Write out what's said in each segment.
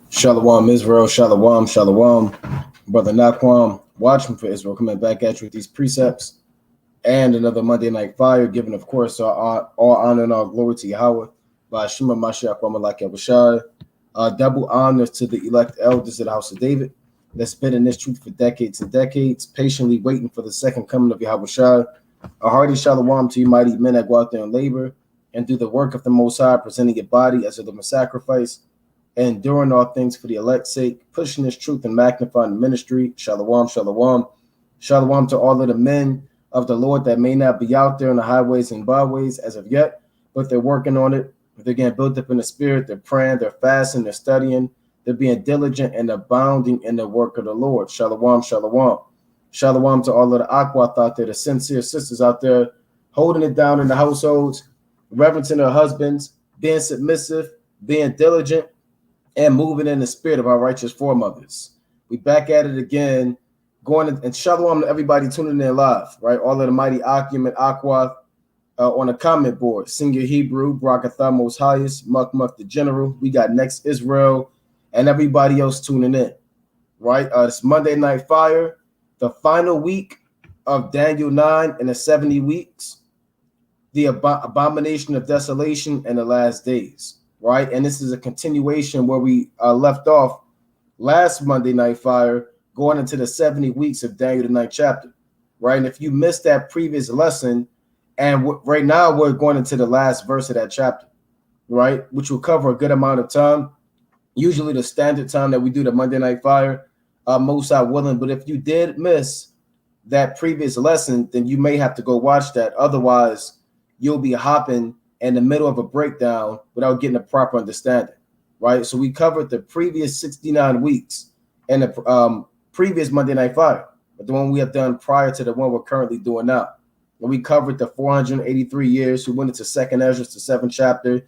Shalom Israel, Shalom, Shalom. Brother Naquam, watching for Israel, coming back at you with these precepts and another Monday Night Fire, giving, of course, all honor and all glory to Yahweh by Shema Mashiach Wamalak Yahushai. Double honor to the elect elders of the house of David that's been in this truth for decades and decades, patiently waiting for the second coming of Yahushai. A hearty shalom to you mighty men that go out there and labor and do the work of the Most High, presenting your body as a living sacrifice, and doing all things for the elect's sake, pushing this truth and magnifying the ministry. Shalom, shalom. Shalom to all of the men of the Lord that may not be out there in the highways and byways as of yet, but they're working on it. They're getting built up in the spirit. They're praying, they're fasting, they're studying, they're being diligent and abounding in the work of the Lord. Shalom, shalom. Shalom to all of the Aquath out there, the sincere sisters out there, holding it down in the households, reverencing their husbands, being submissive, being diligent, and moving in the spirit of our righteous foremothers. We back at it again, going and shalom to everybody tuning in live, right? All of the mighty Akim and Aquath on the comment board. Senior Hebrew, Barakathah Most Highest, Muck the General. We got Next Israel and everybody else tuning in, right? It's Monday Night Fire, the final week of Daniel 9 in the 70 weeks, the Abomination of Desolation and the last days. Right, and this is a continuation where we left off last Monday Night Fire, going into the 70 weeks of Daniel the 9th chapter. Right, and if you missed that previous lesson, and right now we're going into the last verse of that chapter, right, which will cover a good amount of time, usually the standard time that we do the Monday Night Fire, most are willing. But if you did miss that previous lesson, then you may have to go watch that. Otherwise, you'll be hopping in the middle of a breakdown without getting a proper understanding, right? So we covered the previous 69 weeks and the previous Monday Night Fire, but the one we have done prior to the one we're currently doing now. And we covered the 483 years. We went into Second Ezra, the 7th chapter.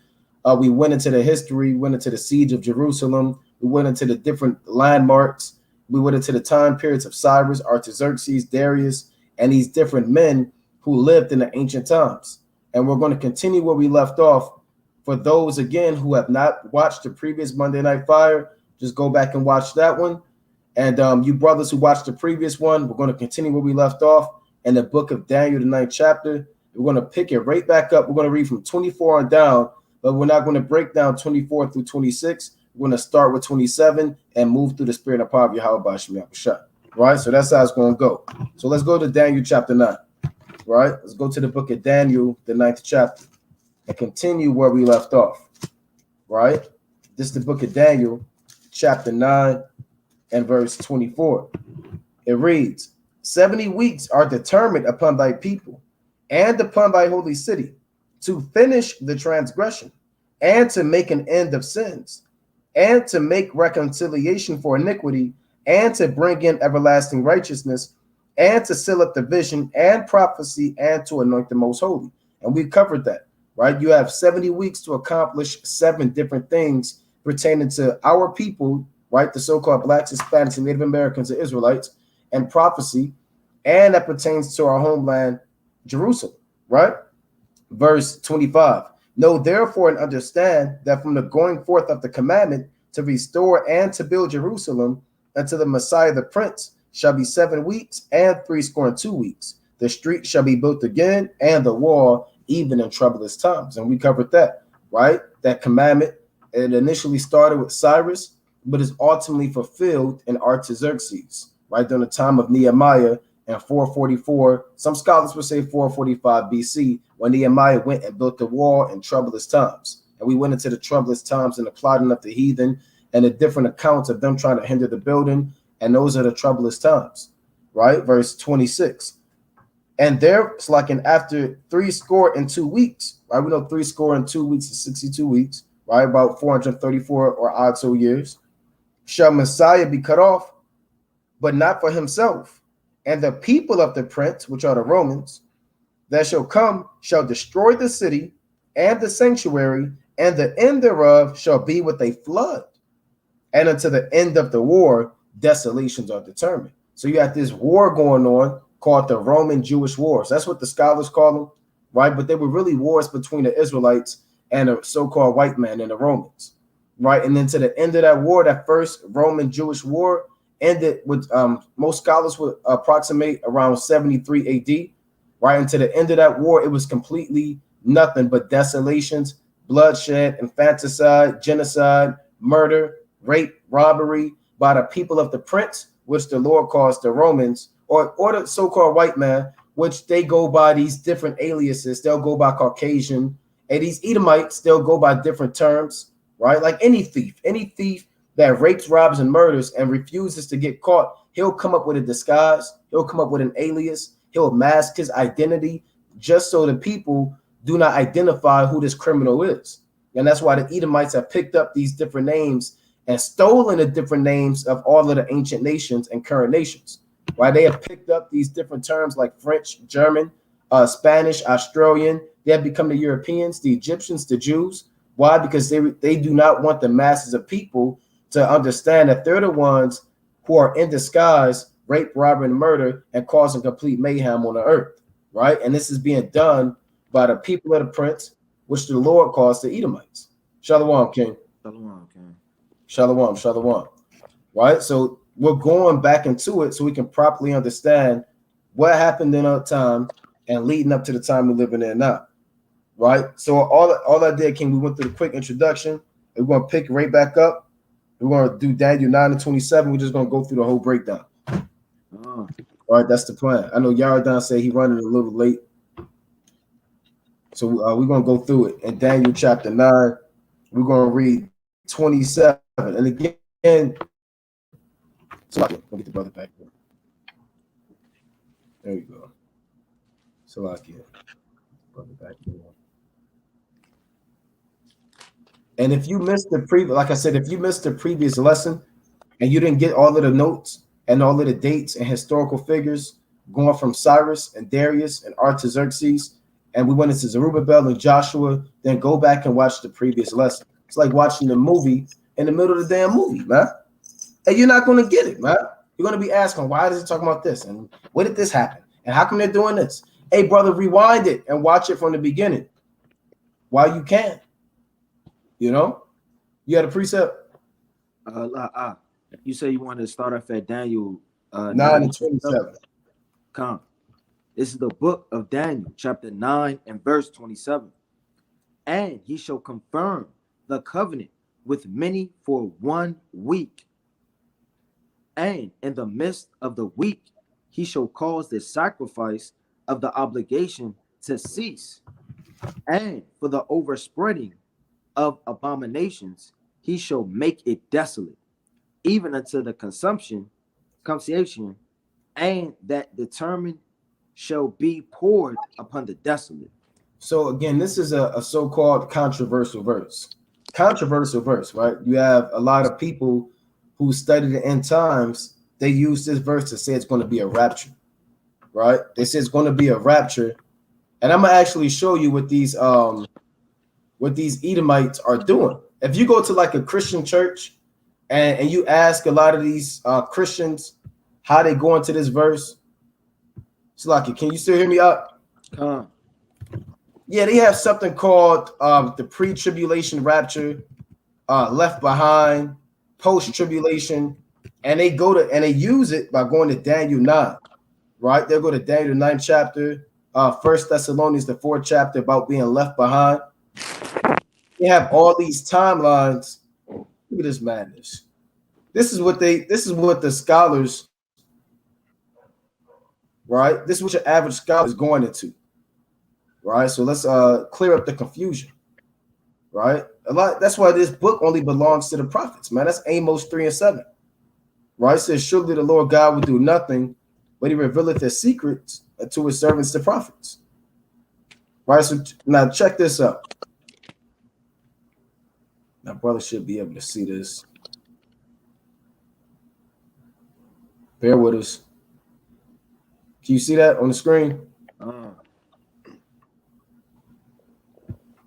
We went into the history, went into the siege of Jerusalem. We went into the different landmarks. We went into the time periods of Cyrus, Artaxerxes, Darius, and these different men who lived in the ancient times. And we're going to continue where we left off. For those, again, who have not watched the previous Monday Night Fire, just go back and watch that one. And you brothers who watched the previous one, we're going to continue where we left off in the book of Daniel, the 9th chapter. We're going to pick it right back up. We're going to read from 24 on down, but we're not going to break down 24 through 26. We're going to start with 27 and move through the spirit and power of Yahweh by Shem Yahushua. Right? So that's how it's going to go. So let's go to Daniel chapter 9. Right, let's go to the book of Daniel, the 9th chapter, and continue where we left off. Right, this is the book of Daniel, chapter 9 and verse 24. It reads, 70 weeks are determined upon thy people and upon thy holy city to finish the transgression and to make an end of sins and to make reconciliation for iniquity and to bring in everlasting righteousness and to seal up the vision and prophecy and to anoint the most holy. And we covered that, right? You have 70 weeks to accomplish 7 different things pertaining to our people, right? The so-called Blacks, Hispanics, and Native Americans and Israelites, and prophecy, and that pertains to our homeland, Jerusalem, right? Verse 25. Know therefore and understand that from the going forth of the commandment to restore and to build Jerusalem unto the Messiah the Prince, shall be 7 weeks and 62 weeks. The street shall be built again, and the wall, even in troublous times. And we covered that, right? That commandment, it initially started with Cyrus, but is ultimately fulfilled in Artaxerxes, right? During the time of Nehemiah in 444. Some scholars would say 445 BC, when Nehemiah went and built the wall in troublous times. And we went into the troublous times and the plotting of the heathen and the different accounts of them trying to hinder the building. And those are the troublous times, right? Verse 26. And there's like after 62 weeks, right? We know 62 weeks is 62 weeks, right? About 434 or odd so years. Shall Messiah be cut off, but not for himself. And the people of the prince, which are the Romans, that shall come, shall destroy the city and the sanctuary, and the end thereof shall be with a flood. And unto the end of the war, desolations are determined. So you have this war going on called the Roman Jewish Wars. That's what the scholars call them, right? But they were really wars between the Israelites and the so-called white man and the Romans, right? And then to the end of that war, that first Roman Jewish war ended with most scholars would approximate around 73 AD, right? And to the end of that war, it was completely nothing but desolations, bloodshed, infanticide, genocide, murder, rape, robbery by the people of the prince, which the Lord calls the Romans, or the so-called white man, which they go by these different aliases. They'll go by Caucasian, and these Edomites, they'll go by different terms, right? Like any thief that rapes, robs, and murders and refuses to get caught, he'll come up with a disguise. He'll come up with an alias. He'll mask his identity just so the people do not identify who this criminal is. And that's why the Edomites have picked up these different names and stolen the different names of all of the ancient nations and current nations. Right? They have picked up these different terms like French, German, Spanish, Australian. They have become the Europeans, the Egyptians, the Jews. Why? Because they do not want the masses of people to understand that they're the ones who are in disguise, rape, robbery, and murder, and causing complete mayhem on the earth. Right? And this is being done by the people of the prince, which the Lord calls the Edomites. Shalom, King. Shalom, King. Shalom, shalom. Right? So we're going back into it so we can properly understand what happened in our time and leading up to the time we're living in now. Right? So all I did, King, we went through the quick introduction. We're going to pick right back up. We're going to do Daniel 9 and 27. We're just going to go through the whole breakdown. All right, that's the plan. I know Yaradan said he running a little late. So we're going to go through it. In Daniel chapter 9, we're going to read 27. And again, so let me get the brother back there. There you go. So I can brother back there. And if you missed the previous, like I said, if you missed the previous lesson and you didn't get all of the notes and all of the dates and historical figures going from Cyrus and Darius and Artaxerxes, and we went into Zerubbabel and Joshua, then go back and watch the previous lesson. It's like watching the movie in the middle of the damn movie, man. And you're not going to get it, man. You're going to be asking, why does it talk about this? And what did this happen? And how come they're doing this? Hey, brother, rewind it and watch it from the beginning while you can. You know? You had a precept? You say you wanted to start off at Daniel 9 and 27. Come. This is the book of Daniel, chapter 9 and verse 27. And he shall confirm the covenant with many for 1 week. And in the midst of the week, he shall cause the sacrifice of the obligation to cease. And for the overspreading of abominations, he shall make it desolate, even unto the consumption, and that determined shall be poured upon the desolate. So again, this is a so-called controversial verse. Controversial verse, right? You have a lot of people who study the end times. They use this verse to say it's going to be a rapture, right? They say it's going to be a rapture, and I'm gonna actually show you what these Edomites are doing. If you go to like a Christian church and you ask a lot of these Christians how they go into this verse, it's like, can you still hear me up? Yeah, they have something called the pre-tribulation rapture, left behind, post-tribulation, and they use it by going to Daniel 9, right? They'll go to Daniel 9 chapter, 1 Thessalonians the 4th chapter about being left behind. They have all these timelines. Look at this madness. This is what the scholars, right? This is what your average scholar is going into. Right, so let's clear up the confusion. Right, that's why this book only belongs to the prophets, man. That's Amos 3 and 7. Right, it says, surely the Lord God will do nothing, but he revealeth his secrets to his servants, the prophets. Right, so now check this out. My brother should be able to see this. Bear with us. Can you see that on the screen?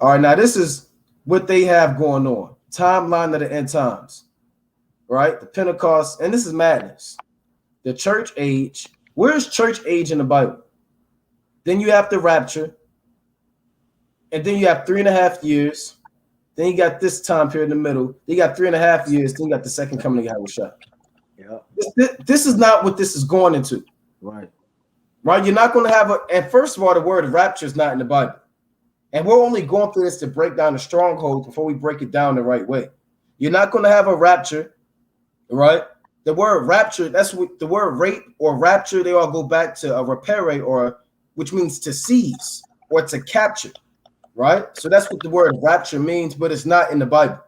All right, now this is what they have going on. Timeline of the end times, right? The Pentecost, and this is madness. The church age. Where's church age in the Bible? Then you have the rapture, and then you have 3.5 years, Then you got this time period in the middle. You got 3.5 years. Then you got the second coming of Yahushua. Yeah. This is not what this is going into. Right. Right? You're not going to have a. And first of all, the word rapture is not in the Bible. And we're only going through this to break down the strongholds before we break it down the right way. You're not going to have a rapture, right? The word rapture, that's what the word rape or rapture, they all go back to a rapere, or which means to seize or to capture, right? So that's what the word rapture means, but it's not in the Bible.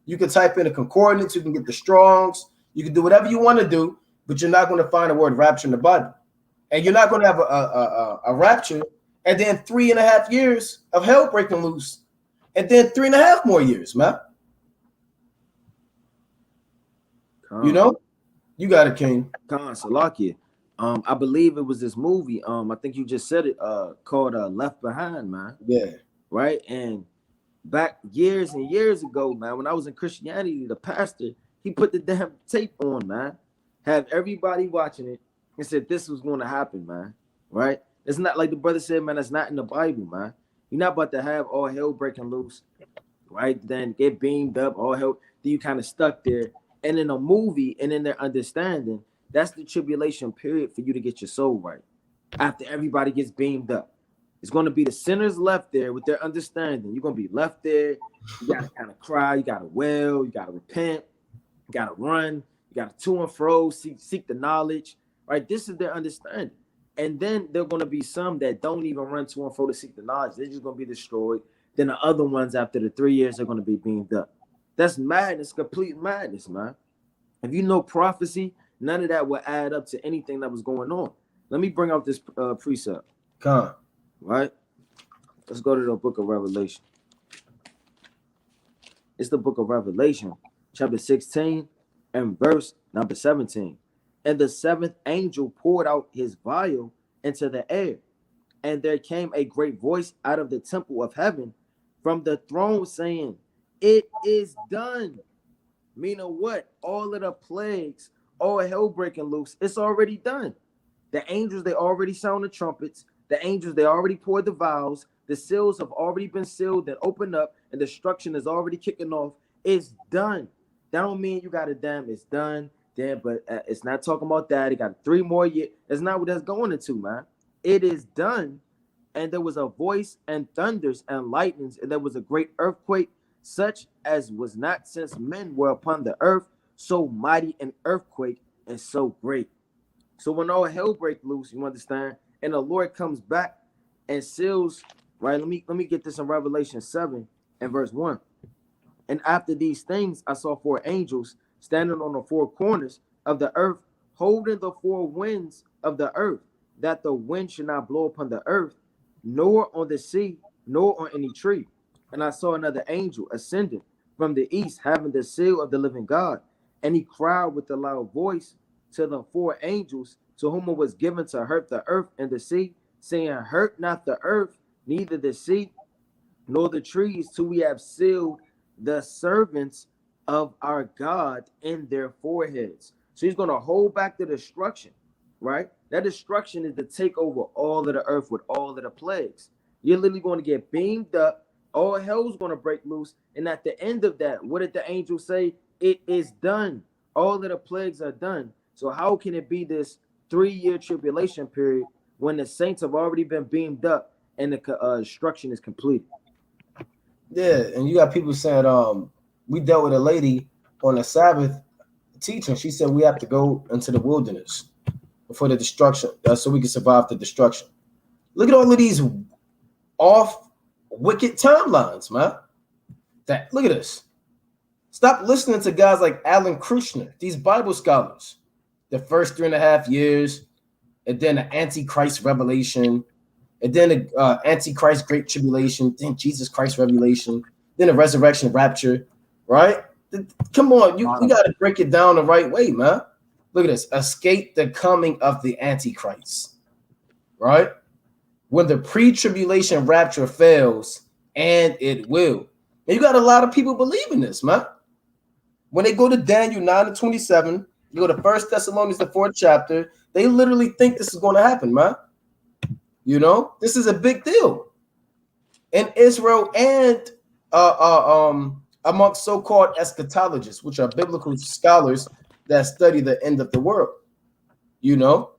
You can type in a concordance, you can get the Strongs, you can do whatever you want to do, but you're not going to find the word rapture in the Bible. And you're not going to have a rapture and then 3.5 years of hell breaking loose, and then 3.5 more years, man. You know, you got it, King. Salakia. I believe it was this movie. I think you just said it. Called Left Behind, man. Yeah. Right. And back years and years ago, man, when I was in Christianity, the pastor, he put the damn tape on, man. Have everybody watching it and said this was going to happen, man. Right. It's not like the brother said, man, that's not in the Bible, man. You're not about to have all hell breaking loose, right? Then get beamed up, all hell. Then you kind of stuck there. And in a movie and in their understanding, that's the tribulation period for you to get your soul right. After everybody gets beamed up, it's going to be the sinners left there with their understanding. You're going to be left there. You got to kind of cry. You got to wail. You got to repent. You got to run. You got to to and fro, seek the knowledge, right? This is their understanding. And then there are going to be some that don't even run to and fro to seek the knowledge. They're just going to be destroyed. Then the other ones, after the 3 years, are going to be beamed up. That's madness, complete madness, man. If you know prophecy, none of that will add up to anything that was going on. Let me bring out this precept. Come on. Right? Let's go to the book of Revelation. It's the book of Revelation, chapter 16 and verse number 17. And the seventh angel poured out his vial into the air, and there came a great voice out of the temple of heaven from the throne saying, "It is done." Meaning what? All of the plagues, all hell breaking loose, it's already done. The angels, they already sounded trumpets. The angels, they already poured the vials. The seals have already been sealed and opened up, and destruction is already kicking off. It's done. That don't mean you got to damn, it's done. Damn, but it's not talking about that. It got 3 more years. That's not what that's going into, man. It is done. And there was a voice and thunders and lightnings, and there was a great earthquake, such as was not since men were upon the earth, so mighty an earthquake and so great. So when all hell break loose, you understand, and the Lord comes back and seals, right? Let me get this in Revelation 7 and verse 1. And after these things, I saw 4 angels standing on the 4 corners of the earth, holding the 4 winds of the earth, that the wind should not blow upon the earth, nor on the sea, nor on any tree. And I saw another angel ascending from the east, having the seal of the living God. And he cried with a loud voice to the 4 angels, to whom it was given to hurt the earth and the sea, saying, "Hurt not the earth, neither the sea, nor the trees, till we have sealed the servants of our God in their foreheads." So he's going to hold back the destruction, right? That destruction is to take over all of the earth with all of the plagues. You're literally going to get beamed up. All hell's going to break loose. And at the end of that, what did the angel say? It is done. All of the plagues are done. So how can it be this 3-year tribulation period when the saints have already been beamed up and the destruction is completed? Yeah, and you got people saying, we dealt with a lady on a Sabbath teaching. She said we have to go into the wilderness before the destruction, so we can survive the destruction. Look at all of these off wicked timelines, man. Look at this. Stop listening to guys like Alan Krushner, these Bible scholars. The first 3.5 years, and then the Antichrist revelation, and then the Antichrist Great Tribulation, then Jesus Christ revelation, then the resurrection rapture, right? Come on, you got to break it down the right way, man. Look at this. Escape the coming of the Antichrist, right? When the pre-tribulation rapture fails, and it will. And you got a lot of people believing this, man. When they go to Daniel 9:27, you go to 1 Thessalonians, the 4th chapter, they literally think this is going to happen, man. You know, this is a big deal. And Israel and amongst so-called eschatologists, which are biblical scholars that study the end of the world. You know,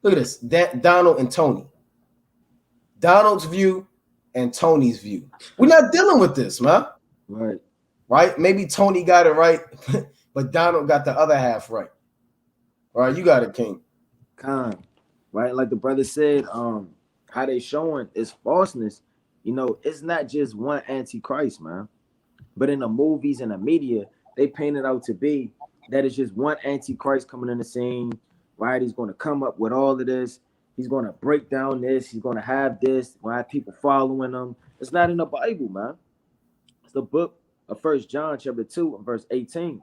look at this: Donald and Tony. Donald's view and Tony's view. We're not dealing with this, man. Right. Right? Maybe Tony got it right, but Donald got the other half right. All right, you got it, King. Right? Like the brother said, how they showing is falseness. You know, it's not just one antichrist, man. But in the movies and the media, they paint it out to be that it's just one antichrist coming in the scene, right? He's going to come up with all of this. He's going to break down this. He's going to have this. Right? People following him. It's not in the Bible, man. It's the book of First John chapter 2 and verse 18.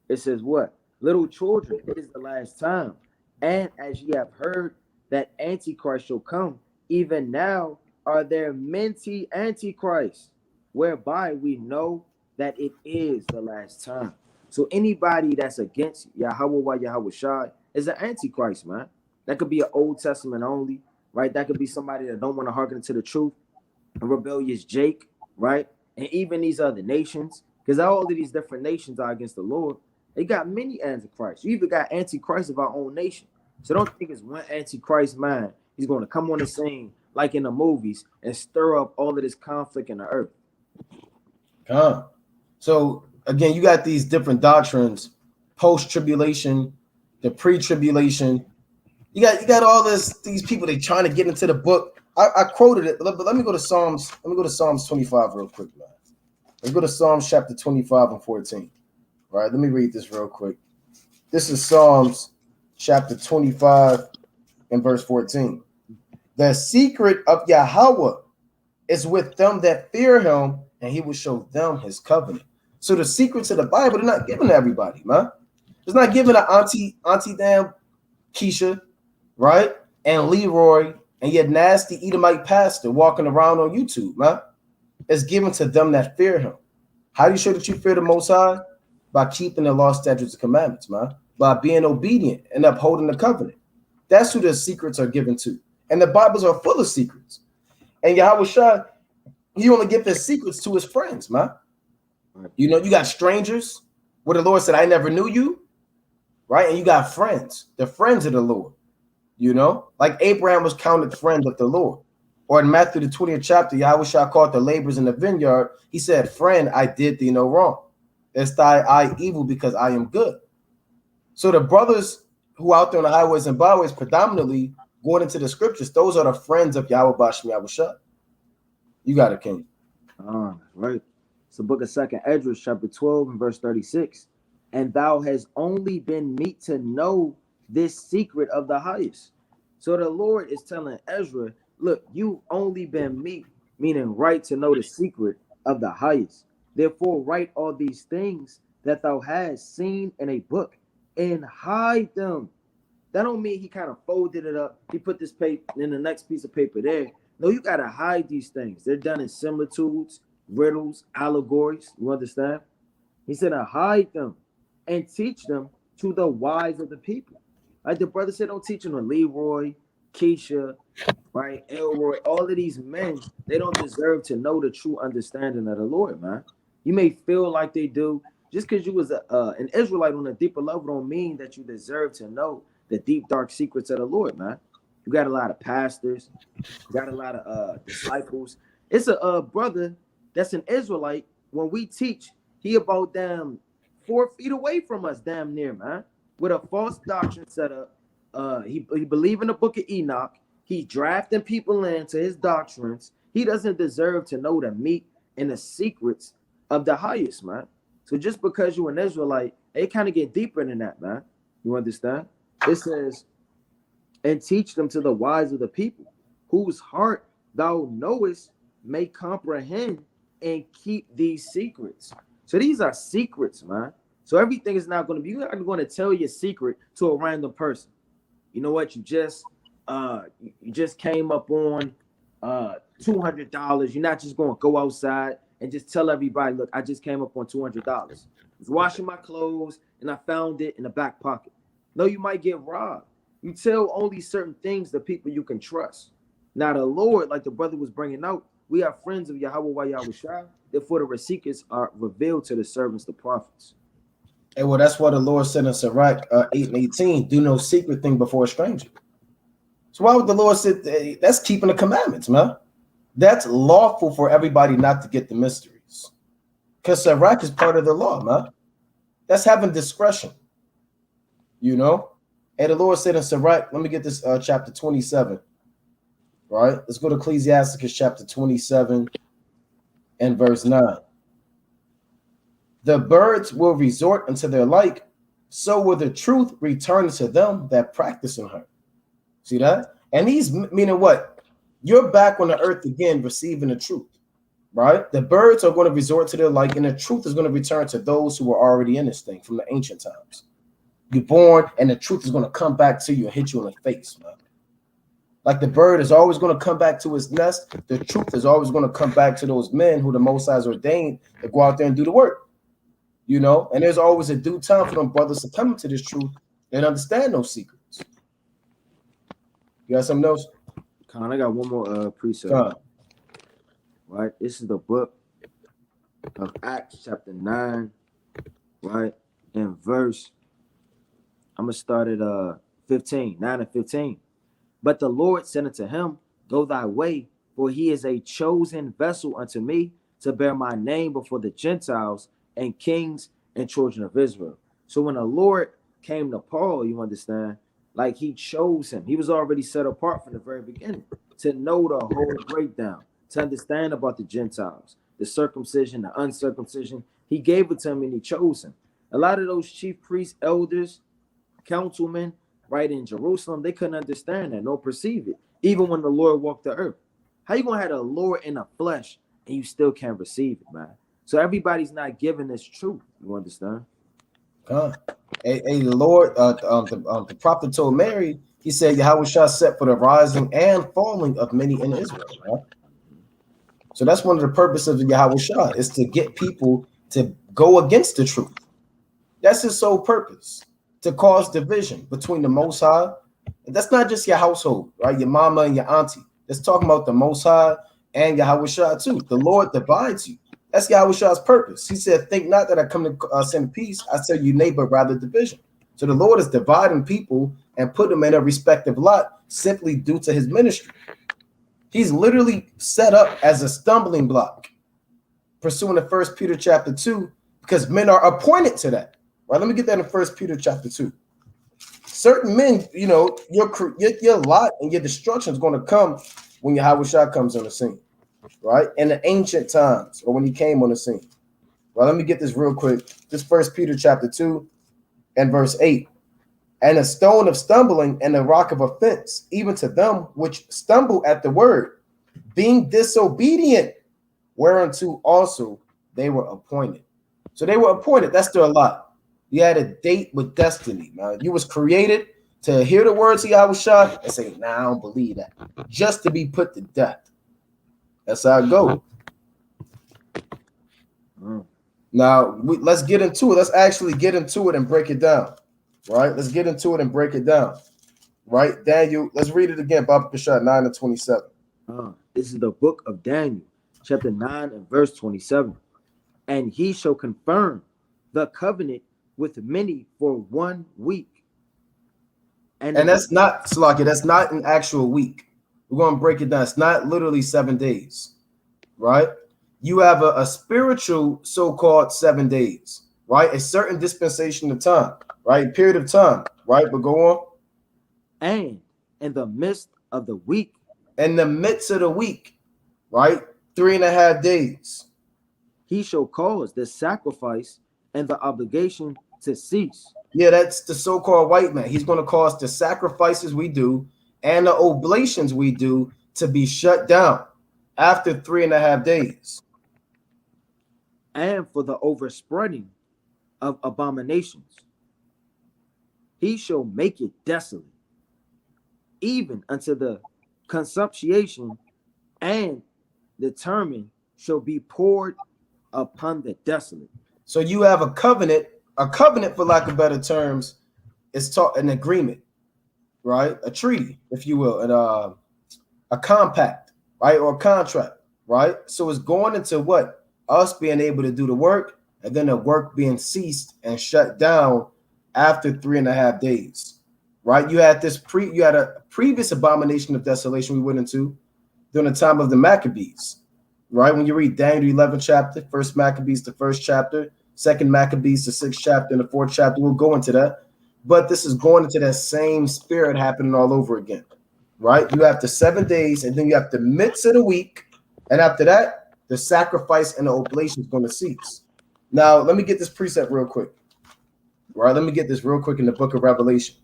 It says what? Little children, it is the last time. And as ye have heard that Antichrist shall come, even now are there many Antichrists, whereby we know that it is the last time. So anybody that's against Yahweh Yahweh Shai is an Antichrist, man. That could be an Old Testament only, right? That could be somebody that don't want to hearken to the truth, a rebellious Jake, right? And even these other nations, because all of these different nations are against the Lord. They got many antichrists. You even got antichrists of our own nation. So don't think it's one antichrist man. He's going to come on the scene like in the movies and stir up all of this conflict in the earth. So again, you got these different doctrines: post-tribulation, the pre-tribulation. You got all these people. They trying to get into the book. I quoted it, but let me go to Psalms. Let me go to Psalms 25 real quick, man. Let's go to Psalms chapter 25 and 14. Right, let me read this real quick. This is Psalms chapter 25 and verse 14. The secret of Yahweh is with them that fear him, and he will show them his covenant. So the secrets of the Bible, they're not given to everybody, man. It's not given to Auntie damn Keisha, right? And Leroy, and your nasty Edomite pastor walking around on YouTube, man. It's given to them that fear him. How do you show that you fear the Most High? By keeping the law, statutes, and commandments, man. By being obedient and upholding the covenant. That's who the secrets are given to. And the Bibles are full of secrets. And Yahweh Shai, he only gives his secrets to his friends, man. You know, you got strangers where the Lord said, I never knew you, right? And you got friends, the friends of the Lord, you know? Like Abraham was counted friend of the Lord. Or in Matthew the 20th chapter, Yahweh Shai called the laborers in the vineyard. He said, friend, I did thee no wrong. Is thy eye evil because I am good? So the brothers who out there on the highways and byways predominantly going into the scriptures, those are the friends of Yahweh Bashem Yahweh Shai. You got it, King. Right. It's the book of 2nd Ezra, chapter 12 and verse 36. And thou hast only been meet to know this secret of the highest. So the Lord is telling Ezra, look, you only been meet, meaning right to know the secret of the highest. Therefore, write all these things that thou hast seen in a book and hide them. That don't mean he kind of folded it up. He put this paper in the next piece of paper there. No, you got to hide these things. They're done in similitudes, riddles, allegories. You understand? He said, hide them and teach them to the wise of the people. Like the brother said, don't teach them to Leroy, Keisha, right? Elroy, all of these men, they don't deserve to know the true understanding of the Lord, man. You may feel like they do. Just because you was an Israelite on a deeper level don't mean that you deserve to know the deep, dark secrets of the Lord, man. You got a lot of pastors. You got a lot of disciples. It's a brother that's an Israelite. When we teach, he about damn 4 feet away from us, damn near, man. With a false doctrine set up. He believe in the book of Enoch. He's drafting people into his doctrines. He doesn't deserve to know the meat and the secrets of the highest, man. So just because you're an Israelite, it kind of get deeper than that, man. You understand? It says, and teach them to the wise of the people, whose heart thou knowest may comprehend and keep these secrets. So these are secrets, man. So everything is not going to be, you're not going to tell your secret to a random person. You know what? You just came up on $200. You're not just going to go outside and just tell everybody, look, I just came up on $200. I was washing my clothes and I found it in the back pocket. No, you might get robbed. You tell only certain things to people you can trust. Now the Lord, like the brother was bringing out, we are friends of Yahweh Yahweh Shai. Therefore, the secrets are revealed to the servants, the prophets. And well, that's why the Lord said in Sirach 8 and 18, do no secret thing before a stranger. So why would the Lord say that's keeping the commandments, man? That's lawful for everybody not to get the mysteries. Because Sirach is part of the law, man. That's having discretion, you know? And the Lord said in Sirach, let me get this chapter 27, right? Let's go to Ecclesiastes chapter 27 and verse 9. The birds will resort unto their like, so will the truth return to them that practice in her. See that? And these meaning what? You're back on the earth again, receiving the truth, right? The birds are going to resort to their like, and the truth is going to return to those who were already in this thing from the ancient times. You're born, and the truth is going to come back to you and hit you in the face, man. Like the bird is always going to come back to his nest, the truth is always going to come back to those men who the Most High has ordained to go out there and do the work. You know, and there's always a due time for them brothers to come into this truth and understand those secrets. You got something else? Con, I got one more precept. Right, this is the book of Acts, chapter 9, right, in verse. I'm gonna start at 15, 9 and 15. But the Lord said unto him, go thy way, for he is a chosen vessel unto me to bear my name before the Gentiles and kings and children of Israel. So when the Lord came to Paul, you understand, like he chose him. He was already set apart from the very beginning to know the whole breakdown, to understand about the Gentiles, the circumcision, the uncircumcision. He gave it to him and he chose him. A lot of those chief priests, elders, councilmen, right in Jerusalem, they couldn't understand that nor perceive it, even when the Lord walked the earth. How you gonna have the Lord in the flesh and you still can't receive it, man? So everybody's not giving this truth. You understand? The Lord, the prophet told Mary, he said, Yahweh shall set for the rising and falling of many in Israel. Right? So that's one of the purposes of Yahweh Shah is to get people to go against the truth. That's his sole purpose, to cause division between the Most High. And that's not just your household, right? Your mama and your auntie. That's talking about the Most High and Yahweh Shah too. The Lord divides you. That's Yahweh Shah's purpose. He said, think not that I come to send peace. I tell you neighbor, rather division. So the Lord is dividing people and put them in a respective lot simply due to his ministry. He's literally set up as a stumbling block, pursuing the 1 Peter chapter 2, because men are appointed to that. Right? Let me get that in 1 Peter chapter 2. Certain men, you know, your lot and your destruction is going to come when Yahweh Shah comes on the scene. Right? In the ancient times, or when he came on the scene. Well, let me get this real quick. This 1 Peter chapter 2 and verse 8. And a stone of stumbling and a rock of offense, even to them which stumble at the word, being disobedient, whereunto also they were appointed. So they were appointed. That's their lot. You had a date with destiny, man. You was created to hear the words of Yahweh Shah and say, nah, I don't believe that. Just to be put to death. That's how it goes. Now, let's get into it. Let's actually get into it and break it down. Right? Let's get into it and break it down. Right? Daniel, let's read it again. Baba Kashad 9 and 27. This is the book of Daniel, chapter 9 and verse 27. And he shall confirm the covenant with many for 1 week. And that's not, Salaki, that's not an actual week. We're going to break it down. It's not literally 7 days, right? You have a spiritual so-called 7 days, right? A certain dispensation of time, right? Period of time, right? But go on. And in the midst of the week. In the midst of the week, right? 3.5 days. He shall cause the sacrifice and the obligation to cease. Yeah, that's the so-called white man. He's going to cause the sacrifices we do and the oblations we do to be shut down after 3.5 days. And for the overspreading of abominations, he shall make it desolate, even unto the consumption, and the determined shall be poured upon the desolate. So you have a covenant, for lack of better terms, is an agreement, right? A treaty, if you will, and a compact, right? Or a contract, right? So it's going into what? us being able to do the work, and then the work being ceased and shut down after 3.5 days. Right? You had a previous abomination of desolation we went into during the time of the Maccabees. Right? When you read Daniel 11th chapter, first Maccabees the first chapter, second Maccabees the sixth chapter, and the fourth chapter, we'll go into that. But this is going into that same spirit happening all over again. Right? You have the 7 days, and then you have the midst of the week, and after that, the sacrifice and the oblation is going to cease. Now, let me get this precept real quick. Right? Let me get this real quick in the book of Revelation.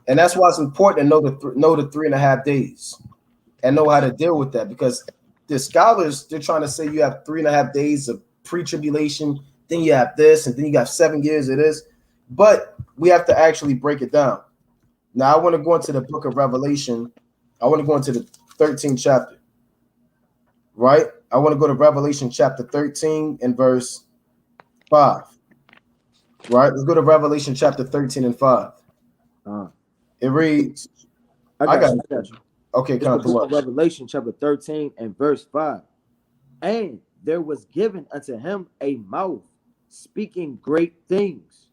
And that's why it's important to know the 3.5 days and know how to deal with that, because the scholars, they're trying to say you have 3.5 days of pre-tribulation, then you have this, and then you got 7 years of this. But we have to actually break it down. Now, I want to go into the book of Revelation. I want to go into the 13th chapter. Right? I want to go to Revelation chapter 13 and verse 5. Right? Let's go to Revelation chapter 13 and 5. It reads, I got you. Okay, it's the book of Revelation chapter 13 and verse 5. And there was given unto him a mouth speaking great things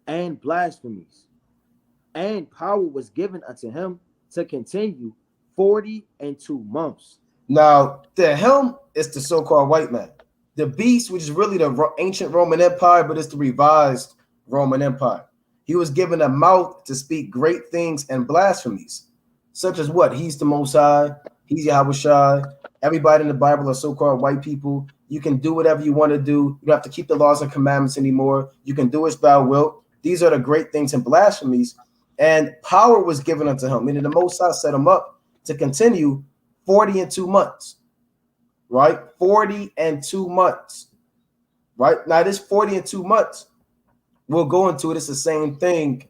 and blasphemies, and power was given unto him to continue 42 months. Now, the helm is the so-called white man. The beast, which is really the ancient Roman Empire, but it's the revised Roman Empire. He was given a mouth to speak great things and blasphemies, such as what? He's the Most High. He's Yahushua. Everybody in the Bible are so-called white people. You can do whatever you want to do. You don't have to keep the laws and commandments anymore. You can do as thou wilt. These are the great things and blasphemies. And power was given unto him, meaning the Most High set him up to continue 42 months. Right? 42 months. Right? Now, this 42 months, we'll go into it. It's the same thing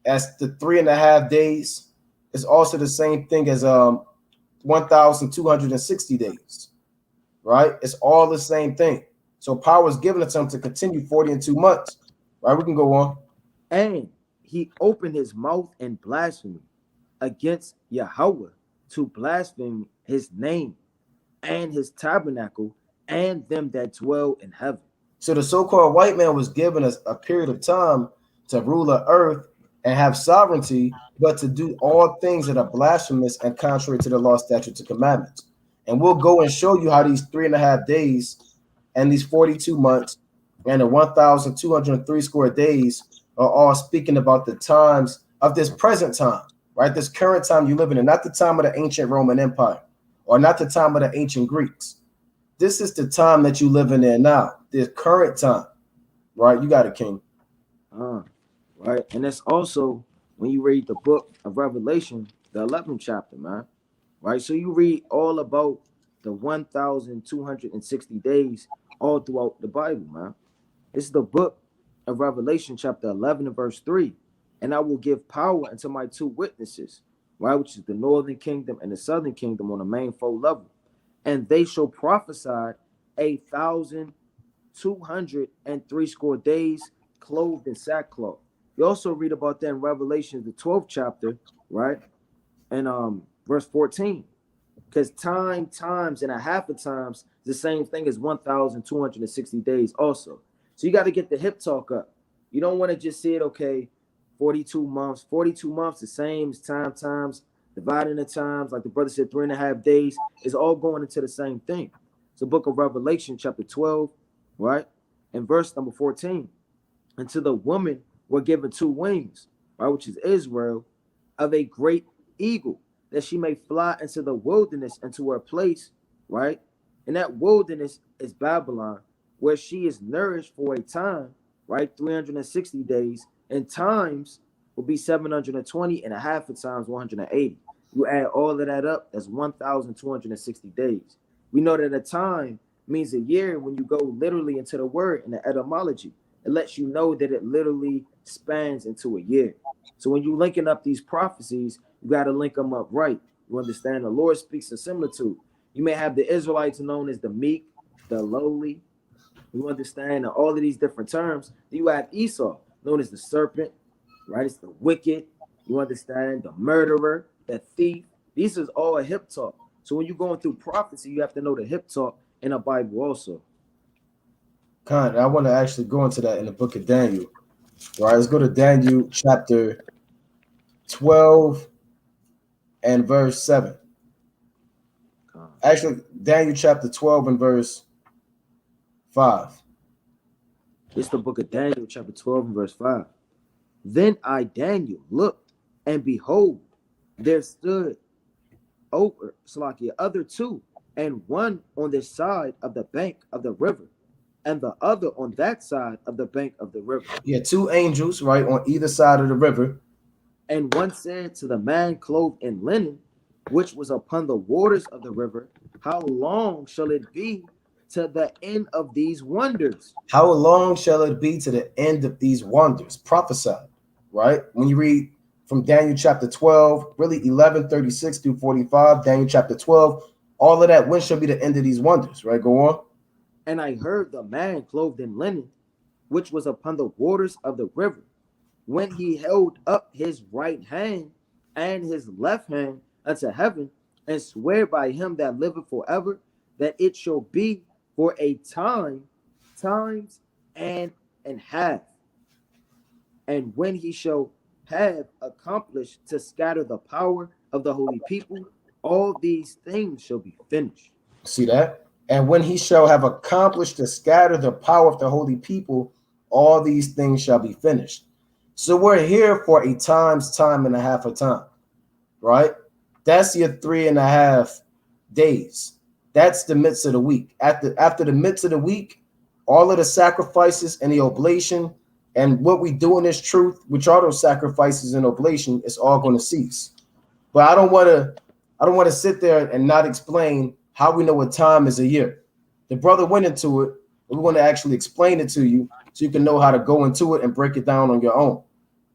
as the 3.5 days. It's also the same thing as 1,260 days. Right? It's all the same thing. So power is given to him to continue 42 months. Right? We can go on. And he opened his mouth in blasphemy against Yahweh, to blaspheme his name and his tabernacle and them that dwell in heaven. So the so-called white man was given us a period of time to rule the earth and have sovereignty, but to do all things that are blasphemous and contrary to the law, statutes, and commandments. And we'll go and show you how these 3.5 days and these 42 months and the 1,203 square days are all speaking about the times of this present time, right? This current time you're living in, not the time of the ancient Roman Empire or not the time of the ancient Greeks. This is the time that you living in now, this current time, right? You got it, King. Right. And that's also when you read the book of Revelation, the 11th chapter, man. Right. So you read all about the 1,260 days all throughout the Bible, man. It's the book of Revelation, chapter 11 and verse 3. And I will give power unto my 2 witnesses, right, which is the northern kingdom and the southern kingdom on the main 4 level. And they shall prophesy 1,203 score days, clothed in sackcloth. You also read about that in Revelation, the 12th chapter, right? And verse 14. Because times and a half of times, the same thing as 1,260 days also. So you got to get the hip talk up. You don't want to just see it, okay, 42 months. 42 months, the same as times, dividing the times, like the brother said, 3.5 days, is all going into the same thing. It's the book of Revelation, chapter 12, right? And verse number 14. And to the woman were given 2 wings, right, which is Israel, of a great eagle, that she may fly into the wilderness, into her place, right? And that wilderness is Babylon, where she is nourished for a time, right? 360 days, and times will be 720, and a half of times 180. You add all of that up, that's 1,260 days. We know that a time means a year when you go literally into the word in the etymology. It lets you know that it literally spans into a year. So when you're linking up these prophecies, you got to link them up right. You understand? The Lord speaks in similitude. You may have the Israelites known as the meek, the lowly. You understand? And all of these different terms. Then you have Esau, known as the serpent, right? It's the wicked. You understand? The murderer, the thief. These is all a hip talk. So when you're going through prophecy, you have to know the hip talk in the Bible also. Kind. I want to actually go into that in the book of Daniel. Right. Let's go to Daniel chapter 12 and verse 7. Actually, Daniel chapter 12 and verse 5. It's the book of Daniel, chapter 12 and verse 5. Then I, Daniel, looked, and behold, there stood over Salakia other two, and one on this side of the bank of the river, and the other on that side of the bank of the river. Yeah, two angels, right, on either side of the river. And one said to the man clothed in linen, which was upon the waters of the river, how long shall it be to the end of these wonders? How long shall it be to the end of these wonders? Prophesied, right? When you read from Daniel chapter 12, really 11:36 through 45, Daniel chapter 12, all of that, when shall be the end of these wonders, right? Go on. And I heard the man clothed in linen, which was upon the waters of the river, when he held up his right hand and his left hand unto heaven, and swear by him that liveth forever, that it shall be for a time, times and half. And when he shall have accomplished to scatter the power of the holy people, all these things shall be finished. See that? And when he shall have accomplished to scatter the power of the holy people, all these things shall be finished. So we're here for a time and a half a time, right? That's your 3.5 days. That's the midst of the week. After the midst of the week, all of the sacrifices and the oblation and what we do in this truth, which are those sacrifices and oblation, is all going to cease. But I don't want to sit there and not explain how we know what time is a year. The brother went into it, and we're going to actually explain it to you so you can know how to go into it and break it down on your own.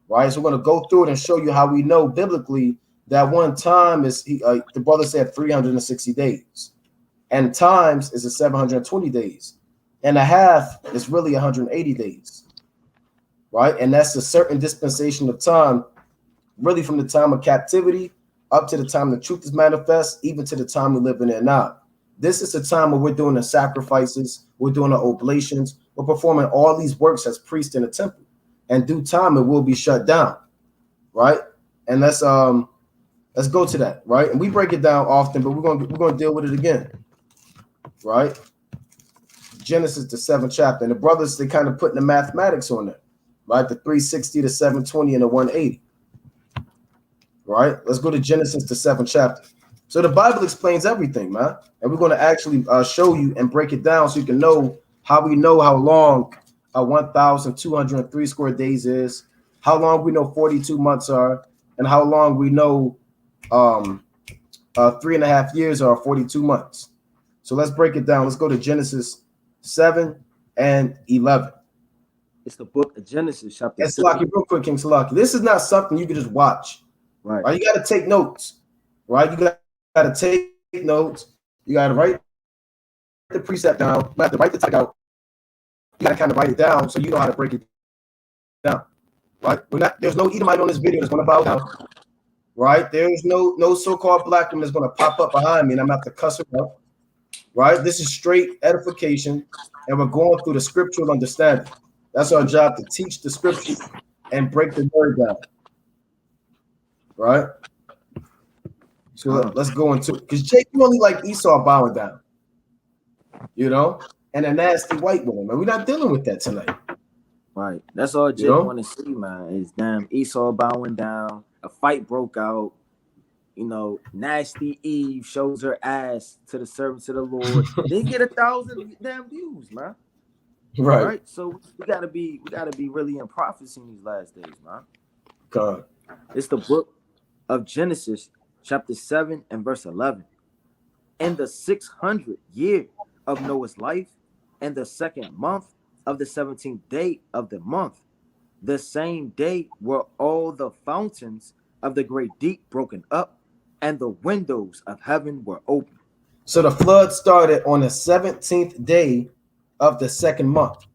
Right? So we're going to go through it and show you how we know biblically that one time is, the brother said 360 days. And times is a 720 days. And a half is really 180 days. Right? And that's a certain dispensation of time, really from the time of captivity up to the time the truth is manifest, even to the time we live in it now. This is the time where we're doing the sacrifices, we're doing the oblations, we're performing all these works as priests in the temple. And due time, it will be shut down, right? And let's go to that, right? And we break it down often, but we're gonna deal with it again, right? Genesis, the 7th chapter, and the brothers, they kind of putting the mathematics on it, right? The 360, the 720, and the 180. Right? Let's go to Genesis, the 7th chapter. So the Bible explains everything, man. And we're going to actually show you and break it down so you can know how we know how long 1,203 square days is, how long we know 42 months are, and how long we know 3.5 years are 42 months. So let's break it down. Let's go to Genesis 7 and 11. It's the book of Genesis, chapter. And Salaki, real quick, King Salaki. This is not something you can just watch. Right. You got to take notes, right? You got to take notes. You got to write the precept down. You have to write the text out. You got to kind of write it down so you know how to break it down, right? There's no Edomite on this video that's going to bow down, right? There's no so-called black woman that's going to pop up behind me and I'm going to have to cuss her out, right? This is straight edification, and we're going through the scriptural understanding. That's our job, to teach the scripture and break the word down. Right, so let's go into it, because Jake, you only like Esau bowing down, you know, and a nasty white woman, man. We're not dealing with that tonight. Right, that's all Jake want to see, man. Is damn Esau bowing down. A fight broke out. You know, nasty Eve shows her ass to the servants of the Lord. They get 1,000 damn views, man. Right. So we gotta be really in prophecy in these last days, man. God. It's the book of Genesis, chapter 7 and verse 11. In the 600th year of Noah's life, and the 2nd month of the 17th day of the month, the same day were all the fountains of the great deep broken up, and the windows of heaven were open. So the flood started on the 17th day of the 2nd month,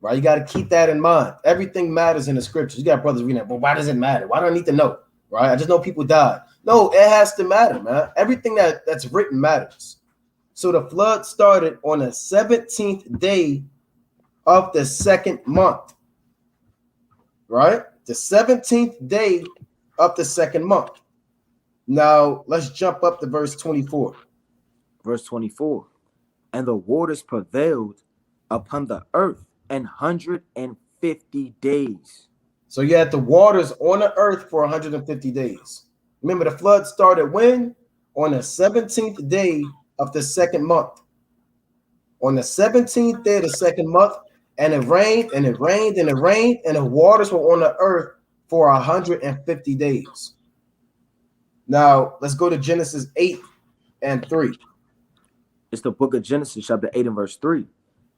right? You got to keep that in mind. Everything matters in the scriptures. You got brothers reading that, but why does it matter? Why do I need to know? Right? I just know people died. No, it has to matter, man. Everything that's written matters. So the flood started on the 17th day of the second month. Right? The 17th day of the second month. Now, let's jump up to verse 24. Verse 24. And the waters prevailed upon the earth 150 days. So you had the waters on the earth for 150 days. Remember, the flood started when? On the 17th day of the second month. On the 17th day of the second month, and it rained, and it rained, and it rained, and the waters were on the earth for 150 days. Now, let's go to Genesis 8 and 3. It's the book of Genesis, chapter 8 and verse 3.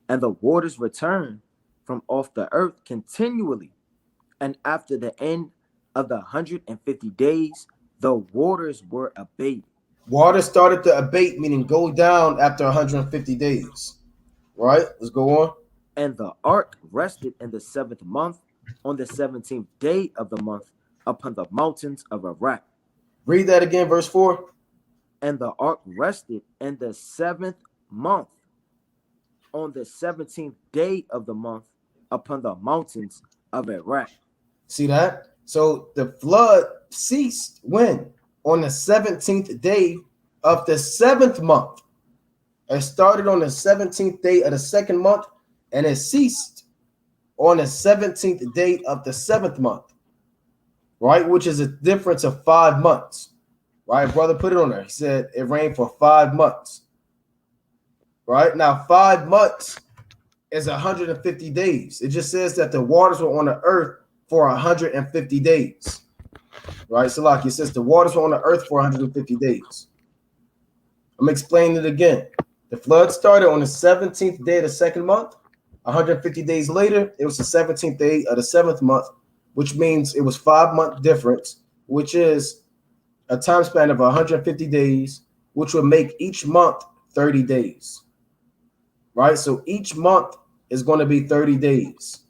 And the waters returned from off the earth continually. And after the end of the 150 days, the waters were abated. Water started to abate, meaning go down after 150 days. Right? Let's go on. And the ark rested in the 7th month, on the 17th day of the month, upon the mountains of Iraq. Read that again, verse 4. And the ark rested in the 7th month, on the 17th day of the month, upon the mountains of Iraq. See that? So the flood ceased when? On the 17th day of the 7th month. It started on the 17th day of the second month, and it ceased on the 17th day of the 7th month. Right? Which is a difference of 5 months. Right, brother, put it on there. He said it rained for 5 months. Right now, 5 months is 150 days. It just says that the waters were on the earth for 150 days. Right, Salaki, it says the waters were on the earth for 150 days. I'm explaining it again. The flood started on the 17th day of the second month. 150 days later, it was the 17th day of the 7th month, which means it was 5 month difference, which is a time span of 150 days, which would make each month 30 days. Right? So each month is going to be 30 days.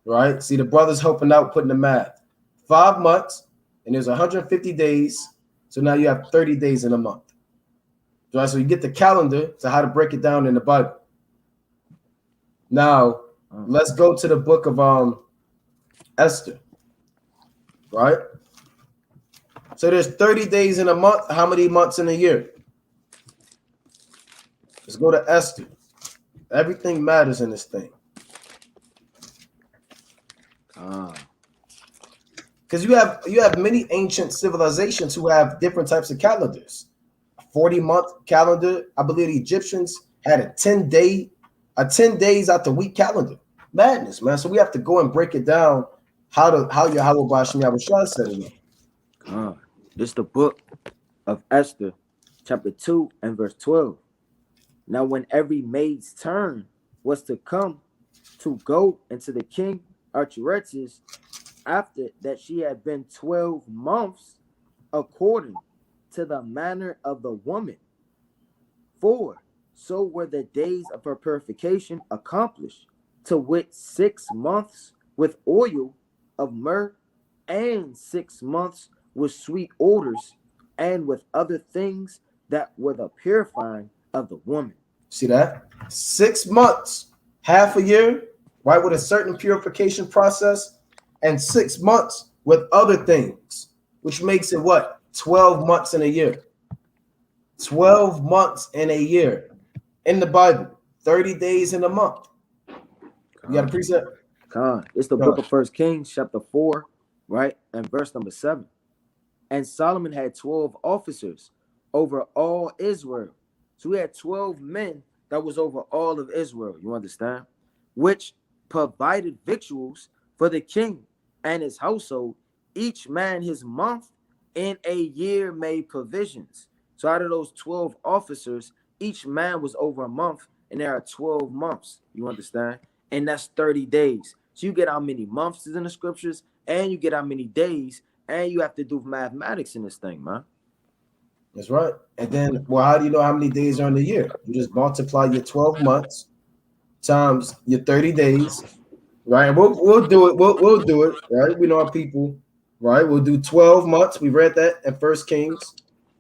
Right? See, the brothers helping out, putting the math. 5 months, and there's 150 days. So now you have 30 days in a month. Right? So you get the calendar to how to break it down in the Bible. Now, let's go to the book of Esther. Right? So there's 30 days in a month. How many months in a year? Let's go to Esther. Everything matters in this thing. Because you have many ancient civilizations who have different types of calendars. A 40-month calendar. I believe the Egyptians had a 10 days out the week calendar. Madness, man. So we have to go and break it down how Yahweh Bashim Yahushua said it. This is the book of Esther, chapter 2 and verse 12. Now, when every maid's turn was to come to go into the king Artaxerxes, after that she had been 12 months, according to the manner of the woman. For so were the days of her purification accomplished, to wit 6 months with oil of myrrh, and 6 months with sweet odors, and with other things that were the purifying of the woman. See that? 6 months, half a year, right, with a certain purification process, and 6 months with other things, which makes it what? 12 months in a year. 12 months in a year. In the Bible, 30 days in a month. You got a precept? It's the book of 1 Kings, chapter 4, right, and verse number 7. And Solomon had 12 officers over all Israel. So he had 12 men that was over all of Israel. You understand? Which provided victuals for the king and his household, each man his month, in a year made provisions. So out of those 12 officers, each man was over a month, and there are 12 months. You understand? And that's 30 days. So you get how many months is in the scriptures, and you get how many days, and you have to do mathematics in this thing, man. That's right. And then, well, how do you know how many days are in the year? You just multiply your 12 months times your 30 days, right? We'll do it. We'll do it, right? We know our people, right? We'll do 12 months. We read that in 1 Kings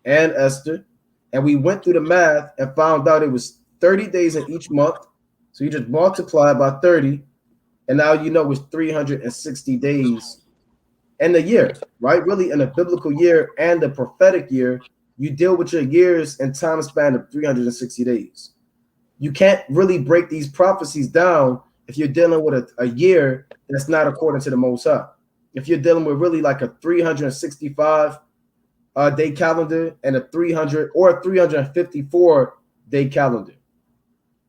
and Esther, and we went through the math and found out it was 30 days in each month. So you just multiply by 30, and now you know it's 360 days in a year, right? Really, in a biblical year and a prophetic year, you deal with your years and time span of 360 days. You can't really break these prophecies down if you're dealing with a year that's not according to the Most High. If you're dealing with really like a 365 day calendar and a 300 or a 354 day calendar.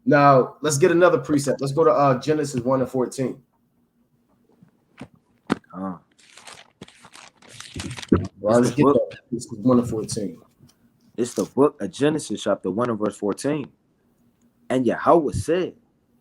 Now, let's get another precept. Let's go to Genesis 1 and 14. Uh, Well, let's get that. This is 1 and 14. It's the book of Genesis, chapter 1 and verse 14. And Yahweh said,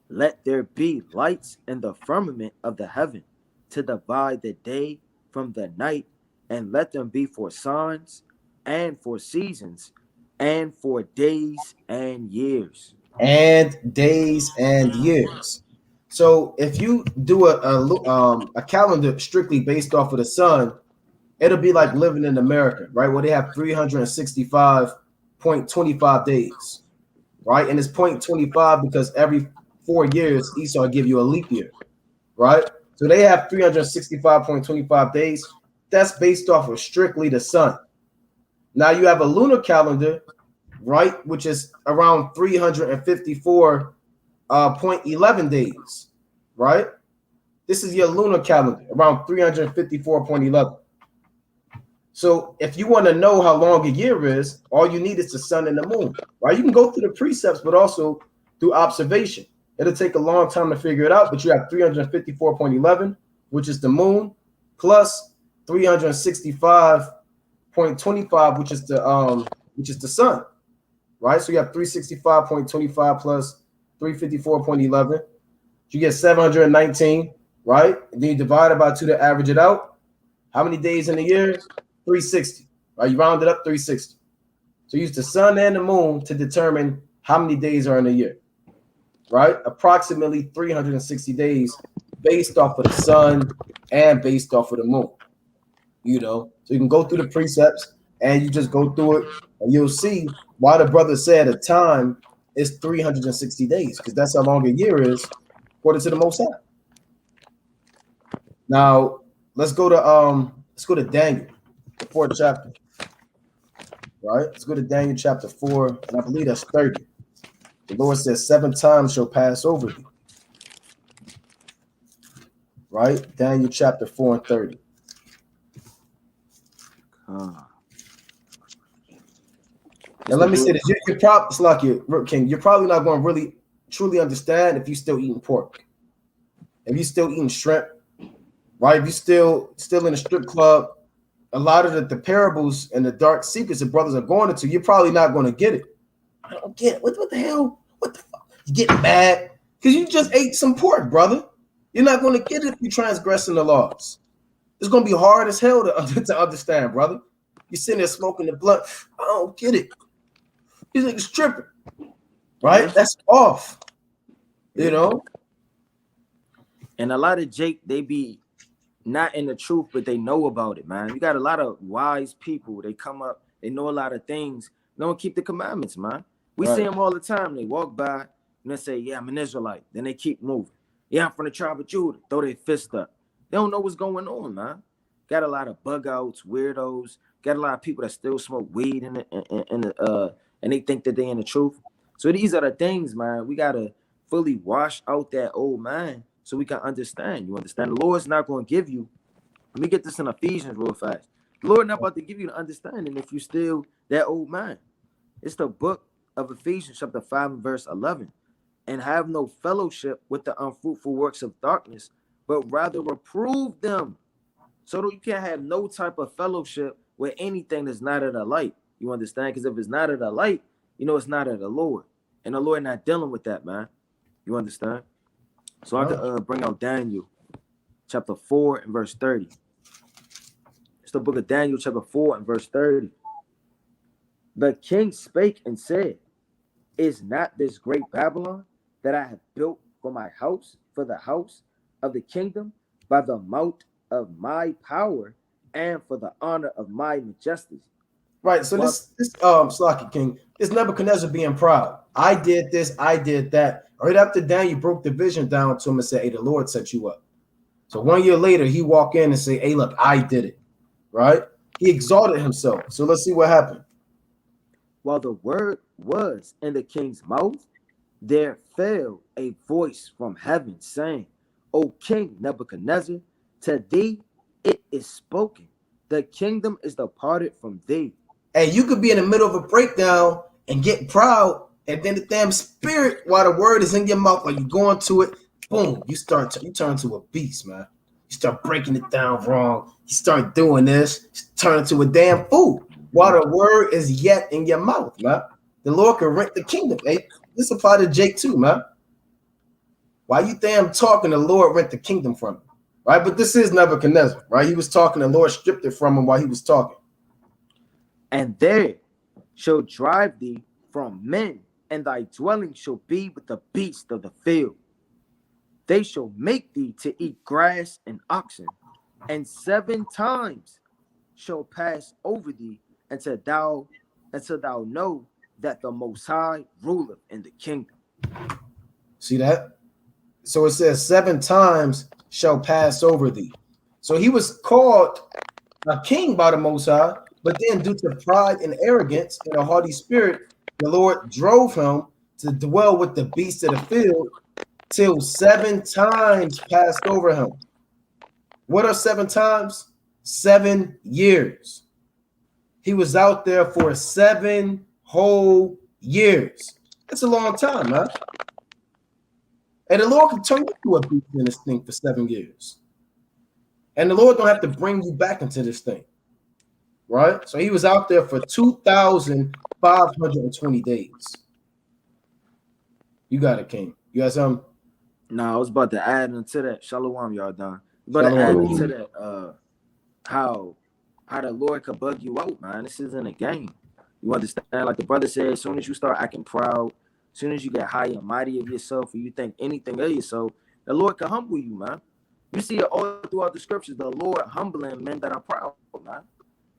let there be lights in the firmament of the heaven to divide the day from the night, and let them be for signs and for seasons and for days and years. And days and years. So if you do a calendar strictly based off of the sun, it'll be like living in America, right? Where they have 365.25 days, right? And it's 0.25 because every 4 years Esau give you a leap year, right? So they have 365.25 days. That's based off of strictly the sun. Now you have a lunar calendar, right, which is around 354.11 days, right? This is your lunar calendar, around 354.11. So if you want to know how long a year is, all you need is the sun and the moon, right? You can go through the precepts, but also through observation. It'll take a long time to figure it out, but you have 354.11, which is the moon, plus 365.25, which is the sun, right? So you have 365.25 plus 354.11. You get 719, right? And then you divide it by 2 to average it out. How many days in a year? 360, right? You round it up 360. So use the sun and the moon to determine how many days are in a year, right? Approximately 360 days based off of the sun and based off of the moon, So you can go through the precepts and you just go through it and you'll see why the brother said a time is 360 days, because that's how long a year is according to the Most High. Now let's go to Daniel, the 4th chapter. Right? Let's go to Daniel chapter 4, and I believe that's 30. The Lord says, 7 times shall pass over thee. Right? Daniel chapter 4 and 30. And let me say this: you're probably, it's like King, you're probably not going to really truly understand if you're still eating pork, if you're still eating shrimp, right? If you're still in a strip club. A lot of the parables and the dark secrets that brothers are going into, you're probably not going to get it. I don't get it. What the hell? What the fuck? You get mad because you just ate some pork, brother. You're not going to get it if you're transgressing the laws. It's going to be hard as hell to understand, brother. You're sitting there smoking the blunt. I don't get it. He's like stripping, right? That's off, And a lot of Jake, they be not in the truth, but they know about it, man. You got a lot of wise people. They come up, they know a lot of things. They don't keep the commandments, man. We see them all the time. They walk by and they say, yeah, I'm an Israelite. Then they keep moving. Yeah, I'm from the tribe of Judah. Throw their fist up. They don't know what's going on, man. Got a lot of bug outs, weirdos. Got a lot of people that still smoke weed and they think that they in the truth. So these are the things, man. We gotta fully wash out that old man so we can understand. You understand? The Lord's not going to give you. Let me get this in Ephesians real fast. The Lord not about to give you the understanding if you still that old man. It's the book of Ephesians chapter 5 and verse 11. And have no fellowship with the unfruitful works of darkness, but rather reprove them. So that you can't have no type of fellowship with anything that's not of the light. You understand? Because if it's not of the light, it's not of the Lord. And the Lord not dealing with that, man. You understand? So I could bring out Daniel chapter 4 and verse 30. It's the book of Daniel chapter 4 and verse 30. The king spake and said, is not this great Babylon that I have built for my house, for the house of the kingdom, by the might of my power and for the honor of my majesty? Right. So Well, this Slocky King, this Nebuchadnezzar being proud. I did this, I did that. Right after Daniel broke the vision down to him and said, "Hey, the Lord set you up." So 1 year later, he walk in and say, "Hey, look, I did it." Right? He exalted himself. So let's see what happened. while the word was in the king's mouth, there fell a voice from heaven saying, O King Nebuchadnezzar, to thee it is spoken. The kingdom is departed from thee. Hey, you could be in the middle of a breakdown and get proud, and then the damn spirit, while the word is in your mouth, while you go into it, boom, you turn to a beast, man. You start breaking it down wrong. You start doing this, you turn into a damn fool. While the word is yet in your mouth, man. The Lord can rent the kingdom. Hey, this apply to Jake too, man. While you damn talking, the Lord rent the kingdom from him, right? But this is Nebuchadnezzar, right? He was talking, the Lord stripped it from him while he was talking. And there shall drive thee from men, and thy dwelling shall be with the beasts of the field. They shall make thee to eat grass and oxen, and 7 times shall pass over thee until thou know that the Most High ruleth in the kingdom. See that? So it says 7 times shall pass over thee. So he was called a king by the Most High, but then due to pride and arrogance and a haughty spirit, the Lord drove him to dwell with the beasts of the field till 7 times passed over him. What are 7 times? 7 years. He was out there for 7 whole years. That's a long time, man. And the Lord can turn you to a beast in this thing for 7 years. And the Lord don't have to bring you back into this thing. Right? So he was out there for 2,520 days. You got it, King. You got something? No, I was about to add into that. Shalom, y'all done. About to add into that how the Lord could bug you out, man. This isn't a game. You understand? Like the brother said, as soon as you start acting proud, as soon as you get high and mighty of yourself, or you think anything of yourself, the Lord can humble you, man. You see it all throughout the scriptures, the Lord humbling men that are proud, man.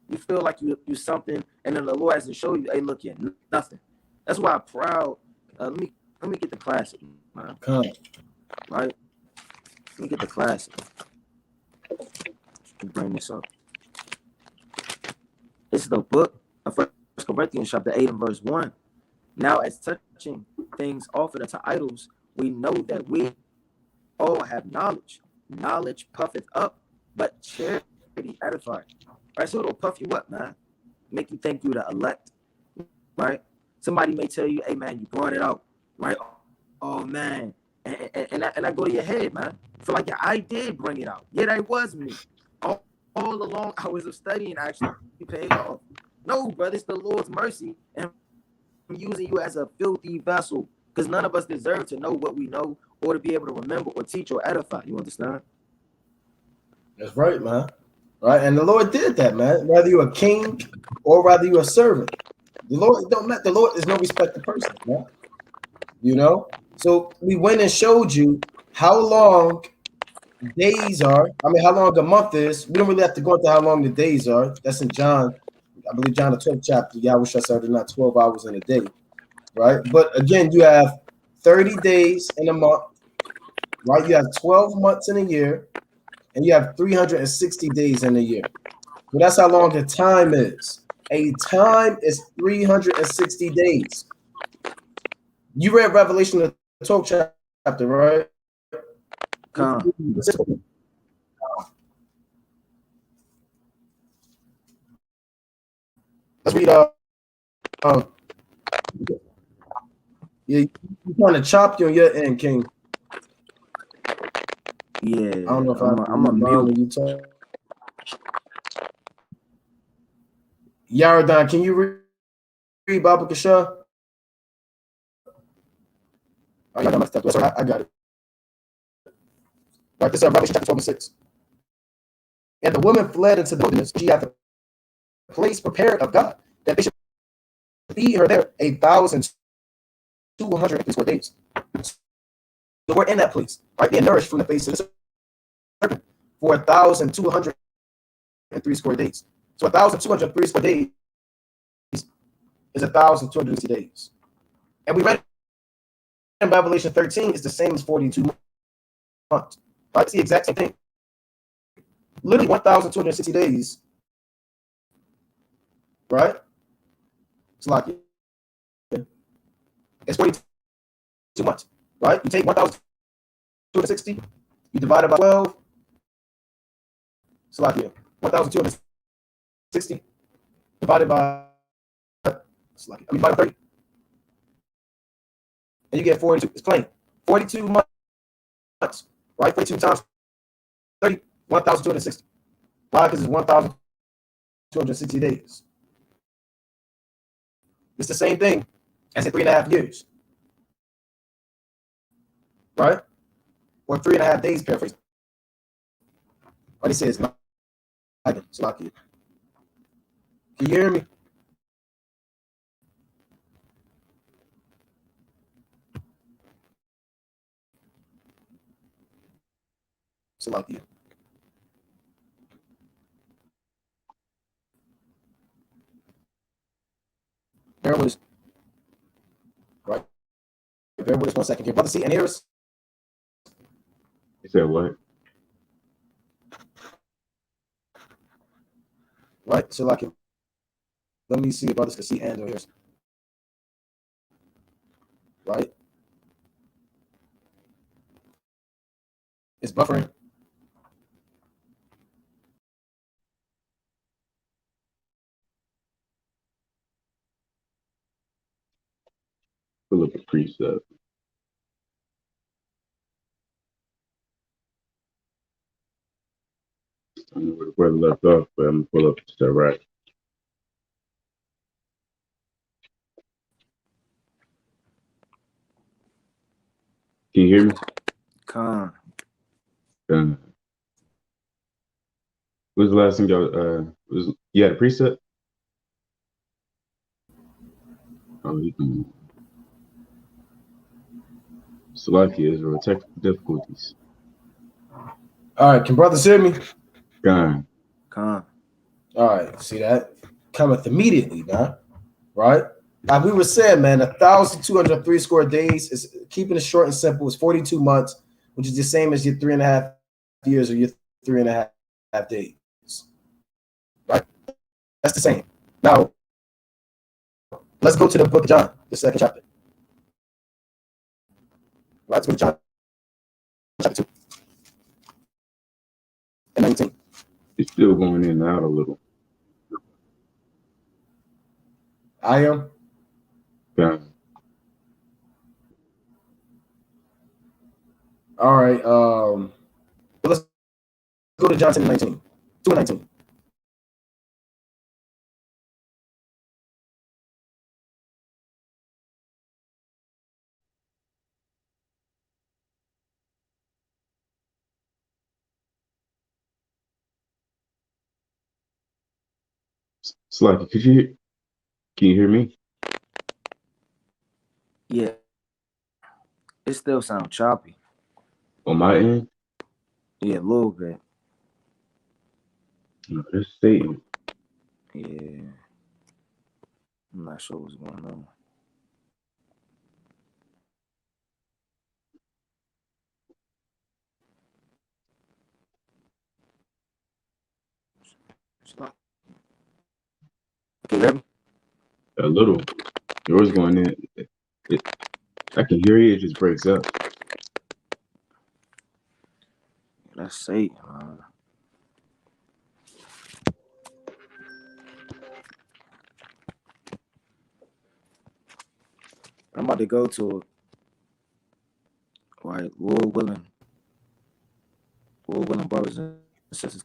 You feel like you something, and then the Lord has to show you, hey, look, you're nothing. That's why proud. Let me get the classic, man. Right? Let me get the classic. Bring this up. This is the book of 1 Corinthians chapter 8 and verse 1. Now, as touching things offered unto idols, we know that we all have knowledge. Knowledge puffeth up, but charity edifies. Right? So it'll puff you up, man. Make you think you're the elect. Right? Somebody may tell you, hey, man, you brought it out. Right? Oh, man. And I go to your head, man. So like, yeah, I did bring it out. Yeah, that was me. All along, I was studying actually paid off. No, brother, it's the Lord's mercy. And I'm using you as a filthy vessel because none of us deserve to know what we know or to be able to remember or teach or edify. You understand? That's right, man. Right? And the Lord did that, man. Whether you're a king or whether you're a servant. The Lord don't matter. The Lord is no respect to person, man. You know? So we went and showed you how long days are. I mean, how long a month is. We don't really have to go into how long the days are. That's in John, I believe John the 12th chapter. Yahweh said not 12 hours in a day. Right? But again, you have 30 days in a month. Right? You have 12 months in a year, and you have 360 days in a year. So that's how long a time is. A time is 360 days. You read Revelation the 12th chapter, right? Come. Let's read yeah, you kind of chopped you on your end, King. Yeah, I don't know if I'm a mute. You talk. Yaradan, can you read Baba Kasha? I got it. Right, this is Revelation chapter 12 and 6. And the woman fled into the wilderness. She had the place prepared of God, that they should feed her there 1,200 square days. So we're in that place, right? Being nourished from the face of the serpent for 1,203 square days. So 1,203 square days is 1,260 days. And we read in Revelation 13 is the same as 42 months. Right? It's the exact same thing. Literally 1,260 days. Right? It's like it's 42 months. Right? You take 1,260, you divide it by 12. It's like 1,260 divided by divided by 30. And you get 42. It's plain. 42 months. Right? 42 times 30, 1,260. Why? Because it's 1,260 days. It's the same thing as in 3.5 years. Right? Or 3.5 days, paraphrase. What he says, it's like it. Can you hear me? It's like it. Bear with us. Right? Bear with us 1 second. Can brother see and hear us? You said what? Right? So like it. Let me see if brothers can see and or hear us. Right? It's buffering. Pull up a precept. I don't know where the brother left off, but I'm gonna pull up the right. Can you hear me? Con. What was the last thing y'all was you had a precept? Oh, you can Salakia Israel technical difficulties. All right, can brothers hear me? Gone. Con. All right, see that? Cometh immediately, man. Right? Like we were saying, man, 1,203 square days is keeping it short and simple. It's 42 months, which is the same as your 3.5 years or your 3.5 days. Right? That's the same. Now, let's go to the book of John, the 2nd chapter. Right, let's go to John chapter 2 and 19. It's still going in and out a little. I am. Gone. All right. Let's go to John 10 and 19. 2 and 19. Salakia, can you hear me? Yeah. It still sounds choppy. On my end? Yeah, a little bit. No, that's Satan. Yeah. I'm not sure what's going on. Stop. Can you hear me? A little. Yours going in. I can hear you, it just breaks up. That's Satan. I'm about to go to it. Right, Lord willing, brothers and sisters.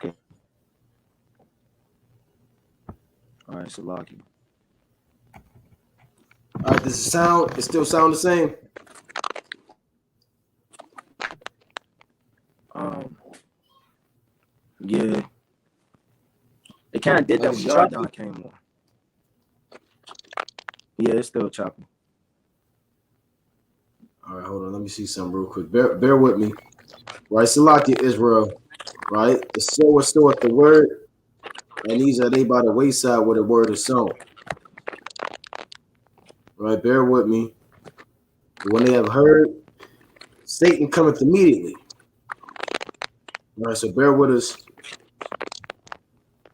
All right, Salaki. All right, does it sound? It still sound the same? Yeah. It kind of did that when Jordan came on. Yeah, it's still choppy. All right, hold on. Let me see something real quick. Bear with me. Right, Salakia Israel. Right, the sower soweth the word, and these are they by the wayside where the word is sown. Right, bear with me. When they have heard, Satan cometh immediately. All right, so bear with us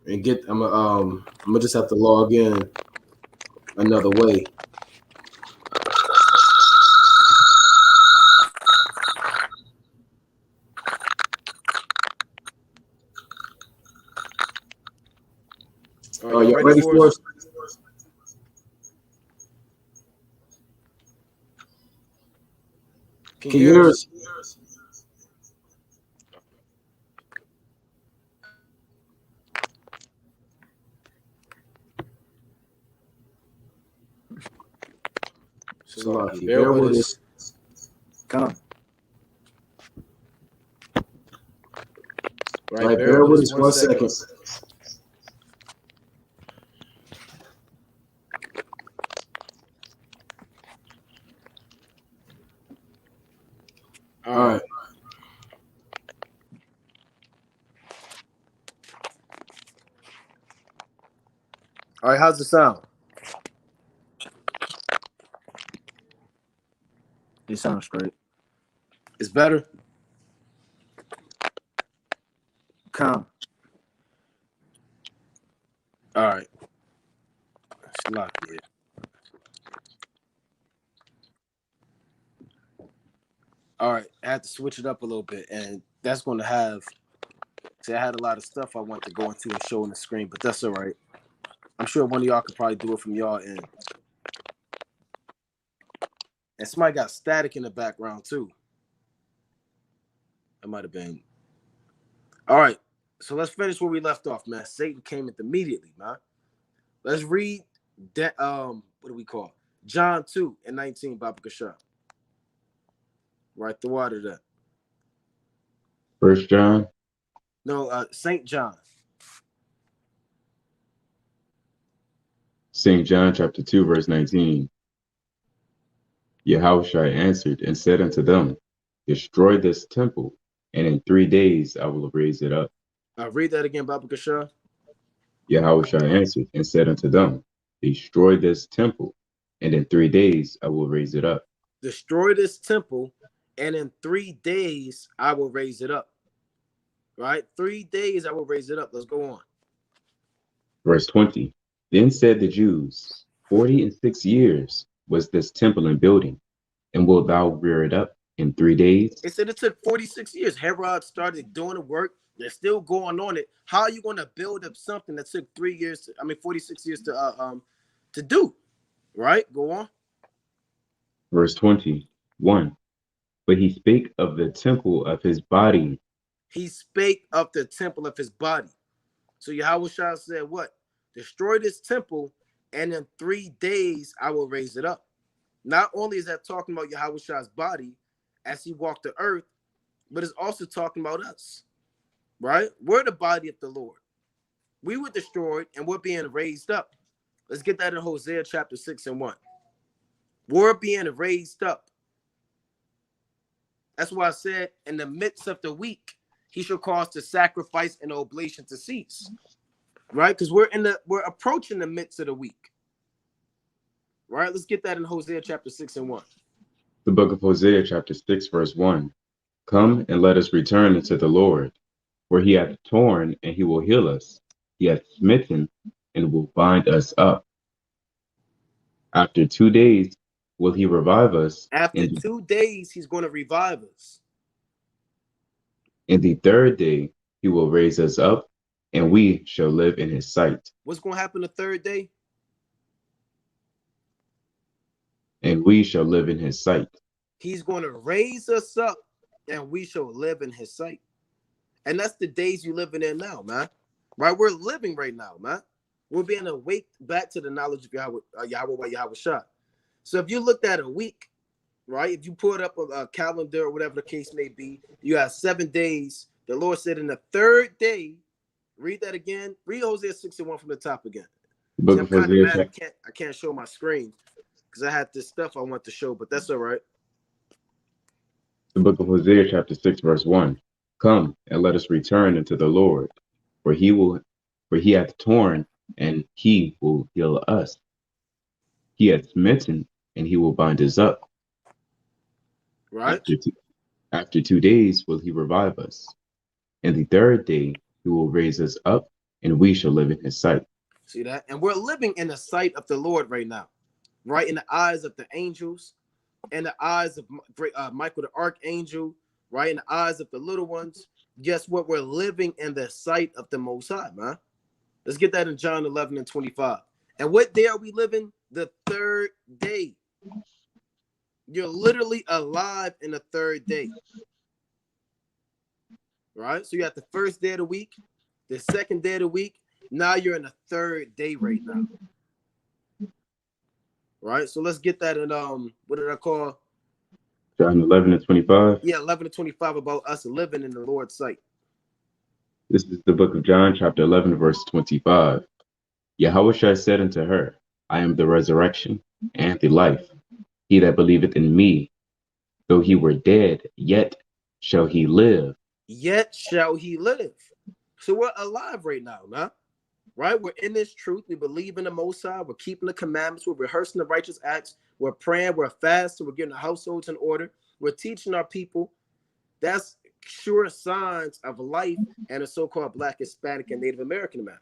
and get. I'm gonna just have to log in another way. Y'all ready for us? Can you hear us? So lucky. Bear with us. Come. Right, bear with us 1 second. All right. All right, how's it sound? It sounds great. It's better? Come. All right. Let's lock it. All right, I had to switch it up a little bit, and that's going to have. See, I had a lot of stuff I want to go into and show on the screen, but that's all right. I'm sure one of y'all could probably do it from y'all end. And somebody got static in the background too. That might have been. All right, so let's finish where we left off, man. Satan came immediately, man. Let's read that. What do we call John 2:19, Baba Kasha. Right the water that. 1 John. No, St. John. St. John chapter 2, verse 19. Yahushua answered and said unto them, destroy this temple, and in 3 days I will raise it up. Read that again, Baba Kasha. Yahushua answered and said unto them, destroy this temple, and in 3 days I will raise it up. Destroy this temple, and in 3 days I will raise it up. Right? 3 days I will raise it up. Let's go on. Verse 20. Then said the Jews, 46 years was this temple in building, and wilt thou rear it up in 3 days? It said it took 46 years. Herod started doing the work. They're still going on it. How are you going to build up something that took 46 years to do? Right? Go on. Verse 21. But he spake of the temple of his body. He spake of the temple of his body. So Yahushua said what? Destroy this temple, and in 3 days I will raise it up. Not only is that talking about Yahushua's body as he walked the earth, but it's also talking about us. Right? We're the body of the Lord. We were destroyed and we're being raised up. Let's get that in Hosea chapter 6:1. We're being raised up. That's why I said in the midst of the week, he shall cause the sacrifice and oblation to cease. Right? Because we're approaching the midst of the week. Right? Let's get that in Hosea chapter 6:1. The book of Hosea chapter 6, verse 1. Come and let us return unto the Lord, for he hath torn and he will heal us. He hath smitten and will bind us up. After 2 days will he revive us. After 2 days, he's going to revive us. In the 3rd day, he will raise us up, and we shall live in his sight. What's going to happen the 3rd day? And we shall live in his sight. He's going to raise us up, and we shall live in his sight. And that's the days you're living in now, man. Right? We're living right now, man. We're being awaked back to the knowledge of Yahushua. So if you looked at a week, right? If you put up a calendar or whatever the case may be, you have 7 days. The Lord said in the 3rd day, read that again. Read Hosea 6:1 from the top again. See, I'm kind of mad I can't show my screen because I had this stuff I want to show, but that's all right. The book of Hosea chapter 6, verse 1. Come and let us return unto the Lord, for he hath torn and he will heal us. He hath smitten and he will bind us up. Right? After 2 days will he revive us. And the third day he will raise us up, and we shall live in his sight. See that? And we're living in the sight of the Lord right now, right? In the eyes of the angels, in the eyes of Michael the Archangel, right? In the eyes of the little ones. Guess what? We're living in the sight of the Most High, man. Let's get that in John 11:25. And what day are we living? The third day. You're literally alive in the third day. Right? So you have the first day of the week, the second day of the week. Now you're in the third day right now. Right? So let's get that in what did I call? John 11:25. Yeah, 11:25 about us living in the Lord's sight. This is the book of John, chapter 11, verse 25. Yahushua said unto her, I am the resurrection and the life. He that believeth in me, though he were dead, yet shall he live. Yet shall he live. So we're alive right now, man. Right? We're in this truth. We believe in the Most High. We're keeping the commandments. We're rehearsing the righteous acts. We're praying. We're fasting. We're getting the households in order. We're teaching our people. That's sure signs of life and a so-called Black, Hispanic, and Native American man.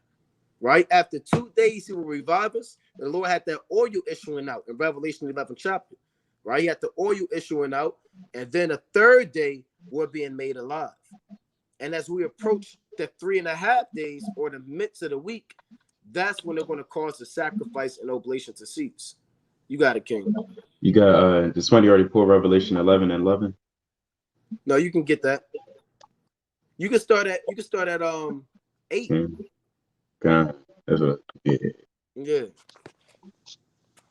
Right? After 2 days, he will revive us. The Lord had that oil issuing out in Revelation 11 chapter. Right? He had the oil issuing out. And then the third day, we're being made alive. And as we approach the 3.5 days or the midst of the week, that's when they're going to cause the sacrifice and oblation to cease. You got it, King. You got this one. You already pulled Revelation 11:11. No, you can get that. You can start at 8. God, that's what. Yeah.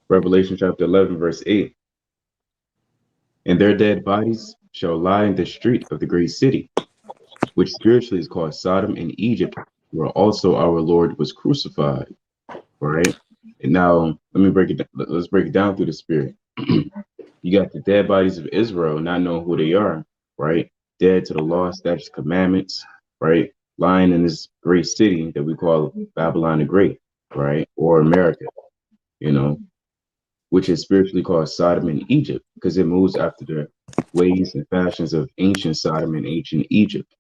Revelation chapter 11, verse 8. And their dead bodies shall lie in the street of the great city, which spiritually is called Sodom and Egypt, where also our Lord was crucified. All right. And now let's break it down through the spirit. You got the dead bodies of Israel, not knowing who they are, right? Dead to the law, statutes, commandments, right? Lying in this great city that we call Babylon the Great, right? Or America, which is spiritually called Sodom and Egypt, because it moves after the ways and fashions of ancient Sodom and ancient Egypt,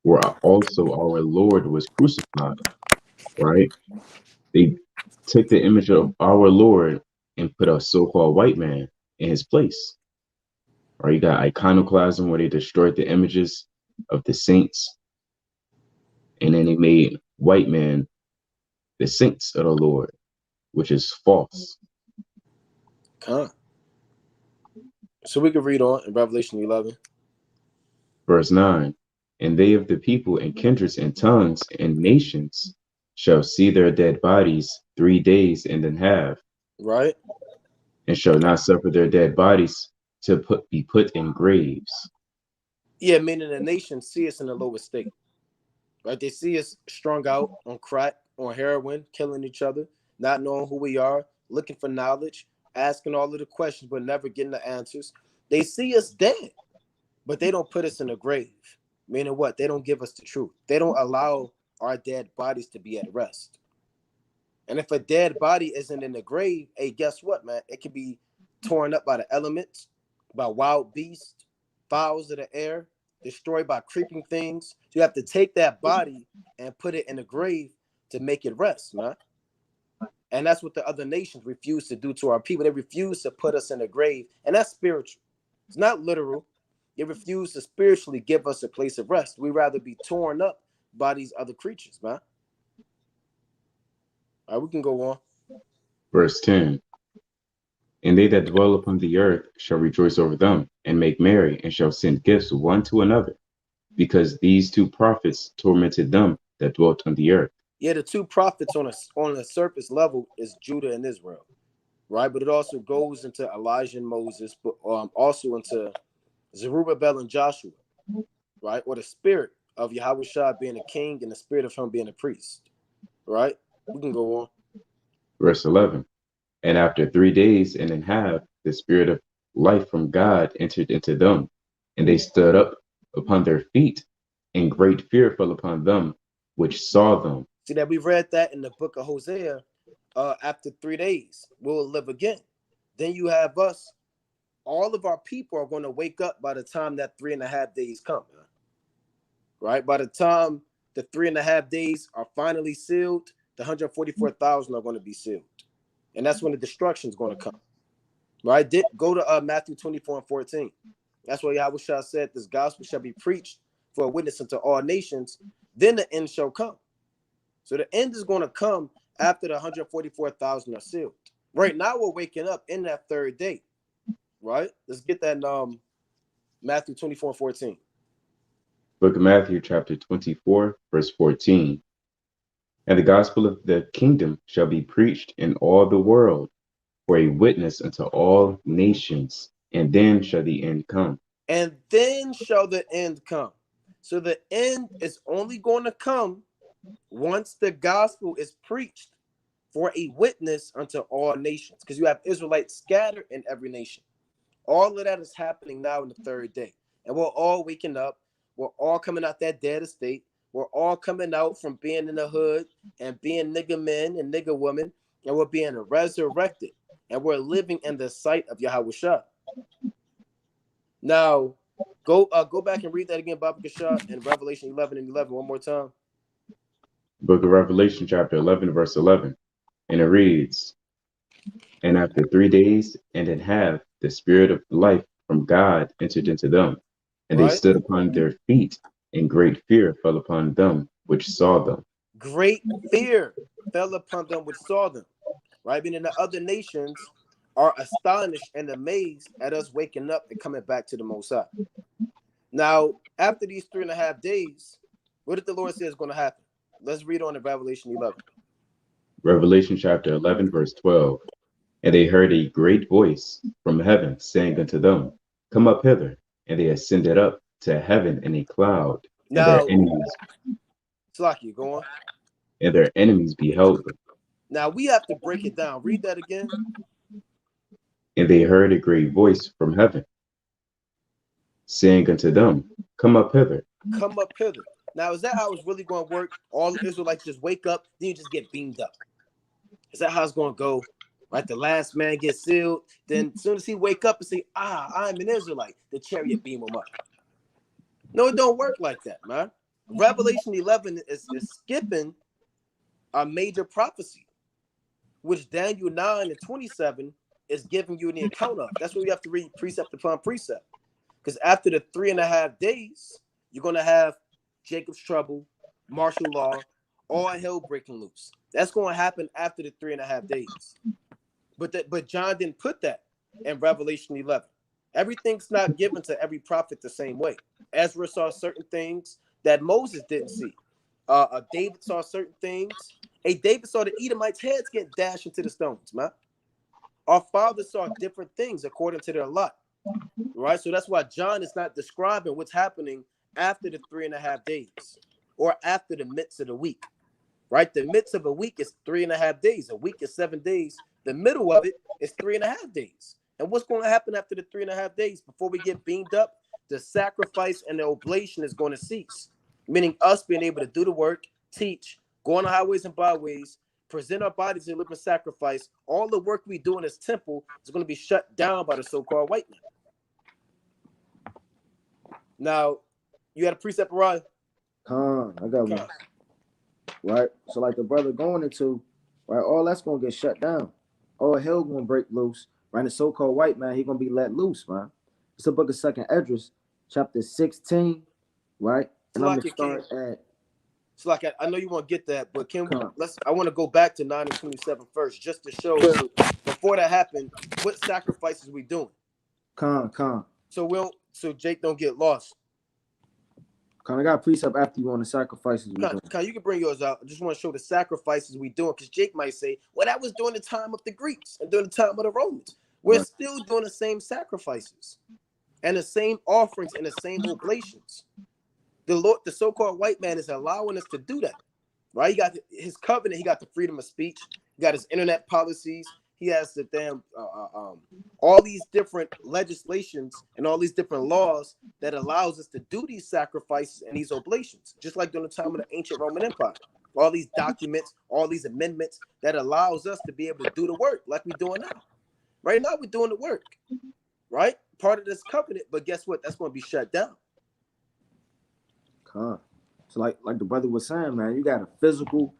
where also our Lord was crucified, right? They took the image of our Lord and put a so-called white man in his place. Right? You got iconoclasm, where they destroyed the images of the saints, and then they made white man the saints of the Lord, which is false. Huh. So we can read on in Revelation 11. Verse 9, and they of the people and kindreds and tongues and nations shall see their dead bodies 3 days and then have, Right? and shall not suffer their dead bodies to be put in graves. Yeah, meaning the nations see us in the lowest state. Right? They see us strung out on crack, on heroin, killing each other, not knowing who we are, looking for knowledge, asking all of the questions, but never getting the answers. They see us dead, but they don't put us in a grave. Meaning what? They don't give us the truth. They don't allow our dead bodies to be at rest. And if a dead body isn't in the grave, hey, guess what, man? It can be torn up by the elements, by wild beasts, fowls of the air, destroyed by creeping things. So you have to take that body and put it in the grave to make it rest, man. And that's what the other nations refuse to do to our people. They refuse to put us in a grave. And that's spiritual. It's not literal. They refuse to spiritually give us a place of rest. We'd rather be torn up by these other creatures, man. All right, we can go on. Verse 10, and they that dwell upon the earth shall rejoice over them, and make merry, and shall send gifts one to another, because these two prophets tormented them that dwelt on the earth. Yeah, the two prophets on a surface level is Judah and Israel, right? But it also goes into Elijah and Moses, but also into Zerubbabel and Joshua, right? Or the spirit of Yahushua being a king and the spirit of him being a priest, right? We can go on. Verse 11, and after 3 days and a half, the spirit of life from God entered into them, and they stood up upon their feet, and great fear fell upon them which saw them. See that we read that in the book of Hosea. After 3 days, we'll live again. Then you have us. All of our people are going to wake up by the time that 3.5 days come, man. Right? By the time the 3.5 days are finally sealed, the 144,000 are going to be sealed. And that's when the destruction is going to come. Right? Go to Matthew 24:14. That's why Yahushua said, this gospel shall be preached for a witness unto all nations. Then the end shall come. So the end is going to come after the 144,000 are sealed. Right now, we're waking up in that third day. Right? Let's get that Matthew 24:14. Book of Matthew, chapter 24, verse 14. And the gospel of the kingdom shall be preached in all the world for a witness unto all nations, and then shall the end come. And then shall the end come. So the end is only going to come once the gospel is preached for a witness unto all nations. Because you have Israelites scattered in every nation. All of that is happening now in the third day. And we're all waking up. We're all coming out that dead estate. We're all coming out from being in the hood and being nigger men and nigger women. And we're being resurrected. And we're living in the sight of Yahushua. Now, go back and read that again, Baba Kashab, in Revelation 11:11 one more time. Book of Revelation, chapter 11, verse 11. And it reads, And after 3 days and a half, the spirit of life from God entered into them, and they stood upon their feet, and great fear fell upon them which saw them. Great fear fell upon them which saw them. Right? Meaning the other nations are astonished and amazed at us waking up and coming back to the Most High. Now, after these 3.5 days, what did the Lord say is going to happen? Let's read on in Revelation 11. Revelation chapter 11, verse 12. And they heard a great voice from heaven saying unto them, Come up hither. And they ascended up to heaven in a cloud. Now, and their enemies, Slaki, go on. And their enemies beheld them. Now, we have to break it down. Read that again. And they heard a great voice from heaven saying unto them, Come up hither. Come up hither. Now, is that how it's really going to work? All the Israelites just wake up, then you just get beamed up. Is that how it's going to go? Right? The last man gets sealed. Then as soon as he wake up and say, I'm an Israelite, the chariot beam him up. No, it don't work like that, man. Revelation 11 is skipping a major prophecy, which Daniel 9:27 is giving you an account of. That's what we have to read precept upon precept. Because after the 3.5 days, you're going to have Jacob's trouble, martial law, all hell breaking loose. That's going to happen after the 3.5 days. But John didn't put that in Revelation 11. Everything's not given to every prophet the same way. Ezra saw certain things that Moses didn't see. David saw certain things. Hey, David saw the Edomites' heads get dashed into the stones, man. Our fathers saw different things according to their lot. Right? So that's why John is not describing what's happening after the 3.5 days or after the midst of the week. Right? The midst of a week is 3.5 days. A week is 7 days. The middle of it is 3.5 days. And what's going to happen after the 3.5 days before we get beamed up? The sacrifice and the oblation is going to cease, meaning us being able to do the work, teach, go on the highways and byways, present our bodies in living sacrifice. All the work we do in this temple is going to be shut down by the so-called white man. Now, you had a precept, Ryan? I got one. Right? So like the brother going into, right, all that's going to get shut down. All hell going to break loose. Right? The so-called white man, he going to be let loose, man. It's the book of 2nd Ezra, chapter 16, right? And I'm going to start at... It's like I know you want to get that, but I want to go back to 9:27 first, just to show before that happened, what sacrifices we doing. So Jake don't get lost. I got a precept after you on the sacrifices. You can bring yours out. I just want to show the sacrifices we doing, because Jake might say, well, that was during the time of the Greeks and during the time of the Romans. We're still doing the same sacrifices and the same offerings and the same oblations. The so-called white man is allowing us to do that, right? He got his covenant. He got the freedom of speech. He got his internet policies. He has the damn all these different legislations and all these different laws that allows us to do these sacrifices and these oblations, just like during the time of the ancient Roman Empire. All these documents, all these amendments that allows us to be able to do the work like we're doing now, Right now we're doing the work, right? Part of this covenant, but guess what? That's going to be shut down. Huh. So like the brother was saying, man, you got a physical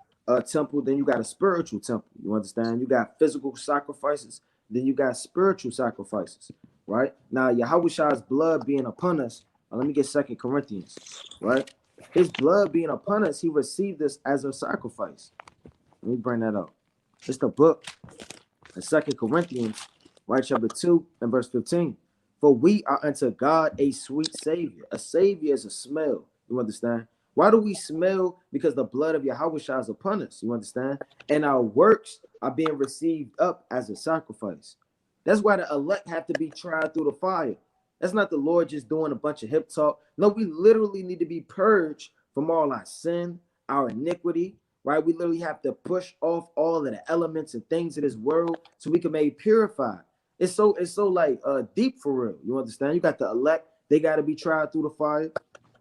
temple, then you got a spiritual temple. You understand? You got physical sacrifices, then you got spiritual sacrifices, right? Now, Yahweh's blood being upon us, let me get 2 Corinthians, right? His blood being upon us, he received this as a sacrifice. Let me bring that up. It's the book in 2 Corinthians, right, chapter 2 and verse 15. For we are unto God a sweet savior. A savior is a smell. You understand? Why do we smell? Because the blood of Yahweh is upon us. You understand? And our works are being received up as a sacrifice. That's why the elect have to be tried through the fire. That's not the Lord just doing a bunch of hip talk. No, we literally need to be purged from all our sin, our iniquity, right? We literally have to push off all of the elements and things of this world so we can be purified. It's so like deep for real. You understand? You got the elect, they got to be tried through the fire.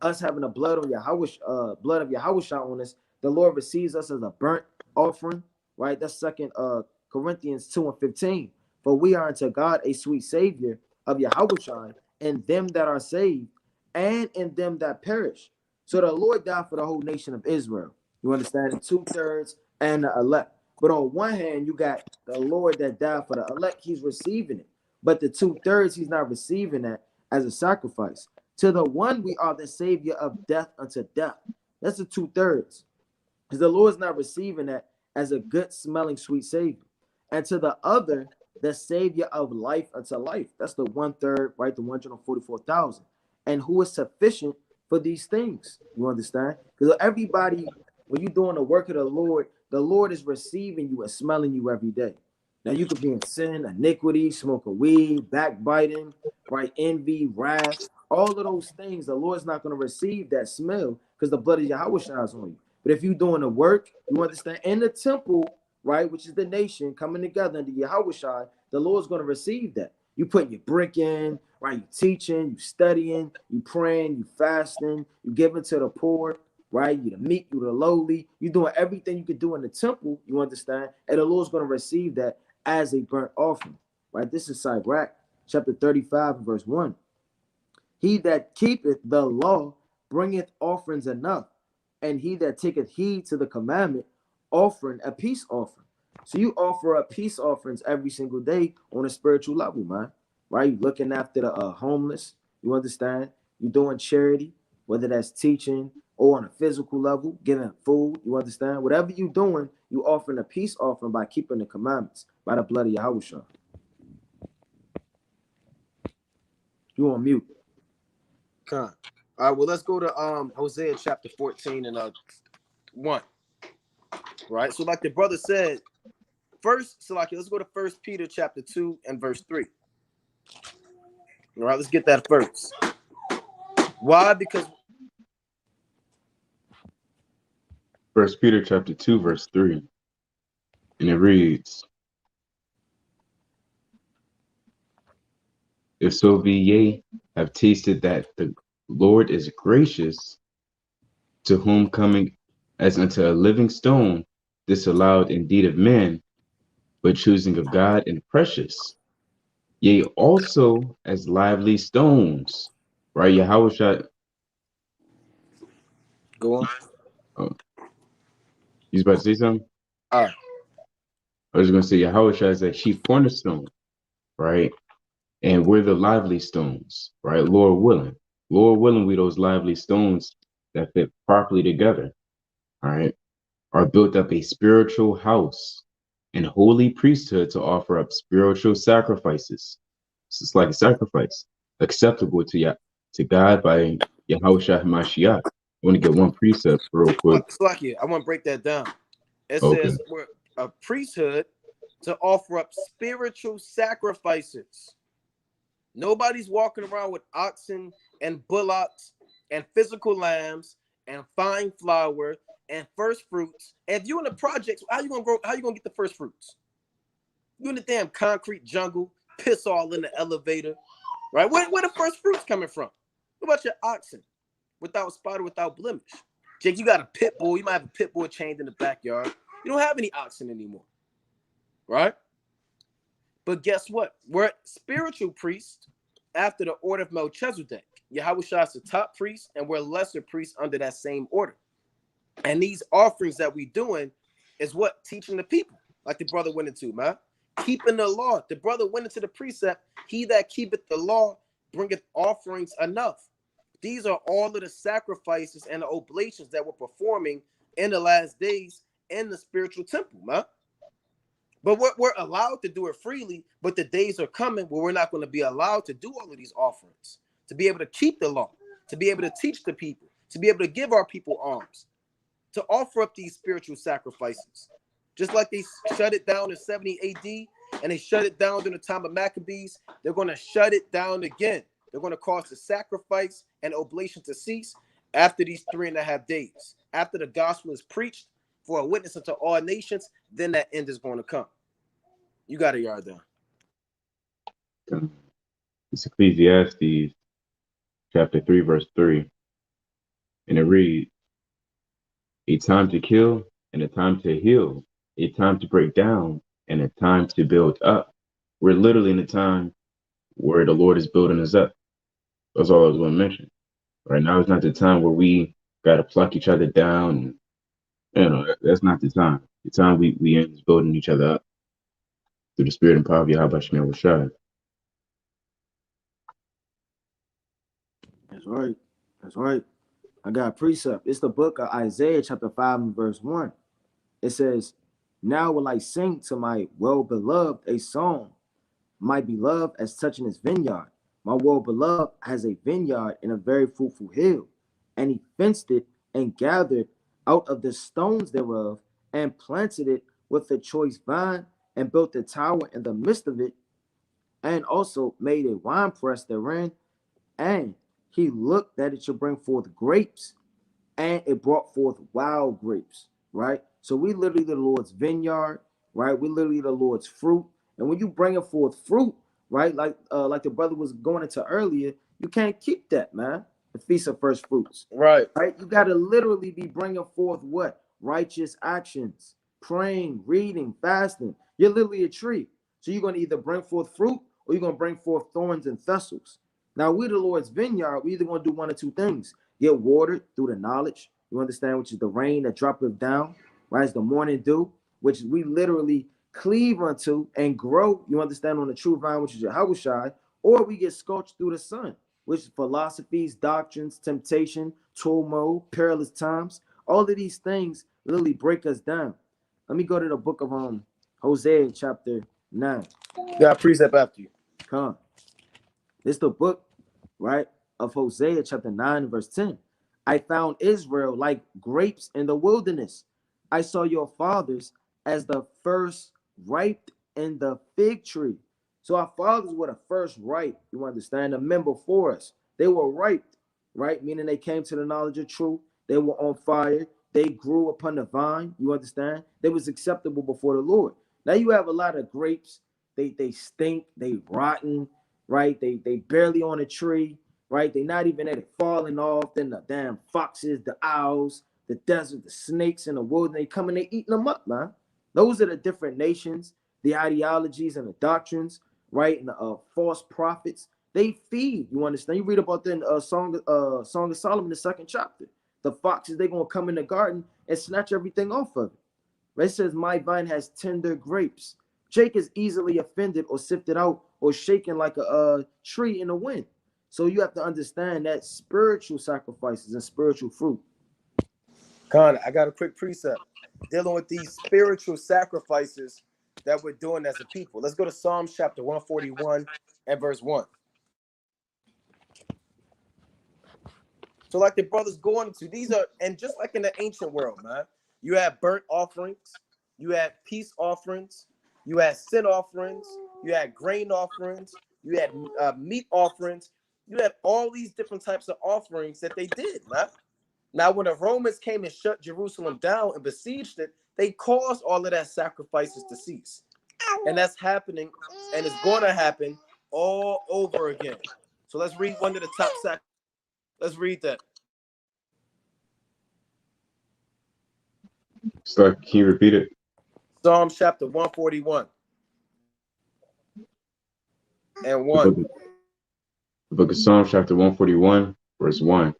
Us having the blood on blood of Yahweh on us, the Lord receives us as a burnt offering, right? That's 2 Corinthians 2 and 15. For we are unto God a sweet savior of Yahweh in them that are saved and in them that perish. So the Lord died for the whole nation of Israel. You understand? 2/3 and the elect. But on one hand, you got the Lord that died for the elect. He's receiving it. But the 2/3, he's not receiving that as a sacrifice. To the one, we are the savior of death unto death. That's the 2/3. Because the Lord's not receiving that as a good smelling sweet savior. And to the other, the savior of life unto life. That's the 1/3, right? The 144,000. And who is sufficient for these things? You understand? Because everybody, when you're doing the work of the Lord is receiving you and smelling you every day. Now you could be in sin, iniquity, smoking weed, backbiting, right? Envy, wrath, all of those things. The Lord's not going to receive that smell because the blood of Yahweh shines on you. But if you're doing the work, you understand, in the temple, right, which is the nation coming together under Yahweh Shai, the Lord's going to receive that. You putting your brick in, right? You teaching, you studying, you praying, you fasting, you giving to the poor, right? You the meek, you the lowly. You doing everything you could do in the temple, you understand? And the Lord's going to receive that as a burnt offering, right? This is Sirach, chapter 35, verse 1. He that keepeth the law bringeth offerings enough, and he that taketh heed to the commandment, offering a peace offering. So you offer up peace offerings every single day on a spiritual level, man. Right? You looking after the homeless. You understand? You doing charity, whether that's teaching or on a physical level, giving food. You understand? Whatever you doing, you offering a peace offering by keeping the commandments by the blood of Yahweh. You on mute. All right, well, let's go to Hosea chapter 14 and 1. Right? So like the brother said, first, so like let's go to 1 Peter chapter 2 and verse 3. All right, let's get that first. Why? Because 1 Peter chapter 2, verse 3. And it reads, if so be ye have tasted that the Lord is gracious, to whom coming as unto a living stone, disallowed indeed of men, but choosing of God and precious, yea, also as lively stones. Right? Yahweh shot. go on. Oh, he's about to say something? All right. I was going to say Yahweh shot is that chief cornerstone, right? And we're the lively stones, right? Lord willing. Lord willing, we those lively stones that fit properly together, all right, are built up a spiritual house and holy priesthood to offer up spiritual sacrifices. It's just like a sacrifice, acceptable to God by Yahweh Shah Hamashiach. I want to get one precept real quick. Slacky, I want to break that down. It Okay. says we're a priesthood to offer up spiritual sacrifices. Nobody's walking around with oxen and bullocks and physical lambs and fine flour and first fruits. And if you're in the projects, how you gonna grow? How you gonna get the first fruits? You in the damn concrete jungle, piss all in the elevator, right? Where the first fruits coming from? What about your oxen without spot or without blemish? Jake, you got a pit bull. You might have a pit bull chained in the backyard. You don't have any oxen anymore, right? But guess what? We're spiritual priests after the order of Melchizedek. Yahushua is the top priest, and we're lesser priests under that same order. And these offerings that we're doing is what? Teaching the people, like the brother went into, man. Keeping the law. The brother went into the precept, he that keepeth the law bringeth offerings enough. These are all of the sacrifices and the oblations that we're performing in the last days in the spiritual temple, man. But we're allowed to do it freely, but the days are coming where we're not going to be allowed to do all of these offerings, to be able to keep the law, to be able to teach the people, to be able to give our people alms, to offer up these spiritual sacrifices. Just like they shut it down in 70 AD and they shut it down during the time of Maccabees, they're going to shut it down again. They're going to cause the sacrifice and oblation to cease after these 3.5 days. After the gospel is preached for a witness unto all nations, then that end is going to come. You got a yard there. It's Ecclesiastes chapter 3, verse 3. And it reads, a time to kill and a time to heal, a time to break down and a time to build up. We're literally in a time where the Lord is building us up. That's all I was going to mention. Right now is not the time where we got to pluck each other down. That's not the time. The time we end is building each other up through the spirit and power of Yahweh Shemel Rashad. That's right. That's right. I got a precept. It's the book of Isaiah chapter 5 and verse 1. It says, now will I sing to my well-beloved a song, my beloved as touching his vineyard. My well-beloved has a vineyard in a very fruitful hill, and he fenced it and gathered out of the stones thereof, and planted it with a choice vine, and built a tower in the midst of it, and also made a winepress therein, and he looked that it should bring forth grapes, and it brought forth wild grapes, right? So we literally the Lord's vineyard, right? We literally the Lord's fruit. And when you bring forth fruit, right, like the brother was going into earlier, you can't keep that, man. The feast of first fruits, Right. You got to literally be bringing forth what? Righteous actions, praying, reading, fasting. You're literally a tree. So you're going to either bring forth fruit or you're going to bring forth thorns and thistles. Now, we the Lord's vineyard, we either going to do one or two things. Get watered through the knowledge, you understand, which is the rain that droppeth down, right? It's the morning dew, which we literally cleave unto and grow, you understand, on the true vine, which is Yahushua, or we get scorched through the sun, which is philosophies, doctrines, temptation, turmoil, perilous times. All of these things literally break us down. Let me go to the book of Hosea chapter 9. Got a precept after you. Come. It's the book, right, of Hosea chapter 9 verse 10. I found Israel like grapes in the wilderness. I saw your fathers as the first ripe in the fig tree. So our fathers were the first ripe, you understand, the men before us. They were ripe, right? Meaning they came to the knowledge of truth. They were on fire. They grew upon the vine, you understand? They was acceptable before the Lord. Now you have a lot of grapes. They stink, they rotten, right? They barely on a tree, right? They not even at it falling off. Then the damn foxes, the owls, the desert, the snakes in the wilderness, they come and they eating them up, man. Those are the different nations, the ideologies and the doctrines, right? And the false prophets. They feed, you understand? You read about that in Song of Solomon, the 2nd chapter. The foxes, they're going to come in the garden and snatch everything off of it. Right? It says, my vine has tender grapes. Jake is easily offended or sifted out or shaken like a tree in the wind. So you have to understand that spiritual sacrifices and spiritual fruit. Con, I got a quick precept dealing with these spiritual sacrifices that we're doing as a people. Let's go to Psalms chapter 141 and verse 1. So like the brothers going into, these are, and just like in the ancient world, man, you have burnt offerings, you had peace offerings, you had sin offerings, you had grain offerings, you had meat offerings, you had all these different types of offerings that they did, man. Now, when the Romans came and shut Jerusalem down and besieged it, they caused all of that sacrifices to cease. And that's happening, and it's going to happen all over again. So let's read one of the top sacrifices. Let's read that. So can you repeat it? Psalm chapter 141. and The book, 1. the book of Psalms, chapter 141, verse 1.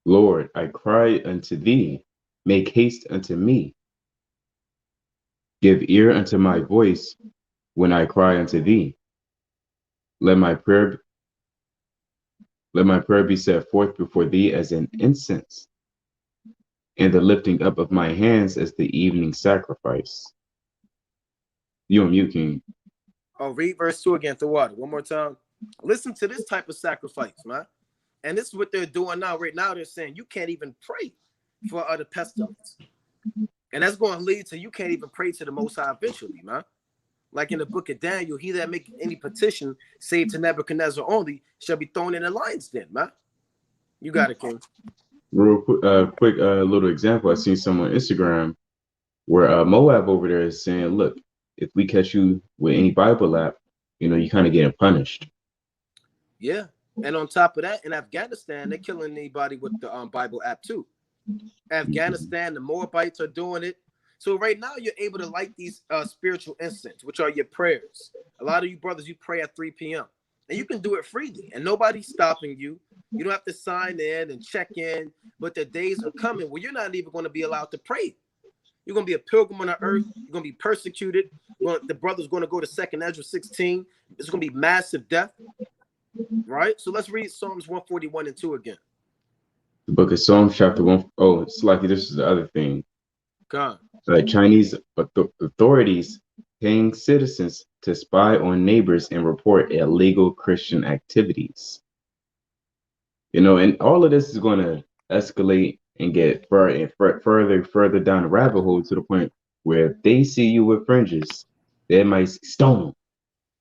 Lord, I cry unto thee, make haste unto me. Give ear unto my voice when I cry unto thee. Let my prayer be set forth before thee as an incense, and the lifting up of my hands as the evening sacrifice. You on mute, King. Oh, read verse 2 again, through water. One more time. Listen to this type of sacrifice, man. And this is what they're doing now. Right now, they're saying you can't even pray for other pestilence. And that's going to lead to you can't even pray to the Most High eventually, man. Like in the book of Daniel, he that make any petition, save to Nebuchadnezzar only, shall be thrown in the lion's den, man. You got it, King. Real quick little example. I seen someone on Instagram where Moab over there is saying, look, if we catch you with any Bible app, you kind of getting punished. Yeah. And on top of that, in Afghanistan, they're killing anybody with the Bible app too. Afghanistan, the Moabites are doing it. So right now, you're able to light these spiritual incense, which are your prayers. A lot of you brothers, you pray at 3 p.m. And you can do it freely, and nobody's stopping you. You don't have to sign in and check in. But the days are coming where you're not even going to be allowed to pray. You're going to be a pilgrim on the earth. You're going to be persecuted. The brother's going to go to 2nd Ezra 16. It's going to be massive death. Right? So let's read Psalms 141 and 2 again. The book of Psalms, chapter 1. Oh, it's like this is the other thing. God. Chinese authorities paying citizens to spy on neighbors and report illegal Christian activities. And all of this is going to escalate and get further down the rabbit hole to the point where if they see you with fringes, they might stone them.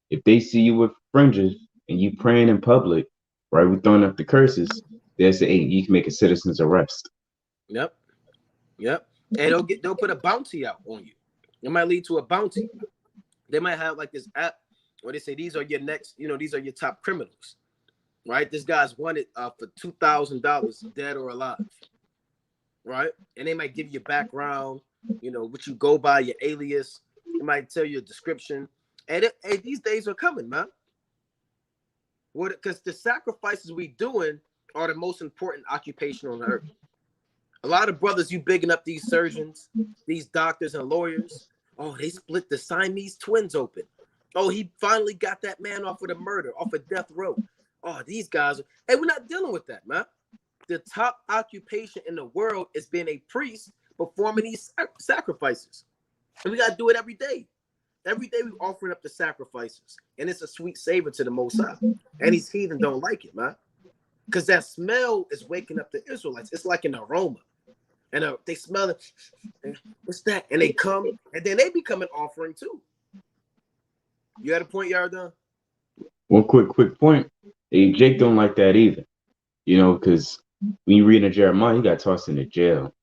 If they see you with fringes and you praying in public, right, we throwing up the curses, they'll say, hey, you can make a citizen's arrest. Yep. And they'll put a bounty out on you. It might lead to a bounty. They might have like this app where they say these are your next, these are your top criminals. Right? This guy's wanted for $2,000, dead or alive. Right? And they might give you background, what you go by, your alias. It might tell you a description. And these days are coming, man. Because the sacrifices we doing are the most important occupation on earth. A lot of brothers, you bigging up these surgeons, these doctors and lawyers. Oh, they split the Siamese twins open. Oh, he finally got that man off of the murder, off of death row. Oh, these guys. Hey, we're not dealing with that, man. The top occupation in the world is being a priest performing these sacrifices. And we got to do it every day. Every day we're offering up the sacrifices. And it's a sweet savor to the Most High. And these heathen don't like it, man. Because that smell is waking up the Israelites. It's like an aroma. And they smell it. What's that? And they come. And then they become an offering too. You had a point, Yardan? One quick point. Hey, Jake don't like that either. Because when you read in Jeremiah, he got tossed into jail.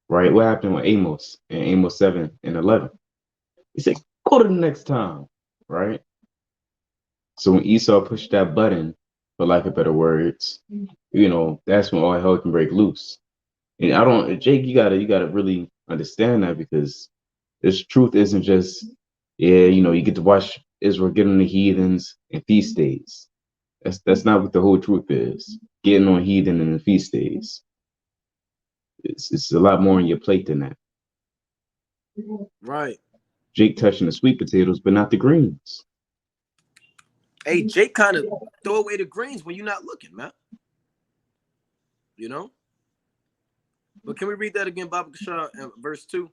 Right? What happened with Amos in Amos 7 and 11? He said, go to the next town. Right? So when Esau pushed that button, for lack of better words, that's when all hell can break loose. And Jake, you gotta really understand that, because this truth isn't just, you get to watch Israel get on the heathens and feast days. That's not what the whole truth is. Getting on heathen and the feast days. It's a lot more on your plate than that. Right. Jake touching the sweet potatoes, but not the greens. Hey, Jake kind of throw away the greens when you're not looking, man. But can we read that again, Baba Kashar, verse 2?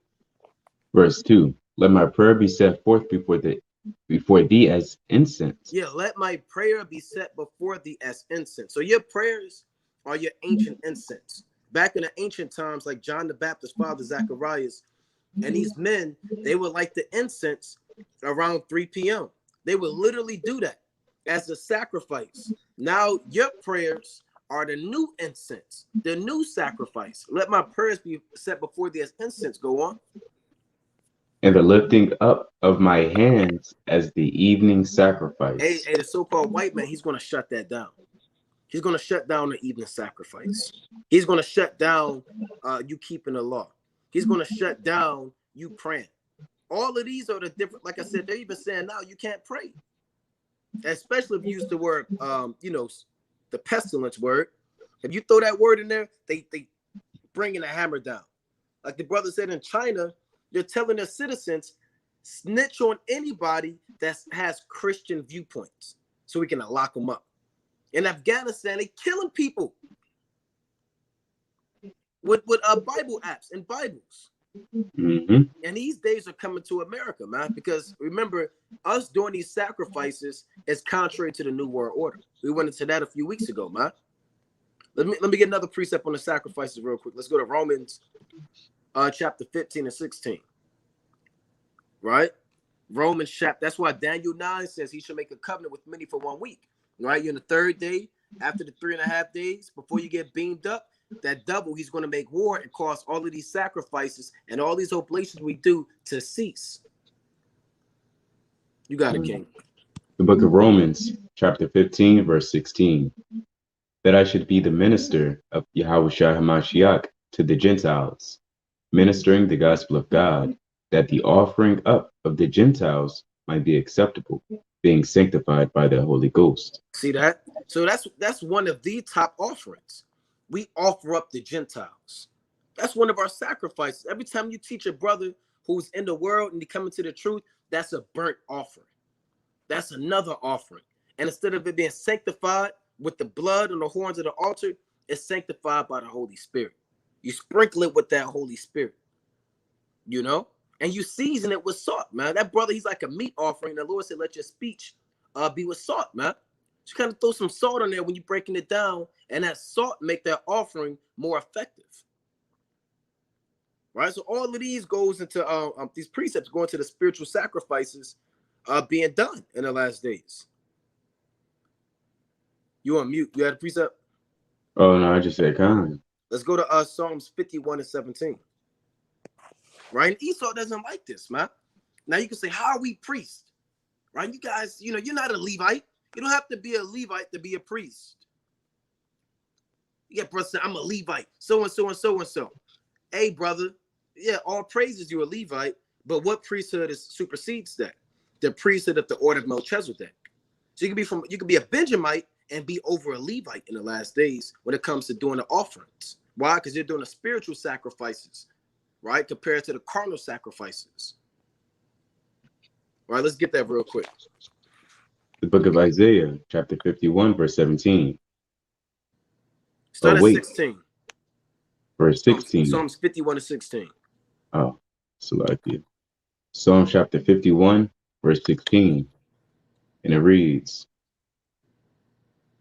Verse 2. Let my prayer be set forth before thee as incense. Yeah, let my prayer be set before thee as incense. So your prayers are your ancient incense. Back in the ancient times, like John the Baptist's father, Zacharias, and these men, they would light the incense around 3 p.m. They would literally do that as a sacrifice. Now your prayers are the new incense, the new sacrifice. Let my prayers be set before thee as incense. Go on. And the lifting up of my hands as the evening sacrifice. Hey, the so-called white man, he's going to shut that down. He's going to shut down the evening sacrifice. He's going to shut down you keeping the law. He's going to shut down you praying. All of these are the different, like I said, they're even saying now you can't pray. Especially if you use the word, the pestilence word. If you throw that word in there, they bringing a hammer down. Like the brother said in China, they're telling their citizens, snitch on anybody that has Christian viewpoints so we can lock them up. In Afghanistan, they killing people with Bible apps and Bibles. Mm-hmm. And these days are coming to America, man, because remember, us doing these sacrifices is contrary to the New World Order. We went into that a few weeks ago, man. Let me get another precept on the sacrifices real quick. Let's go to Romans chapter 15 and 16. Right? Romans chapter, that's why Daniel 9 says he should make a covenant with many for 1 week. Right? You're in the third day, after the 3.5 days, before you get beamed up, that double, he's going to make war and cause all of these sacrifices and all these oblations we do to cease. You got it, King. The book of Romans, chapter 15, verse 16. That I should be the minister of Yahushua HaMashiach to the Gentiles, ministering the gospel of God, that the offering up of the Gentiles might be acceptable, being sanctified by the Holy Ghost. See that? So that's one of the top offerings. We offer up the Gentiles. That's one of our sacrifices. Every time you teach a brother who's in the world and they come into the truth, that's a burnt offering. That's another offering. And instead of it being sanctified with the blood on the horns of the altar, it's sanctified by the Holy Spirit. You sprinkle it with that Holy Spirit, and you season it with salt, man. That brother, he's like a meat offering. The Lord said, let your speech be with salt, man. Just kind of throw some salt on there when you're breaking it down, and that salt make that offering more effective. Right? So all of these goes into these precepts go into the spiritual sacrifices being done in the last days. You on mute? You had a precept? Oh, no, I just said kind. Let's go to Psalms 51 and 17. Right? And Esau doesn't like this, man. Now you can say, how are we priests? Right? You guys, you're not a Levite. You don't have to be a Levite to be a priest. You get brother saying, I'm a Levite, so and so and so and so. Hey, brother, yeah, all praises you're a Levite, but what priesthood supersedes that? The priesthood of the order of Melchizedek. So you can be a Benjamite and be over a Levite in the last days when it comes to doing the offerings. Why? Because you're doing the spiritual sacrifices, right? Compared to the carnal sacrifices. All right, let's get that real quick. The book of Isaiah, chapter 51, verse 17. Start at 16. Verse 16. Psalms 51 and 16. Oh, Salakia. Psalm chapter 51, verse 16. And it reads,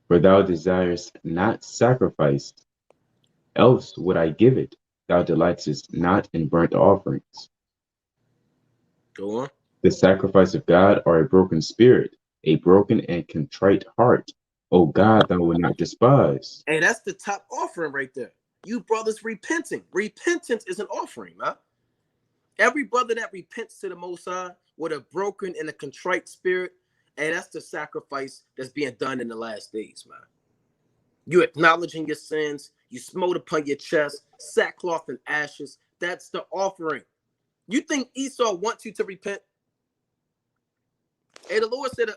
for thou desirest not sacrifice, else would I give it. Thou delightest not in burnt offerings. Go on. The sacrifice of God are a broken spirit, a broken and contrite heart. O God, thou wilt not despise. Hey, that's the top offering right there. You brothers repenting. Repentance is an offering, man. Every brother that repents to the Most High with a broken and a contrite spirit, and that's the sacrifice that's being done in the last days, man. You acknowledging your sins, you smote upon your chest, sackcloth and ashes. That's the offering. You think Esau wants you to repent? Hey, the Lord said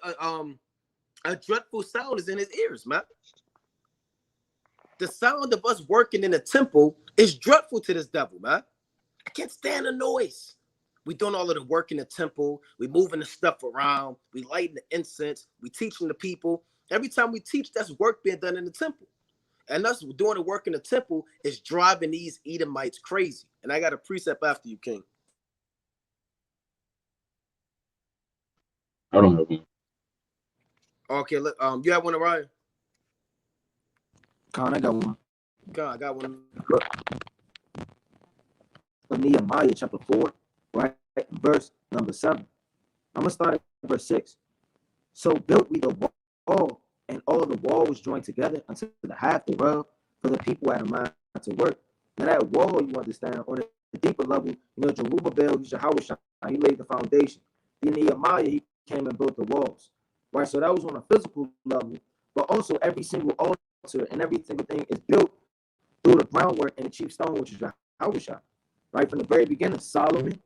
a dreadful sound is in his ears, man. The sound of us working in the temple is dreadful to this devil, man. I can't stand the noise. We doing all of the work in the temple. We moving the stuff around. We lighting the incense. We teaching the people. Every time we teach, that's work being done in the temple. And us doing the work in the temple is driving these Edomites crazy. And I got a precept after you, King. I don't know. Okay, look, you have one, Orion? Con, I got one. God, I got one. Nehemiah chapter 4, right? Verse number 7. I'm going to start at verse 6. So built we the wall, and all the wall was joined together until the half thereof, for the people had a mind to work. Now that wall, you understand, on a deeper level, Jerubbaal, Yahushua, he laid the foundation. Then Nehemiah, he came and built the walls, right? So that was on a physical level, but also every single altar and every single thing is built through the groundwork and the chief stone, which is Yahushua, right? From the very beginning, Solomon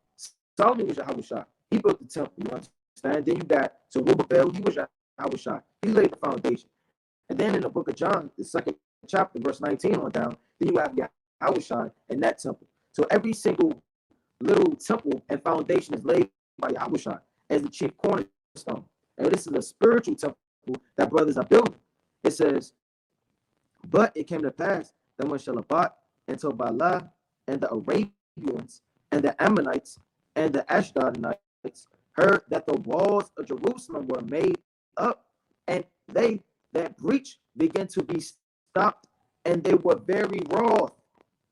Solomon was Yahushua. He built the temple. You understand? Then you got Zerubbabel. He was Yahushua. He laid the foundation. And then in the book of John, the 2nd chapter, verse 19 on down, then you have Yahushua in that temple. So every single little temple and foundation is laid by Yahushua as the chief cornerstone. And this is a spiritual temple that brothers are building. It says, but it came to pass that when Shalabat and Tobiah and the Arabians and the Ammonites and the Ashdodites heard that the walls of Jerusalem were made up, and they that breach began to be stopped, and they were very wroth.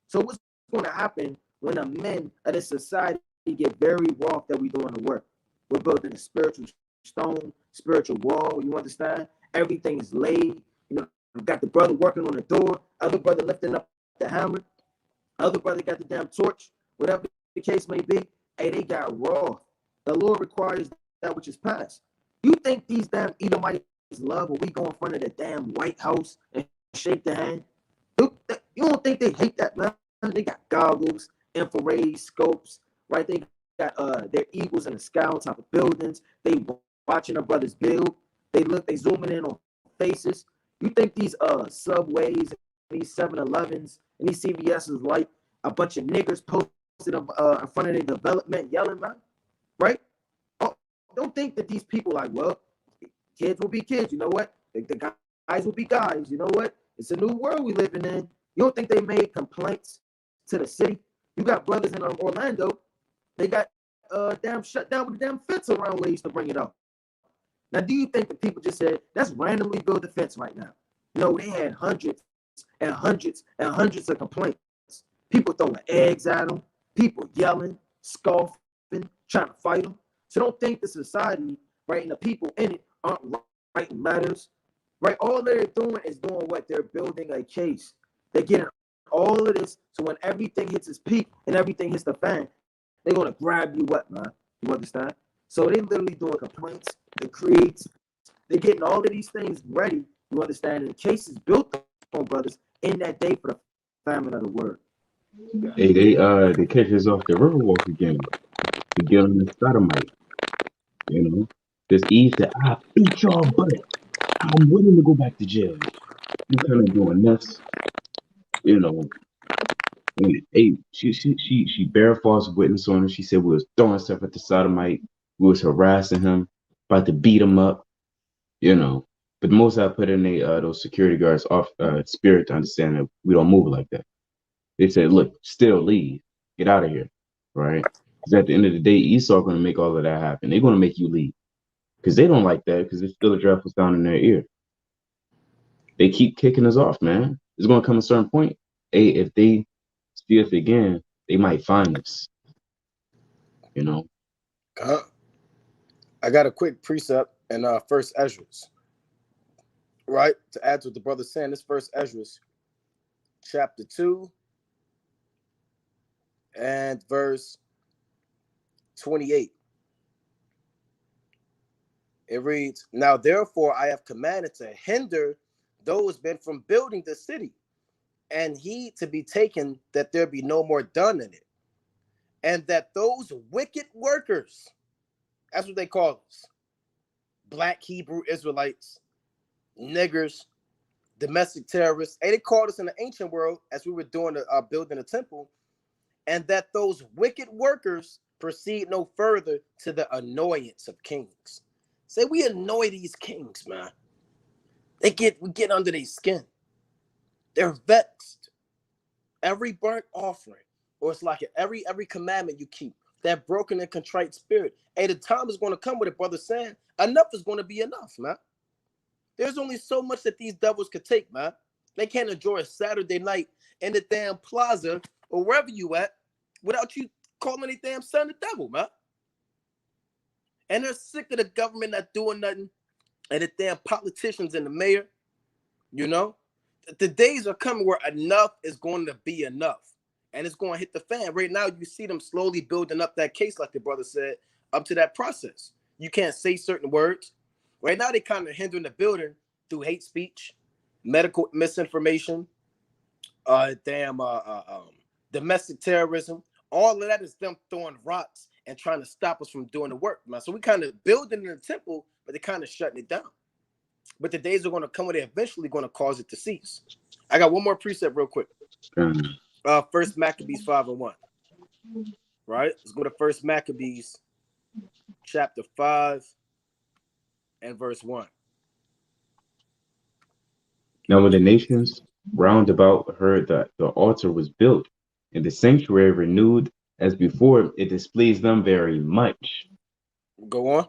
So what's going to happen when the men of this society get very wroth that we're doing the work? We're building a spiritual stone, spiritual wall. You understand? Everything is laid. You know, we got the brother working on the door, other brother lifting up the hammer, other brother got the damn torch, whatever the case may be. Hey, they got wroth. The Lord requires that which is past. You think these damn Edomites love when we go in front of the damn White House and shake the hand? You don't think they hate that, man? They got goggles, infrared scopes, right? They got their eagles in the sky on top of buildings. They watching their brothers build. They zooming in on faces. You think these subways, these 7-Elevens, and these CVS's like a bunch of niggers posted in front of their development yelling, man? Right? Oh, don't think that these people like, well, kids will be kids. You know what? The guys will be guys. You know what? It's a new world we living in. You don't think they made complaints to the city? You got brothers in Orlando. They got damn shut down with the damn fence around where they used to bring it up. Now, do you think that people just said, let's randomly build a fence right now? No, they had hundreds and hundreds and hundreds of complaints. People throwing eggs at them, people yelling, scoffing, trying to fight them. So don't think the society, right, and the people in it aren't writing letters, right? All they're doing is doing what? They're building a case. They're getting all of this, so when everything hits its peak and everything hits the fan, they're going to grab you up, man. You understand? So they literally doing complaints, the creeds, they're getting all of these things ready, you understand? And the case is built on brothers in that day for the famine of the word. Hey, they catch us off the Riverwalk again. To get on the sodomite, you know. This Eve said, I beat y'all butt. I'm willing to go back to jail. You kind of doing this, you know. And, hey, she bare false witness on her. She said we was throwing stuff at the sodomite. We was harassing him, about to beat him up, you know. But most I put in those security guards off spirit to understand that we don't move like that. They said, look, still leave. Get out of here. Right? Because at the end of the day, Esau going to make all of that happen. They're going to make you leave. Because they don't like that, because it's still a draft was down in their ear. They keep kicking us off, man. It's going to come a certain point. Hey, if they see us again, they might find us. You know? I got a quick precept in First Ezra. Right? To add to what the brother's saying, this First Ezra, chapter 2, and verse 28. It reads, now therefore I have commanded to hinder those men from building the city, and heed to be taken that there be no more done in it, and that those wicked workers, that's what they call us, black Hebrew Israelites, niggers, domestic terrorists, and they called us in the ancient world as we were doing building a temple, and that those wicked workers proceed no further to the annoyance of kings. Say we annoy these kings, man. We get under their skin. They're vexed. Every burnt offering, or it's like every commandment you keep, that broken and contrite spirit. And the time is going to come with it, brother saying, enough is going to be enough, man. There's only so much that these devils could take, man. They can't enjoy a Saturday night in the damn plaza or wherever you at without you calling a damn son the devil, man. And they're sick of the government not doing nothing and the damn politicians and the mayor, you know. The days are coming where enough is going to be enough. And it's going to hit the fan. Right now, you see them slowly building up that case, like the brother said, up to that process. You can't say certain words. Right now, they kind of hindering the building through hate speech, medical misinformation, domestic terrorism, All of that is them throwing rocks and trying to stop us from doing the work, man. So we kind of building in the temple, but they're kind of shutting it down. But the days are going to come where they're eventually going to cause it to cease. I got one more precept real quick. First Maccabees 5:1. Right? Let's go to First Maccabees chapter 5 and verse 1. Now when the nations round about heard that the altar was built and the sanctuary renewed as before, it displeased them very much. Go on.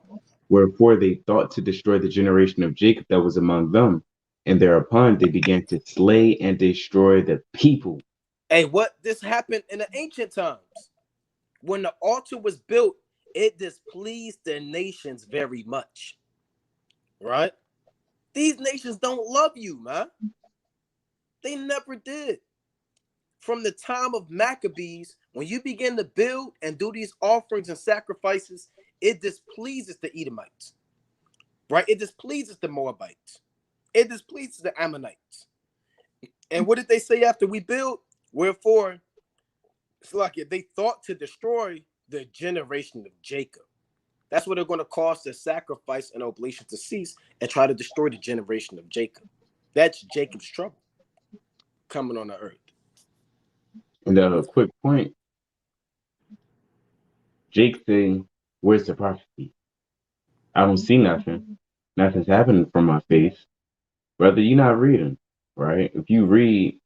Wherefore they thought to destroy the generation of Jacob that was among them, and thereupon they began to slay and destroy the people. Hey, what this happened in the ancient times. When the altar was built, it displeased the nations very much. Right? These nations don't love you, man. They never did. From the time of Maccabees, when you begin to build and do these offerings and sacrifices, it displeases the Edomites, right? It displeases the Moabites. It displeases the Ammonites. And what did they say after we build? Wherefore, it's like they thought to destroy the generation of Jacob. That's what they're going to cause the sacrifice and oblation to cease and try to destroy the generation of Jacob. That's Jacob's trouble coming on the earth. And a quick point, Jake saying, where's the prophecy? I don't see nothing. Nothing's happening from my face. Brother, you're not reading, right? If you read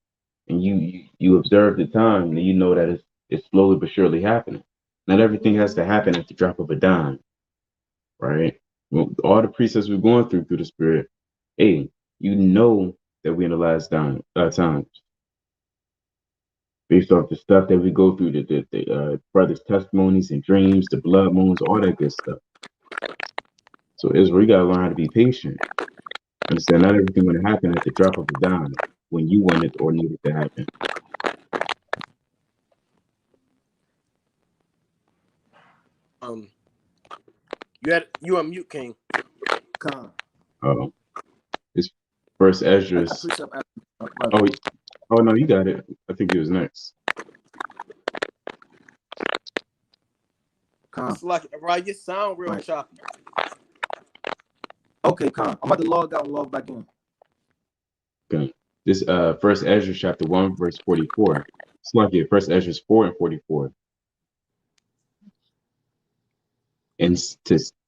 and you observe the time, then you know that it's slowly but surely happening. Not everything has to happen at the drop of a dime, right? Well, all the precepts we're going through the Spirit, hey, you know that we're in the last times. Based off the stuff that we go through, the brothers' testimonies and dreams, the blood moons, all that good stuff. So Israel, you gotta learn how to be patient. Understand, not everything going to happen at the drop of a dime when you want it or need it to happen. You on mute, King. It's First Ezra. Oh no, you got it. I think it was next. It's like, right, you sound real choppy. Okay, I'm about to log out and log back in. Okay. This First Ezra chapter 1 verse 44. It's like it. First Ezra 4 and 44. And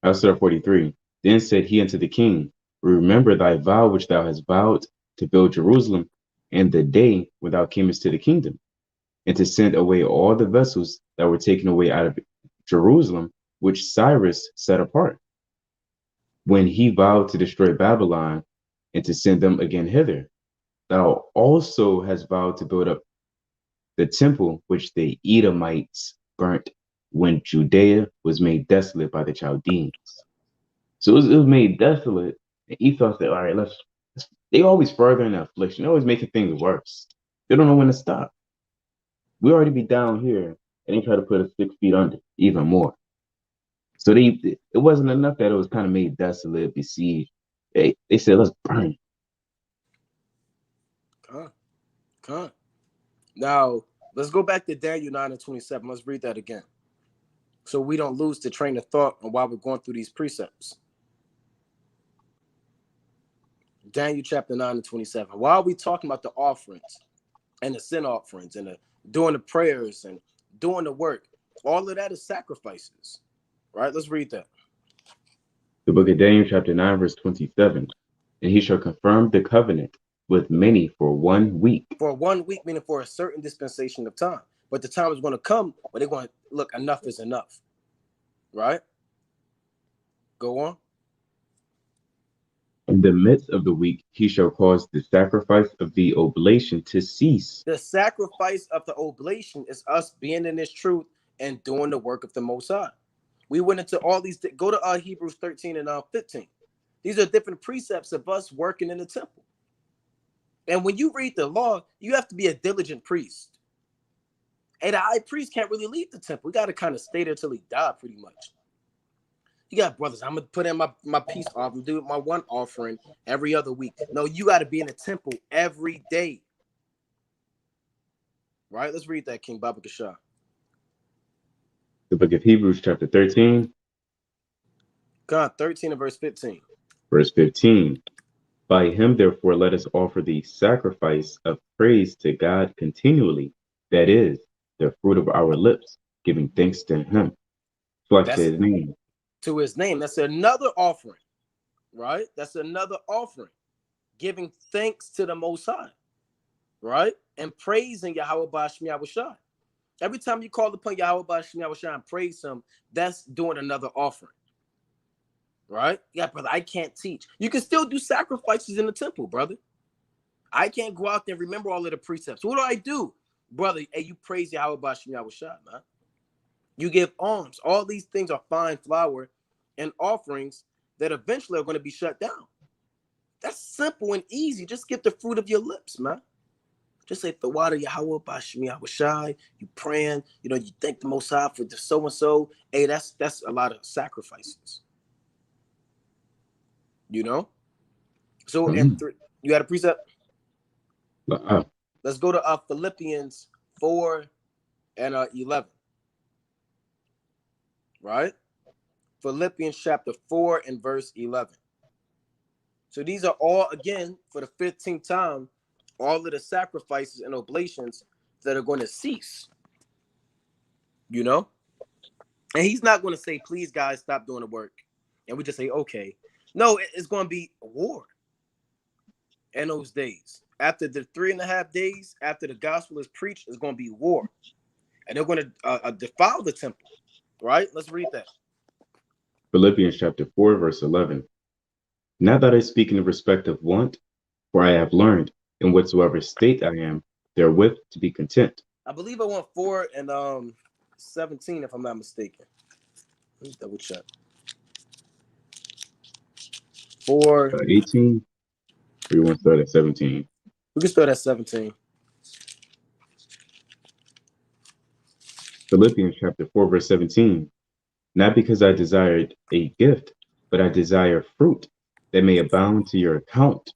I'll start 43. Then said he unto the king, remember thy vow which thou hast vowed to build Jerusalem, and the day when thou camest to the kingdom, and to send away all the vessels that were taken away out of Jerusalem, which Cyrus set apart, when he vowed to destroy Babylon and to send them again hither. Thou also hast vowed to build up the temple which the Edomites burnt when Judea was made desolate by the Chaldeans. So it was made desolate, and Esau said, all right, they always further in the affliction. They're always making things worse. They don't know when to stop. We already be down here, and they try to put us 6 feet under, even more. So it wasn't enough that it was kind of made desolate, besieged. They said, let's burn it. Now, let's go back to Daniel 9 and 27. Let's read that again, so we don't lose the train of thought on why we're going through these precepts. Daniel chapter 9 and 27. Why are we talking about the offerings and the sin offerings and doing the prayers and doing the work? All of that is sacrifices, right? Let's read that. The book of Daniel chapter 9 verse 27. And he shall confirm the covenant with many for 1 week. For 1 week, meaning for a certain dispensation of time. But the time is going to come where they're going to look, enough is enough. Right? Go on. In the midst of the week, he shall cause the sacrifice of the oblation to cease. The sacrifice of the oblation is us being in this truth and doing the work of the Most High. We went into all these. Go to Hebrews 13 and 15. These are different precepts of us working in the temple. And when you read the law, you have to be a diligent priest. And the high priest can't really leave the temple. We got to kind of stay there till he dies, pretty much. You got brothers, I'm going to put in my peace offering, do my one offering every other week. No, you got to be in the temple every day. Right? Let's read that, King Baba Kashah. The book of Hebrews, chapter 13, God, 13 and verse 15. verse 15. By him, therefore, let us offer the sacrifice of praise to God continually. That is, the fruit of our lips, giving thanks to him. Like to That's his name. to his name. That's another offering, right? That's another offering. Giving thanks to the Most High, right? And praising Yahweh Bashmi Yahushai. Every time you call upon Yahweh Bashmi Yahushai and praise him, that's doing another offering. Right? Yeah, brother, I can't teach. You can still do sacrifices in the temple, brother. I can't go out there and remember all of the precepts. What do I do? Brother, hey, you praise Yahweh Bashim Yahushua, man. You give alms. All these things are fine flour and offerings that eventually are going to be shut down. That's simple and easy. Just get the fruit of your lips, man. Just say the water Yahweh Bashim Yahushua. You praying, you thank the Most High for the so-and-so. Hey, that's a lot of sacrifices. So you got a precept? Let's go to Philippians 4 and 11. Right? Philippians chapter 4 and verse 11. So these are all, again, for the 15th time, all of the sacrifices and oblations that are going to cease. And he's not going to say, please, guys, stop doing the work. And we just say, okay. No, it's going to be a war in those days. After the 3.5 days, after the gospel is preached, it's going to be war. And they're going to defile the temple. Right? Let's read that. Philippians chapter 4, verse 11. Not that I speak in the respect of want, for I have learned, in whatsoever state I am, therewith to be content. I believe I went 4 and 17, if I'm not mistaken. Let me double check. 4. 18, or you want to start at 17? We can start at 17. Philippians chapter 4, verse 17. Not because I desired a gift, but I desire fruit that may abound to your account.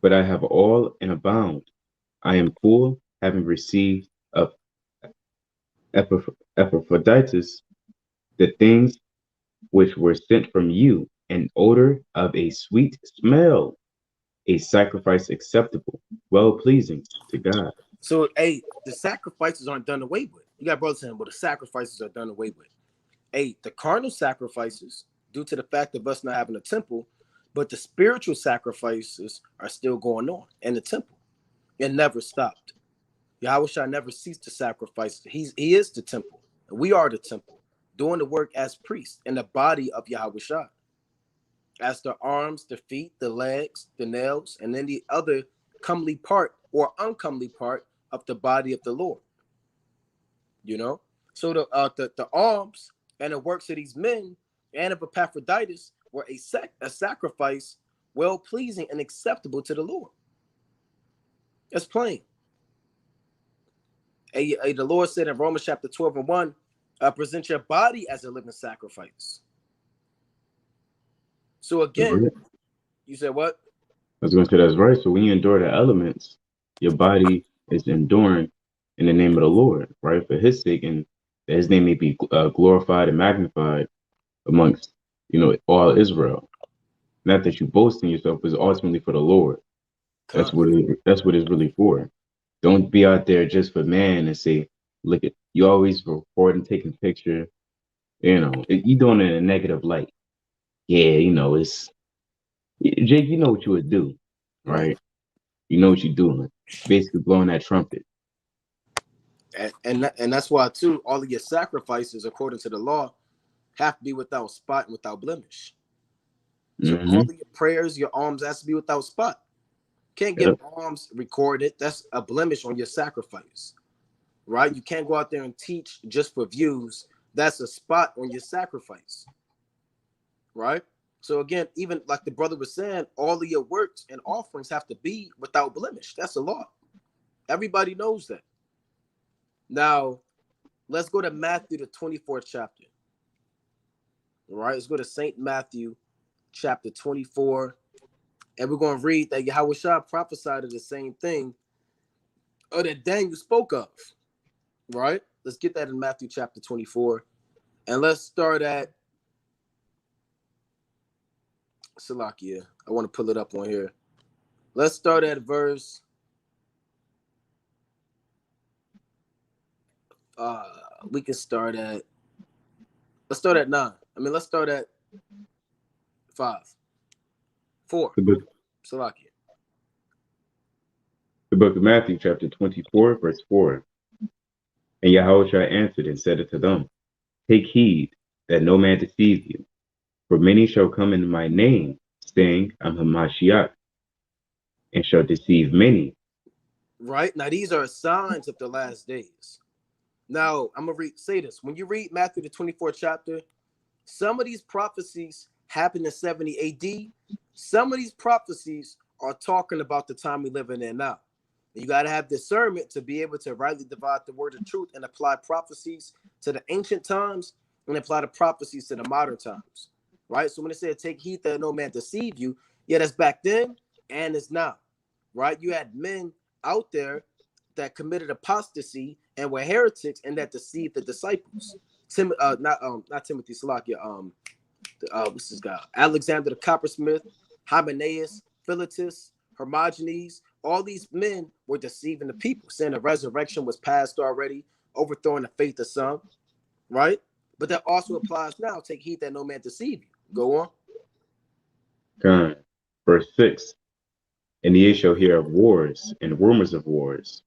But I have all and abound. I am full, having received of Epaphroditus the things which were sent from you, an odor of a sweet smell, a sacrifice acceptable, well-pleasing to God. So, hey, the sacrifices aren't done away with. You got brothers saying, well, the sacrifices are done away with. Hey, the carnal sacrifices, due to the fact of us not having a temple, but the spiritual sacrifices are still going on in the temple. It never stopped. Yahweh never ceased to sacrifice. He is the temple. And we are the temple, doing the work as priests in the body of Yahweh. As the arms, the feet, the legs, the nails, and then the other comely part or uncomely part of the body of the Lord. So the arms and the works of these men and of Epaphroditus were a sacrifice well-pleasing and acceptable to the Lord. That's plain. The Lord said in Romans chapter 12 and 1, present your body as a living sacrifice. So again, you said what? I was going to say that's right. So when you endure the elements, your body is enduring in the name of the Lord, right? For his sake, and that his name may be glorified and magnified amongst, all Israel. Not that you boast in yourself, but it's ultimately for the Lord. That's what it's really for. Don't be out there just for man and say, look at, you always recording, taking picture, you doing it in a negative light. Yeah, it's, Jake, you know what you would do, right? You know what you're doing. Basically blowing that trumpet. And that's why, too, all of your sacrifices, according to the law, have to be without spot and without blemish. So all of your prayers, your alms has to be without spot. Can't get alms recorded. That's a blemish on your sacrifice, right? You can't go out there and teach just for views. That's a spot on your sacrifice, right? So again, even like the brother was saying, all of your works and offerings have to be without blemish. That's the law. Everybody knows that. Now, let's go to Matthew, the 24th chapter. All right, let's go to St. Matthew, chapter 24. And we're going to read that Yahweh prophesied of the same thing that Daniel spoke of. Right? Let's get that in Matthew chapter 24. And let's start at Salakia. I want to pull it up on here. Let's start at verse. We can start at. Let's start at 9. Let's start at 5. 4. The Salakia. book of Matthew, chapter 24, verse 4. And Yahushua answered and said unto them, Take heed that no man deceive you, for many shall come in my name, saying, I'm Hamashiach, and shall deceive many. Right? Now, these are signs of the last days. Now, I'm going to say this. When you read Matthew, the 24th chapter, some of these prophecies happened in 70 AD. Some of these prophecies are talking about the time we live in now. You got to have discernment to be able to rightly divide the word of truth and apply prophecies to the ancient times and apply the prophecies to the modern times. Right? So when it said, take heed that no man deceive you, yeah, that's back then and it's now. Right? You had men out there that committed apostasy and were heretics and that deceived the disciples. Not Timothy, Salakia. What's this guy? Alexander the Coppersmith, Hymenaeus, Philetus, Hermogenes. All these men were deceiving the people, saying the resurrection was past already, overthrowing the faith of some, right? But that also applies now. Take heed that no man deceive you. Go on. God. Verse 6. And ye shall hear of wars and rumors of wars.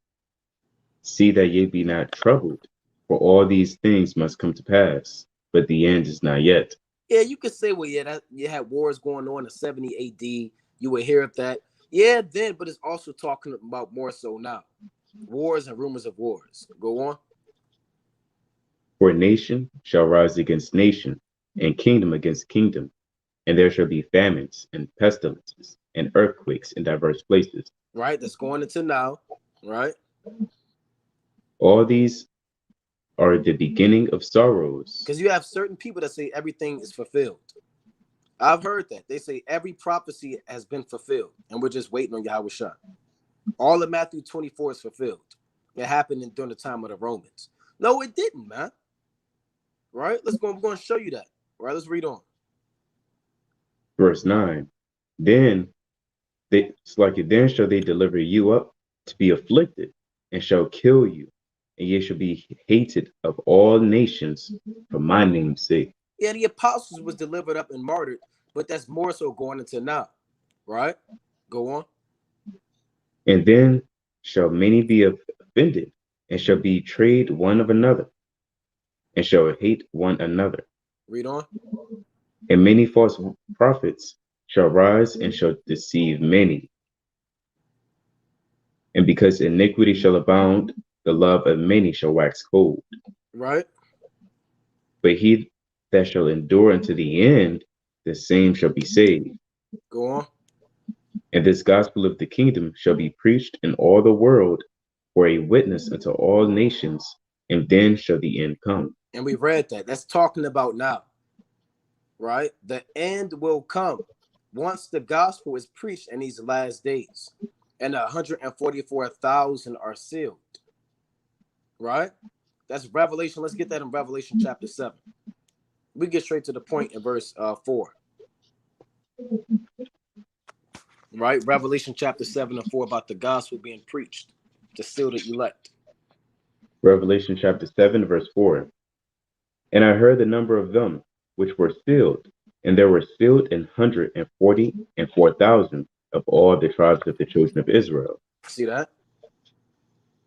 See that ye be not troubled, for all these things must come to pass, but the end is not yet. Yeah, you could say, well, yeah, that you had wars going on in 70 AD. You would hear of that. Yeah, then, but it's also talking about more so now. Wars and rumors of wars. Go on. For nation shall rise against nation, and kingdom against kingdom, and there shall be famines and pestilences and earthquakes in diverse places. Right, that's going into now, right? All these are the beginning of sorrows. Because you have certain people that say everything is fulfilled. I've heard that. They say every prophecy has been fulfilled, and we're just waiting on Yahushua. All of Matthew 24 is fulfilled. It happened during the time of the Romans. No, it didn't, man. Right? Let's go. I'm going to show you that. All right, let's read on. Verse 9. Then shall they deliver you up to be afflicted, and shall kill you, and ye shall be hated of all nations for my name's sake. Yeah, the apostles was delivered up and martyred, but that's more so going into now. Right? Go on. And then shall many be offended, and shall betray one of another, and shall hate one another. Read on. And many false prophets shall rise and shall deceive many. And because iniquity shall abound, the love of many shall wax cold. Right. But he that shall endure unto the end, the same shall be saved. Go on. And this gospel of the kingdom shall be preached in all the world for a witness unto all nations, and then shall the end come. And we read that. That's talking about now. Right? The end will come once the gospel is preached in these last days. And 144,000 are sealed. Right? That's Revelation. Let's get that in Revelation chapter 7. We get straight to the point in verse 4. Right? Revelation chapter 7 and 4 about the gospel being preached to seal the elect. Revelation chapter 7, verse 4. And I heard the number of them which were sealed, and there were sealed 144,000 of all the tribes of the children of Israel. See that?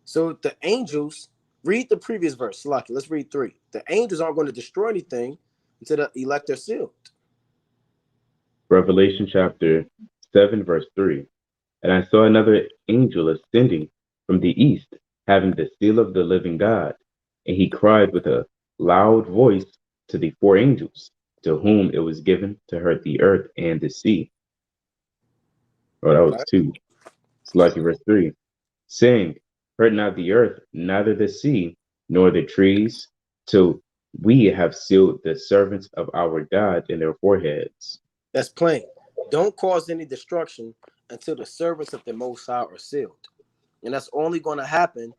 So the angels, read the previous verse. Lucky, let's read 3. The angels aren't going to destroy anything until the elect are sealed. Revelation chapter 7, verse 3. And I saw another angel ascending from the east, having the seal of the living God. And he cried with a loud voice to the 4 angels, to whom it was given to hurt the earth and the sea. Oh, that was 2. It's lucky verse 3. Saying, hurt not the earth, neither the sea, nor the trees, till we have sealed the servants of our God in their foreheads. That's plain. Don't cause any destruction until the servants of the Most High are sealed. And that's only going to happen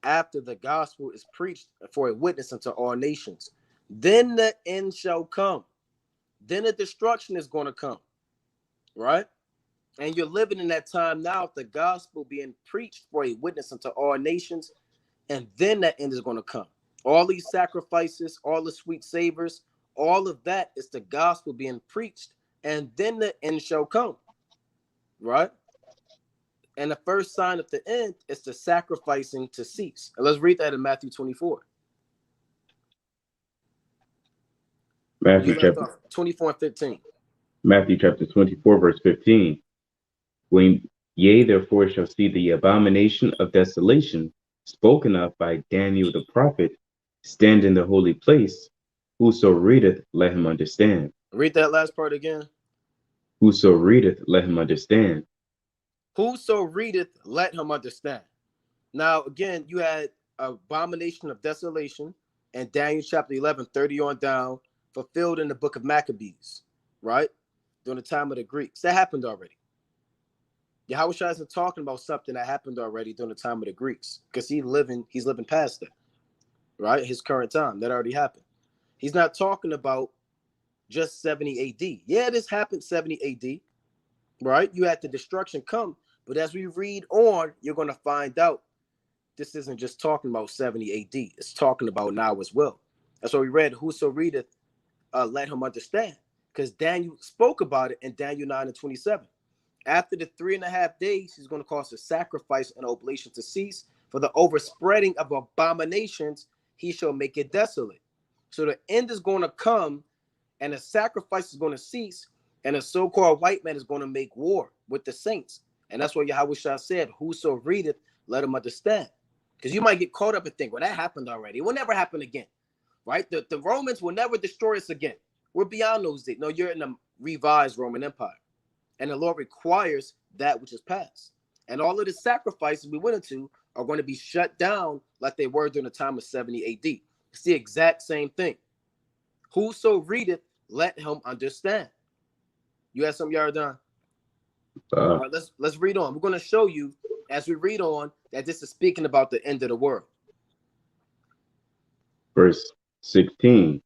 after the gospel is preached for a witness unto all nations. Then the end shall come. Then the destruction is going to come, right? And you're living in that time now, the gospel being preached for a witness unto all nations, and then that end is going to come. All these sacrifices, all the sweet savors, all of that is the gospel being preached, and then the end shall come, right? And the first sign of the end is the sacrificing to cease. And let's read that in Matthew 24. Matthew You left chapter, off 24 and 15. Matthew chapter 24, verse 15. When ye therefore shall see the abomination of desolation spoken of by Daniel the prophet stand in the holy place, whoso readeth, let him understand. Read that last part again. Whoso readeth, let him understand. Whoso readeth, let him understand. Now, again, you had Abomination of Desolation and Daniel chapter 11, 30 on down, fulfilled in the book of Maccabees, right? During the time of the Greeks. That happened already. Yahushua isn't talking about something that happened already during the time of the Greeks, because he's living past that, right? His current time, that already happened. He's not talking about just 70 AD. Yeah, this happened 70 AD, right? You had the destruction come, but as we read on, you're going to find out this isn't just talking about 70 AD. It's talking about now as well. That's what we read. Whoso readeth, let him understand. Because Daniel spoke about it in Daniel 9 and 27. After the 3.5 days, he's going to cause a sacrifice and oblation to cease. For the overspreading of abominations, he shall make it desolate. So the end is going to come, and the sacrifice is going to cease, and a so-called white man is going to make war with the saints. And that's what Yahushua said, whoso readeth, let him understand. Because you might get caught up and think, well, that happened already. It will never happen again, right? The Romans will never destroy us again. We're beyond those days. No, you're in the revised Roman Empire. And the Lord requires that which is past. And all of the sacrifices we went into are going to be shut down like they were during the time of 70 AD. It's the exact same thing. Whoso readeth, let him understand. You have something, Yardan? All right, let's read on. We're going to show you as we read on that this is speaking about the end of the world. Verse 16.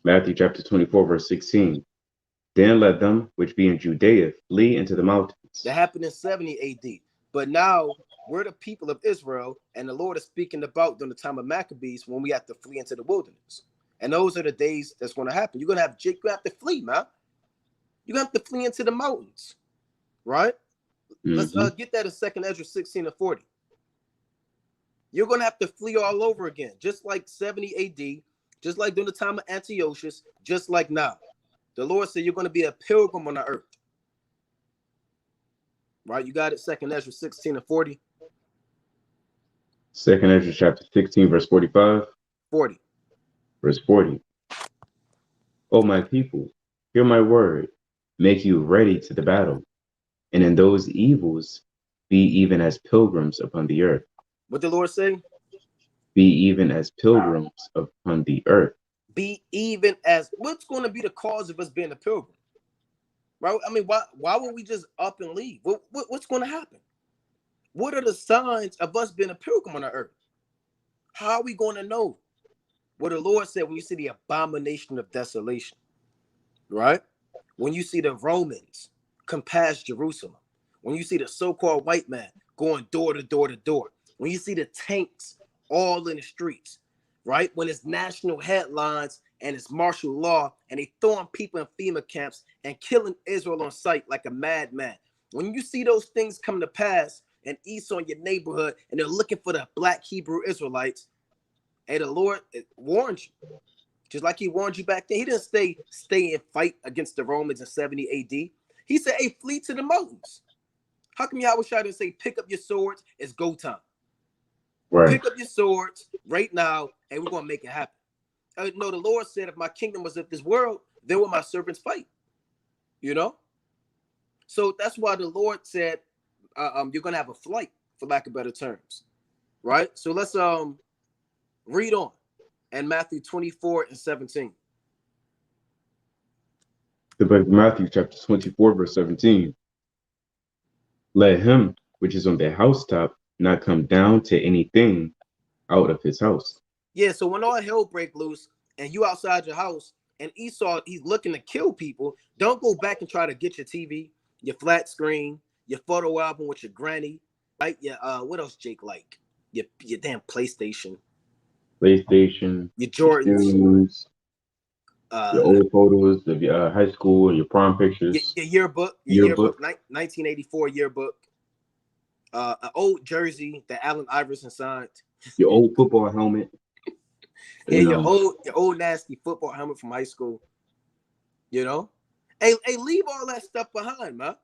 Matthew chapter 24, verse 16. Then let them which be in Judea flee into the mountains. That happened in 70 AD. But now we're the people of Israel, and the Lord is speaking about during the time of Maccabees when we have to flee into the wilderness. And those are the days that's going to happen. You're going to have Jake, you have to flee, man. You're going to have to flee into the mountains, right? Let's get that in 2nd Ezra 16 and 40. You're going to have to flee all over again, just like 70 AD, just like during the time of Antiochus, just like now. The Lord said you're going to be a pilgrim on the earth. Right? You got it? 2nd Ezra 16 and 40. 2nd Ezra chapter 16, verse 45. 40. Verse 40. O my people, hear my word. Make you ready to the battle. And in those evils, be even as pilgrims upon the earth. What the Lord say? Be even as pilgrims upon the earth. Be even as, what's going to be the cause of us being a pilgrim? Right? I mean, why would we just up and leave? What's going to happen? What are the signs of us being a pilgrim on the earth? How are we going to know? What the Lord said when you see the abomination of desolation, right? When you see the Romans come past Jerusalem, when you see the so-called white man going door to door to door, when you see the tanks all in the streets, right? When it's national headlines and it's martial law and they throwing people in FEMA camps and killing Israel on sight like a madman. When you see those things come to pass and east on your neighborhood and they're looking for the black Hebrew Israelites, hey, the Lord warned you. Just like he warned you back then. He didn't stay and fight against the Romans in 70 AD. He said, hey, flee to the mountains. How come Yahushua didn't say, pick up your swords, it's go time? Right. Pick up your swords right now, and we're going to make it happen. No, the Lord said, if my kingdom was of this world, then will my servants fight? You know? So that's why the Lord said, you're going to have a flight, for lack of better terms. Right? So let's read on. And Matthew 24 and 17. The book of Matthew chapter 24, verse 17. Let him which is on the housetop not come down to anything out of his house. Yeah, so when all hell break loose and you outside your house and Esau, he's looking to kill people, don't go back and try to get your TV, your flat screen, your photo album with your granny, right? Yeah, what else Jake like? Your damn PlayStation, PlayStation, your your Jordans, shoes, your uh, old photos of your high school, your prom pictures, your yearbook, yearbook, 1984 yearbook, an old jersey that Allen Iverson signed, your old football helmet. yeah, You know, your old nasty football helmet from high school. You know, hey, leave all that stuff behind, man.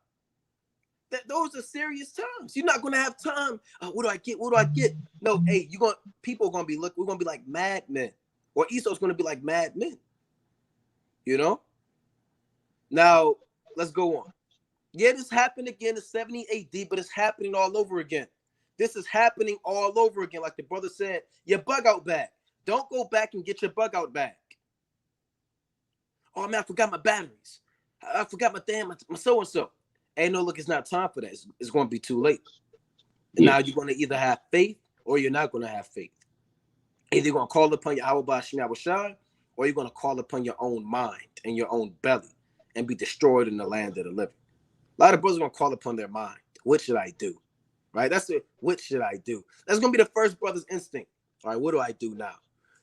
Those are serious times. You're not gonna have time. What do I get? What do I get? No, hey, people are gonna be we're gonna be like madmen, or Esau's gonna be like madmen. You know. Now let's go on. Yeah, this happened again in 70 AD, but it's happening all over again. This is happening all over again. Like the brother said, your bug out bag. Don't go back and get your bug out bag. Oh man, I forgot my batteries. I forgot my so-and-so. Hey, no, look, it's not time for that. It's going to be too late. And now you're going to either have faith or you're not going to have faith. Either you're going to call upon your Shai, or you're going to call upon your own mind and your own belly and be destroyed in the land of the living. A lot of brothers are going to call upon their mind. What should I do? Right? That's it. What should I do? That's going to be the first brother's instinct. All right, what do I do now?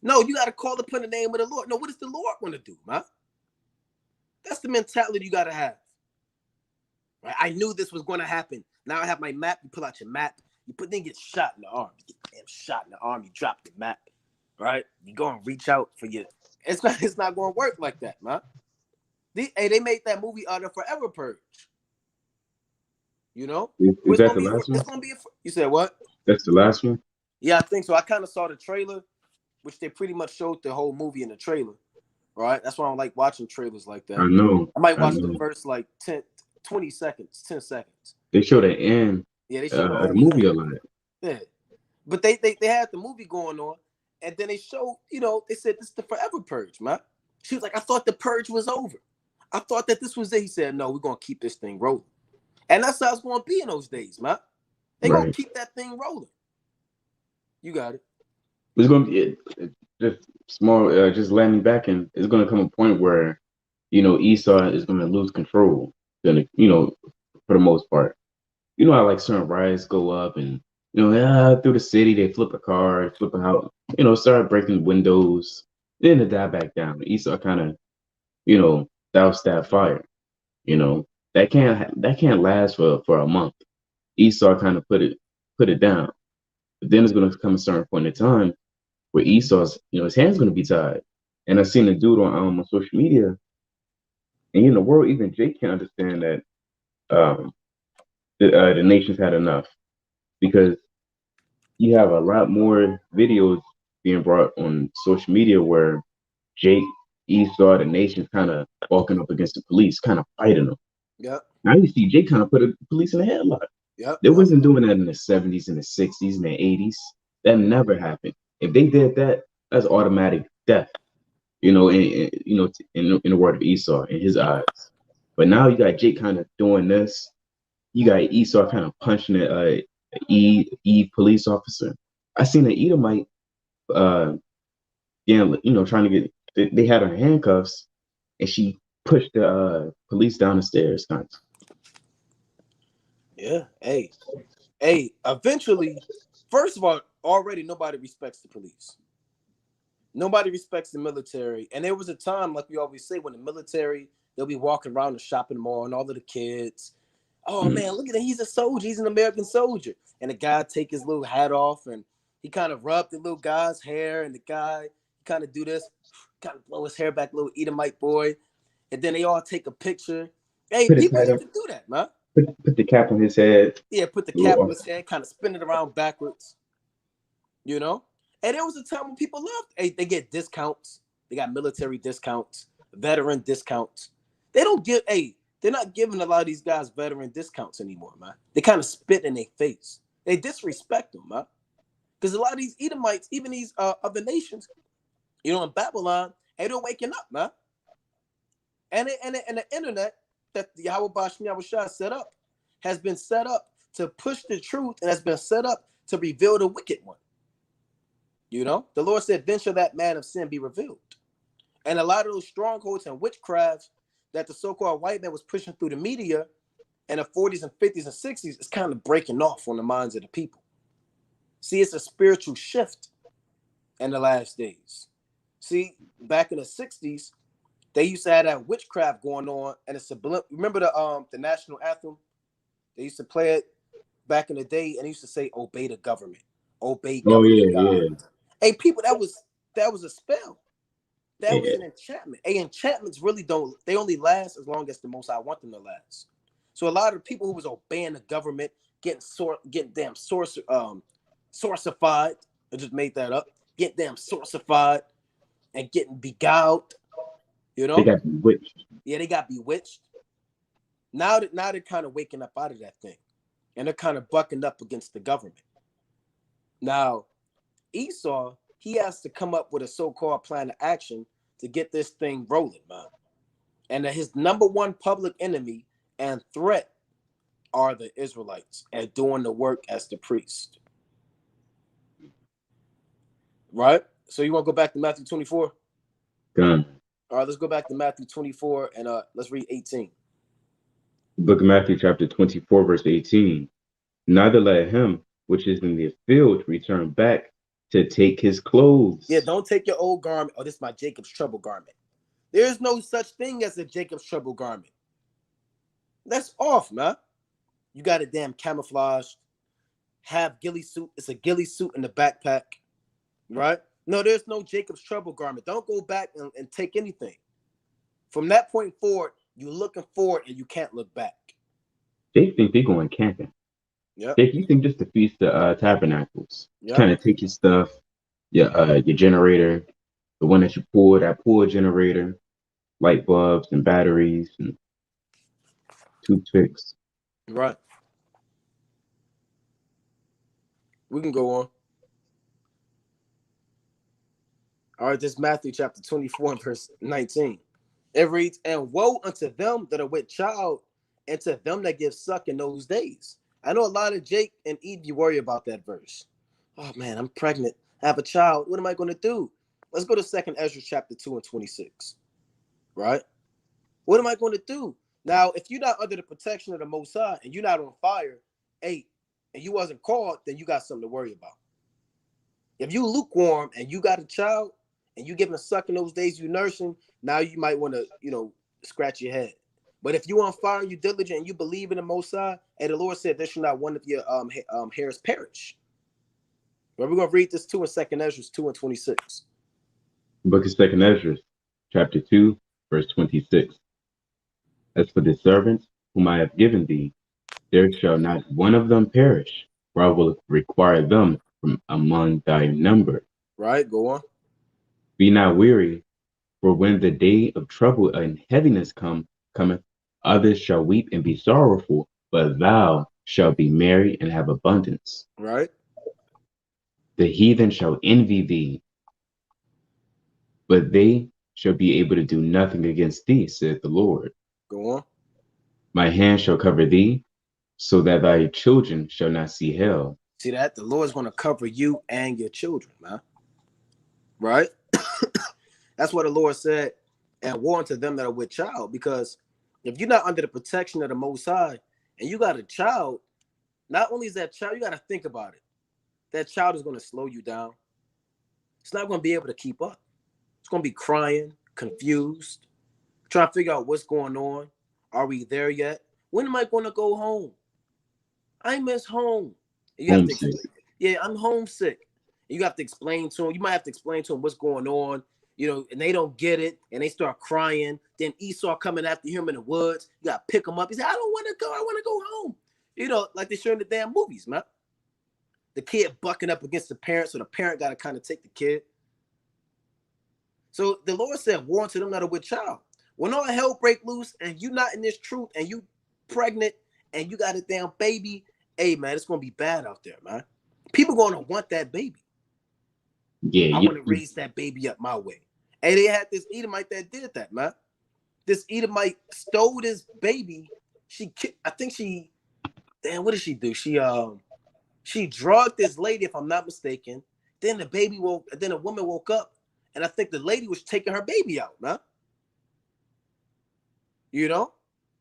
No, you got to call upon the name of the Lord. No, what does the Lord want to do, man? That's the mentality you got to have. Right? I knew this was going to happen. Now I have my map. You pull out your map. Then get shot in the arm. You get damn shot in the arm. You drop the map. Right? You go and reach out for your. It's not going to work like that, man. They made that movie The Forever Purge. You know? is that the last one? It's gonna be you said what? That's the last one? Yeah, I think so. I kind of saw the trailer, which they pretty much showed the whole movie in the trailer. Right? That's why I don't like watching trailers like that. I know. I might watch the first like 10 seconds. They show the end. Yeah, they show the movie a lot. Yeah. But they had the movie going on, and then they showed, they said this is the Forever Purge, man. She was like, I thought the purge was over. I thought that this was it. He said, no, we're gonna keep this thing rolling. And that's how it's gonna be in those days, man. They're gonna keep that thing rolling. You got it. It's gonna be just small, just landing back, and it's gonna come a point where, Esau is gonna lose control. Then, for the most part, how like certain riots go up, and through the city they flip a car, flip a house, start breaking windows, then to die back down. Esau kind of, doused that fire. That can't last for a month. Esau kind of put it down. But then it's going to come a certain point in time where Esau's, his hand's going to be tied. And I've seen a dude on social media, and in the world, even Jake can understand that the nation's had enough, because you have a lot more videos being brought on social media where Jake, Esau, the nation's kind of walking up against the police, kind of fighting them. Yeah. Now you see Jake kind of put the police in a headlock. Yep. They wasn't doing that in the 70s and the 60s and the 80s. That never happened. If they did that, that's automatic death. In the word of Esau, in his eyes. But now you got Jake kind of doing this. You got Esau kind of punching a Eve police officer. I seen an Edomite, trying to get. They had her in handcuffs, and she pushed the police down the stairs. Kind of. Yeah. Hey. Eventually, first of all, already nobody respects the police. Nobody respects the military. And there was a time, like we always say, when the military, they'll be walking around the shopping mall and all of the kids. Oh, man, look at him. He's a soldier. He's an American soldier. And the guy take his little hat off, and he kind of rubbed the little guy's hair, and the guy kind of do this, kind of blow his hair back, little Edomite boy. And then they all take a picture. Hey, people used to do that, man. Put the cap on his head. Yeah, put the cap on his head, kind of spin it around backwards. And there was a time when people loved. Hey, they get discounts. They got military discounts, veteran discounts. They're not giving a lot of these guys veteran discounts anymore, man. They kind of spit in their face. They disrespect them, man. Because a lot of these Edomites, even these other nations, in Babylon, they're waking up, man. And the internet that Yahweh Shai set up has been set up to push the truth, and has been set up to reveal the wicked one. You know, the Lord said, then shall that man of sin be revealed. And a lot of those strongholds and witchcrafts that the so-called white man was pushing through the media in the 40s and 50s and 60s is kind of breaking off on the minds of the people. See, it's a spiritual shift in the last days. See, back in the 60s, they used to have that witchcraft going on, and it's remember the national anthem? They used to play it back in the day, and they used to say, obey the government, obey Oh government yeah, God. yeah. Hey, people, that was a spell. That was Yeah. an enchantment. Hey, enchantments really they only last as long as the Most High want them to last. So a lot of people who was obeying the government, getting damn sorcified, I just made that up, get damn sorcified and getting beguiled, you know? They got bewitched. Yeah, they got bewitched. Now they're kind of waking up out of that thing. And they're kind of bucking up against the government. Now, Esau, he has to come up with a so-called plan of action to get this thing rolling, man. And that his number one public enemy and threat are the Israelites and doing the work as the priest. Right? So you want to go back to Matthew 24? Gun. All right, let's go back to Matthew 24 and let's read 18. Book of Matthew chapter 24, verse 18. Neither let him which is in the field return back to take his clothes. Yeah, don't take your old garment. Oh, this is my Jacob's trouble garment. There is no such thing as a Jacob's trouble garment. That's off, man. You got a damn camouflage, have ghillie suit. It's a ghillie suit in the backpack, right? No, there's no Jacob's trouble garment. Don't go back and take anything. From that point forward, you're looking forward and you can't look back. They think they're going camping. Yeah. You think just the Feast of Tabernacles. Yep. Kind of take your stuff, your generator, the one that you pull, that pull generator, light bulbs and batteries and toothpicks. Right. We can go on. All right, this is Matthew chapter 24 and verse 19. It reads, and woe unto them that are with child, and to them that give suck in those days. I know a lot of Jake and Eve, you worry about that verse. Oh man, I'm pregnant. I have a child. What am I going to do? Let's go to 2nd Ezra chapter 2 and 26. Right? What am I going to do? Now, if you're not under the protection of the Most High and you're not on fire, hey, and you wasn't called, then you got something to worry about. If you lukewarm and you got a child and you giving a suck in those days you nursing, now you might want to, scratch your head. But if you on fire, you diligent, and you believe in the Most High, and the Lord said there should not one of your hairs perish. But we're going to read this too in 2nd Ezra 2 and 26. Book of 2nd Ezra, chapter 2, verse 26. As for the servants whom I have given thee, there shall not one of them perish, for I will require them from among thy number. Right, go on. Be not weary, for when the day of trouble and heaviness cometh, others shall weep and be sorrowful, but thou shalt be merry and have abundance. Right. The heathen shall envy thee, but they shall be able to do nothing against thee, saith the Lord. Go on. My hand shall cover thee, so that thy children shall not see hell. See that? The Lord's going to cover you and your children, man. Right? That's what the Lord said, and warn to them that are with child, because if you're not under the protection of the Most High and you got a child, not only is that child, you got to think about it. That child is going to slow you down. It's not going to be able to keep up. It's going to be crying, confused, trying to figure out what's going on. Are we there yet? When am I going to go home? I miss home. You have to, yeah, I'm homesick. You have to explain to them. You might have to explain to them what's going on, and they don't get it, and they start crying. Then Esau coming after him in the woods. You got to pick him up. He said, I don't want to go. I want to go home. Like they show in the damn movies, man. The kid bucking up against the parent, so the parent got to kind of take the kid. So the Lord said, warn to them that are with child. When all hell break loose and you not in this truth and you pregnant and you got a damn baby, hey, man, it's going to be bad out there, man. People going to want that baby. Yeah, I want to raise that baby up my way. And they had this Edomite that did that, man. This Edomite stole this baby. What did she do? She She drugged this lady, if I'm not mistaken. Then the woman woke up, and I think the lady was taking her baby out, man. You know,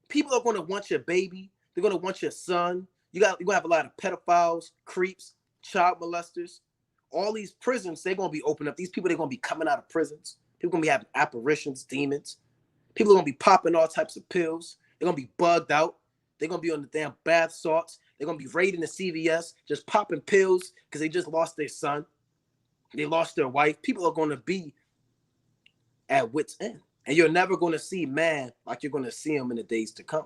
people are going to want your baby. They're going to want your son. You're going to have a lot of pedophiles, creeps, child molesters. All these prisons, they're going to be open up. These people, they're going to be coming out of prisons. People are going to be having apparitions, demons. People are going to be popping all types of pills. They're going to be bugged out. They're going to be on the damn bath salts. They're going to be raiding the CVS, just popping pills because they just lost their son. They lost their wife. People are going to be at wit's end. And you're never going to see man like you're going to see him in the days to come.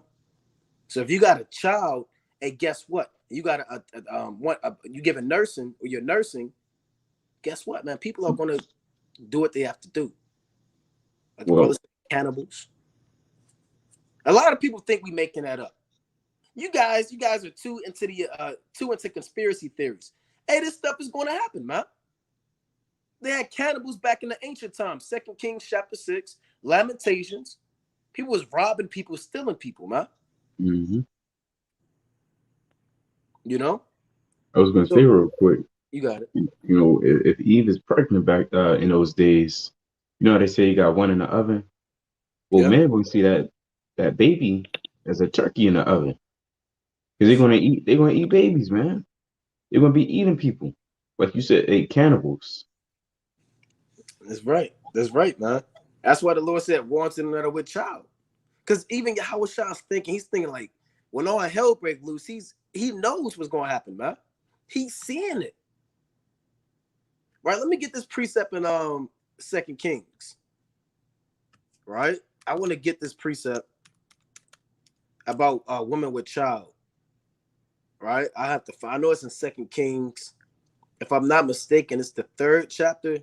So if you got a child, and guess what? You got you give a nursing or you're nursing, guess what, man? People are going to do what they have to do. Like the brothers, cannibals. A lot of people think we making that up. You guys are too into conspiracy theories. Hey, this stuff is going to happen, man. They had cannibals back in the ancient times. 2 Kings Chapter 6, Lamentations. People was robbing people, stealing people, man. Mm-hmm. You know? I was going to say real quick. You got it. You know, if Eve is pregnant back in those days, you know how they say you got one in the oven? Well, Yeah. man, we see that baby as a turkey in the oven. Because they're going to eat babies, man. They're going to be eating people. Like you said, cannibals. That's right. That's right, man. That's why the Lord said, warn to another with child. Because even Yahushua thinking, he's thinking like, when all hell break loose, he knows what's going to happen, man. He's seeing it. Right? Let me get this precept in 2 Kings. Right? I want to get this precept about a woman with child. Right? I know it's in 2 Kings. If I'm not mistaken, it's the 3rd chapter.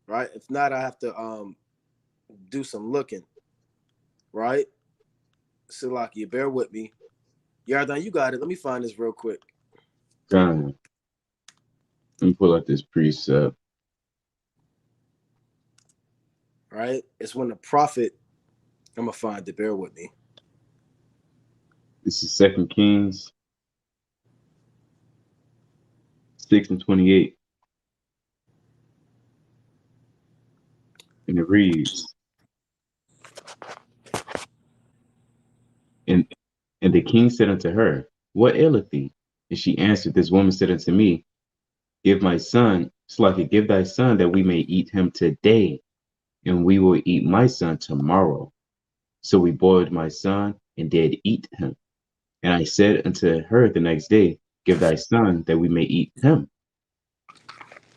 Right? If not, I have to do some looking. Right? Silaki, bear with me. Yardan, you got it. Let me find this real quick. God. Let me pull out this precept. Right? It's when the prophet, I'm going to find it. Bear with me. This is 2 Kings 6:28. And it reads, and the king said unto her, what aileth thee? And she answered, this woman said unto me, give thy son that we may eat him today, and we will eat my son tomorrow. So we boiled my son and did eat him. And I said unto her the next day, give thy son that we may eat him.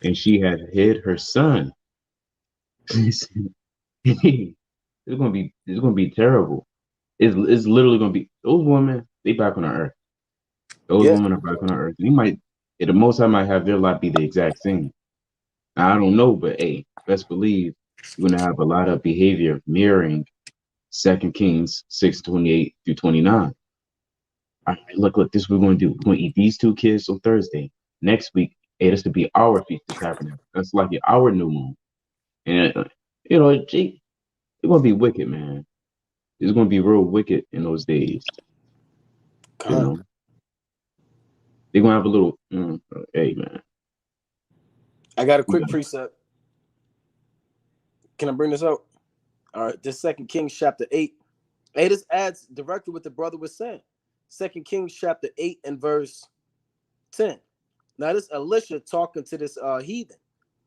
And she had hid her son. It's gonna be terrible. It's literally gonna be those women, they back on the earth. Those women are back on the earth. The Most High might have their lot be the exact same. I don't know, but hey, best believe you're gonna have a lot of behavior mirroring 2 Kings 6:28 through 29. All right, look, this is what we're gonna do. We're gonna eat these 2 kids on Thursday. Next week, hey, this will be our Feast of Tabernacles. That's like our new moon. And it's gonna be wicked, man. It's gonna be real wicked in those days. You know, they're gonna have a little. Hey, man. I got a quick precept. Can I bring this out? All right, this 2 Kings Chapter 8. Hey, this adds directly what the brother was saying. 2 Kings Chapter 8 and verse 10. Now, this Elisha talking to this heathen,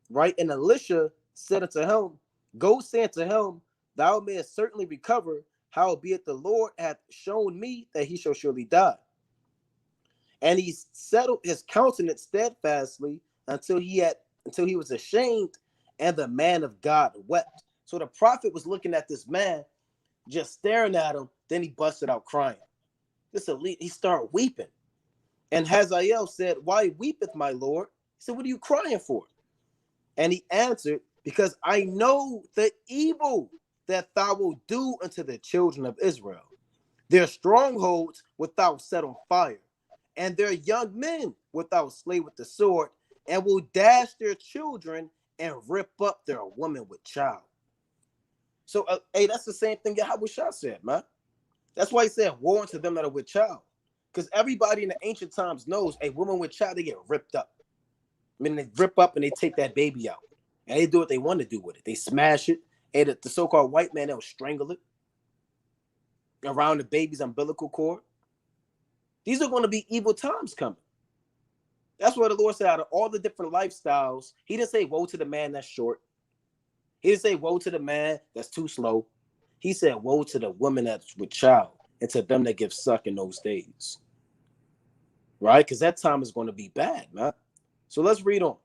right? And Elisha said unto him, go say unto him, thou mayest certainly recover, howbeit the Lord hath shown me that he shall surely die. And he settled his countenance steadfastly until he was ashamed, and the man of God wept. So the prophet was looking at this man, just staring at him. Then he busted out crying. He started weeping. And Hazael said, why weepeth my Lord? He said, what are you crying for? And he answered, because I know the evil that thou wilt do unto the children of Israel. Their strongholds wilt thou set on fire, and their young men wilt thou slay with the sword, and will dash their children and rip up their women with child. So, hey, that's the same thing Yahushua said, man. That's why he said, woe unto them that are with child. Because everybody in the ancient times knows a woman with child, they get ripped up. I mean, they rip up and they take that baby out. And they do what they want to do with it. They smash it. And the so-called white man, they'll strangle it around the baby's umbilical cord. These are going to be evil times coming. That's what the Lord said. Out of all the different lifestyles, he didn't say woe to the man that's short. He didn't say woe to the man that's too slow. He said woe to the woman that's with child and to them that give suck in those days. Right? Because that time is going to be bad, man. So let's read on.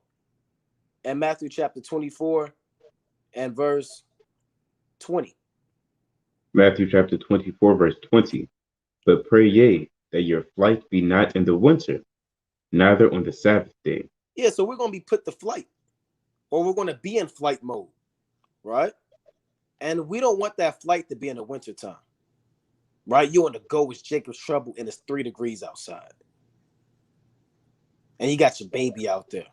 In Matthew chapter 24 and verse 20. Matthew chapter 24, verse 20. But pray ye that your flight be not in the winter, neither on the Sabbath day. Yeah, so we're going to be put to flight, or we're going to be in flight mode, right? And we don't want that flight to be in the winter time, right? You want to go with Jacob's trouble and it's 3 degrees outside. And you got your baby out there.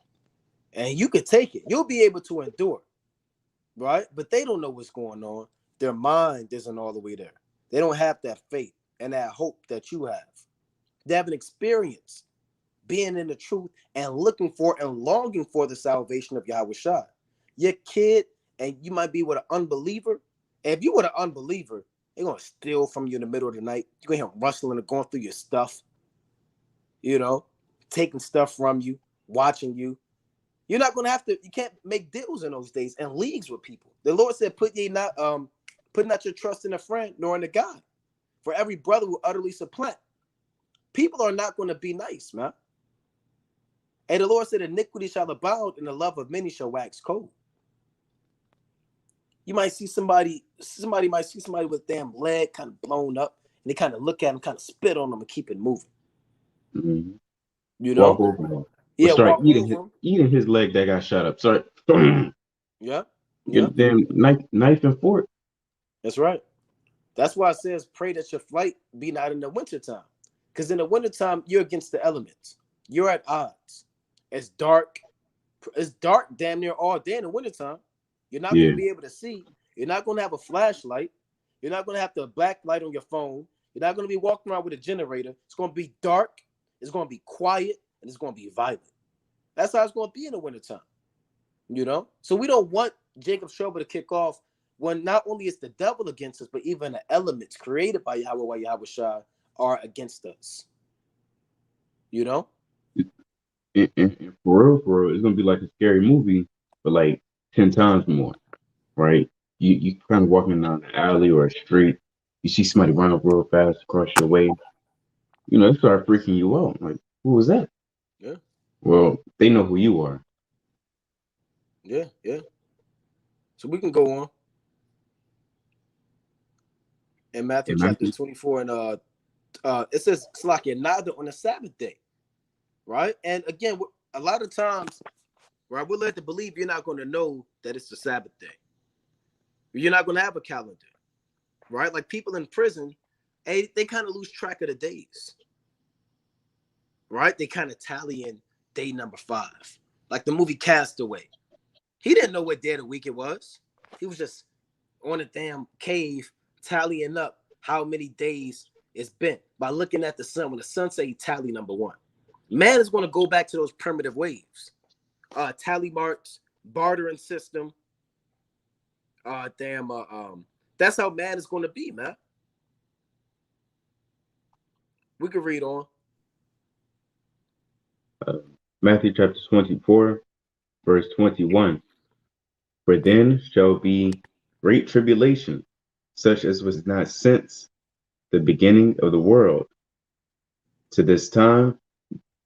And you could take it. You'll be able to endure, right? But they don't know what's going on. Their mind isn't all the way there. They don't have that faith and that hope that you have. They haven't experienced being in the truth and looking for and longing for the salvation of Yahweh Shai. Your kid, and you might be with an unbeliever. And if you were an unbeliever, they're going to steal from you in the middle of the night. You're going to hear them rustling and going through your stuff, you know, taking stuff from you, watching you. You're not going to have to, you can't make deals in those days and leagues with people. The Lord said, put not your trust in a friend nor in a God. For every brother will utterly supplant. People are not going to be nice, man. And the Lord said, iniquity shall abound and the love of many shall wax cold. You might see somebody might see somebody with a damn leg kind of blown up, and they kind of look at him, kind of spit on them and keep it moving. Mm-hmm. You know? Walk over him. Yeah, start walk eating over him. eating his leg that got shot up. Sorry. Yeah. Get a damn knife and fork. That's right. That's why it says, pray that your flight be not in the wintertime. Because in the wintertime, you're against the elements. You're at odds. It's dark. It's dark damn near all day in the wintertime. You're not going to be able to see. You're not going to have a flashlight. You're not going to have the black light on your phone. You're not going to be walking around with a generator. It's going to be dark. It's going to be quiet. And it's going to be violent. That's how it's going to be in the wintertime. You know? So we don't want Jacob's trouble to kick off when not only is the devil against us, but even the elements created by Yahweh Shai are against us. You know? And for real, it's gonna be like a scary movie, but like 10 times more, right? You kind of walking down an alley or a street, you see somebody run up real fast across your way, you know, it start freaking you out. Like, who was that? Yeah. Well, they know who you are. Yeah. So we can go on. In Matthew chapter 24, and it says, Slakia, neither on the Sabbath day, right? And again, a lot of times, right, we're led to believe you're not going to know that it's the Sabbath day. You're not going to have a calendar, right? Like people in prison, they kind of lose track of the days, right? They kind of tally in day number 5, like the movie Castaway. He didn't know what day of the week it was. He was just on a damn cave tallying up how many days it's been by looking at the sun. When the sun say tally number 1, man is going to go back to those primitive ways, tally marks, bartering system. That's how man is going to be, man. We can read on. Matthew chapter 24, verse 21. For then shall be great tribulation, such as was not since the beginning of the world to this time,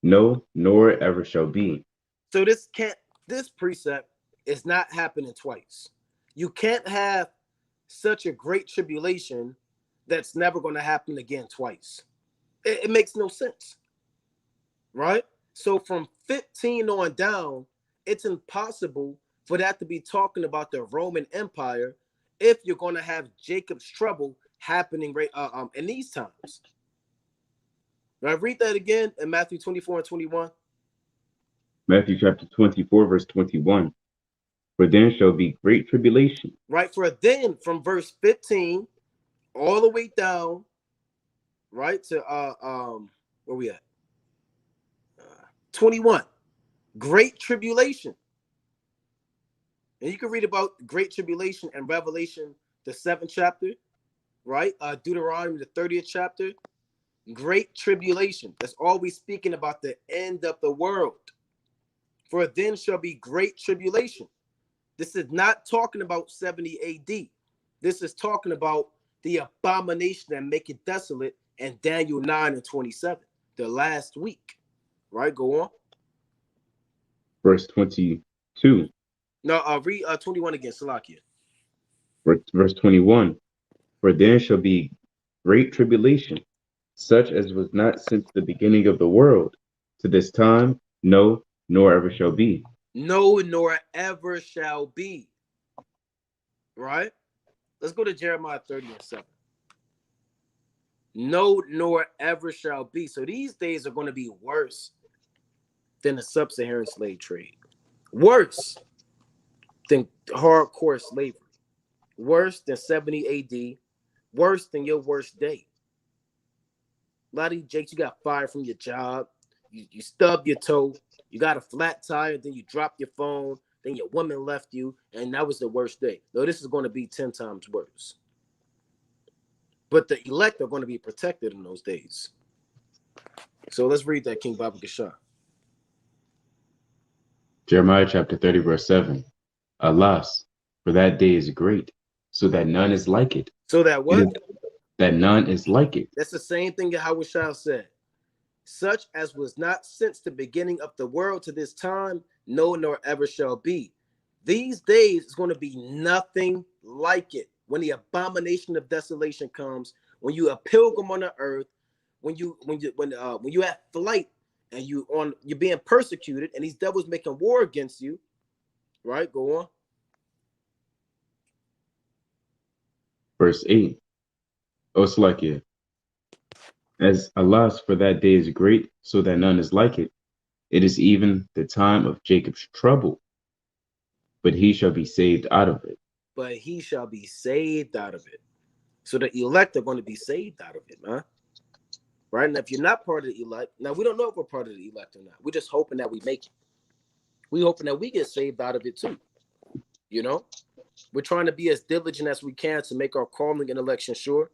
no, nor ever shall be. So this precept is not happening twice. You can't have such a great tribulation that's never going to happen again twice. It makes no sense, right? So from 15 on down, it's impossible for that to be talking about the Roman Empire if you're going to have Jacob's trouble happening right in these times. Right, read that again in Matthew 24 and 21. Matthew chapter 24, verse 21. For then shall be great tribulation. Right, for then from verse 15 all the way down, right, to Where we at? 21. Great tribulation. And you can read about great tribulation in Revelation, the 7th chapter, right? Deuteronomy, the 30th chapter. Great tribulation. That's always speaking about the end of the world. For then shall be great tribulation. This is not talking about 70 AD. This is talking about the abomination that make it desolate in Daniel 9 and 27, the last week. Right? Go on. Verse 22. No, read 21 again, Salakia. Verse 21. For there shall be great tribulation, such as was not since the beginning of the world to this time, no, nor ever shall be. No, nor ever shall be. Right? Let's go to Jeremiah 30 and 7. No, nor ever shall be. So these days are going to be worse than the sub-Saharan slave trade. Worse than hardcore slavery. Worse than 70 AD. Worse than your worst day. A lot of you jakes, you got fired from your job. You stubbed your toe. You got a flat tire. Then you dropped your phone. Then your woman left you. And that was the worst day. No, this is going to be 10 times worse. But the elect are going to be protected in those days. So let's read that, King Baba Gashan. Jeremiah chapter 30, verse 7. Alas, for that day is great, so that none is like it. So that what? That none is like it. That's the same thing that Yahushua said. Such as was not since the beginning of the world to this time, no, nor ever shall be. These days is going to be nothing like it. When the abomination of desolation comes, when you a pilgrim on the earth, when you at flight and you're being persecuted, and these devils making war against you, right? Go on. Verse 8. Oh, it's like it. As alas, for that day is great, so that none is like it. It is even the time of Jacob's trouble, but he shall be saved out of it. But he shall be saved out of it. So the elect are going to be saved out of it, man. Right? And if you're not part of the elect, now we don't know if we're part of the elect or not. We're just hoping that we make it. We're hoping that we get saved out of it too. You know? We're trying to be as diligent as we can to make our calling and election sure.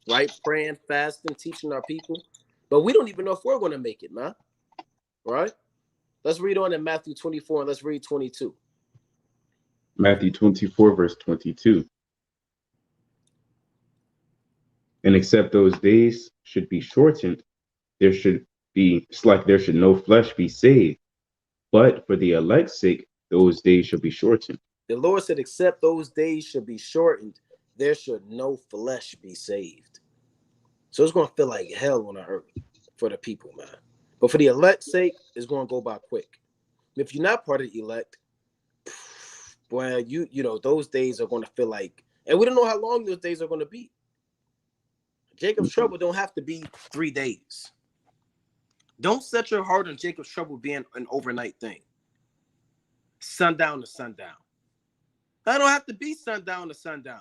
Right? Praying, fasting, teaching our people. But we don't even know if we're going to make it, man. Right? Let's read on in Matthew 24 and let's read 22. Matthew 24, verse 22. And except those days should be shortened, it's like there should no flesh be saved. But for the elect's sake, those days shall be shortened. The Lord said, except those days should be shortened, there should no flesh be saved. So it's going to feel like hell on the earth for the people, man. But for the elect's sake, it's going to go by quick. If you're not part of the elect, well, you know, those days are going to feel like, and we don't know how long those days are going to be. Jacob's trouble don't have to be 3 days. Don't set your heart on Jacob's trouble being an overnight thing. Sundown to sundown. That don't have to be sundown to sundown.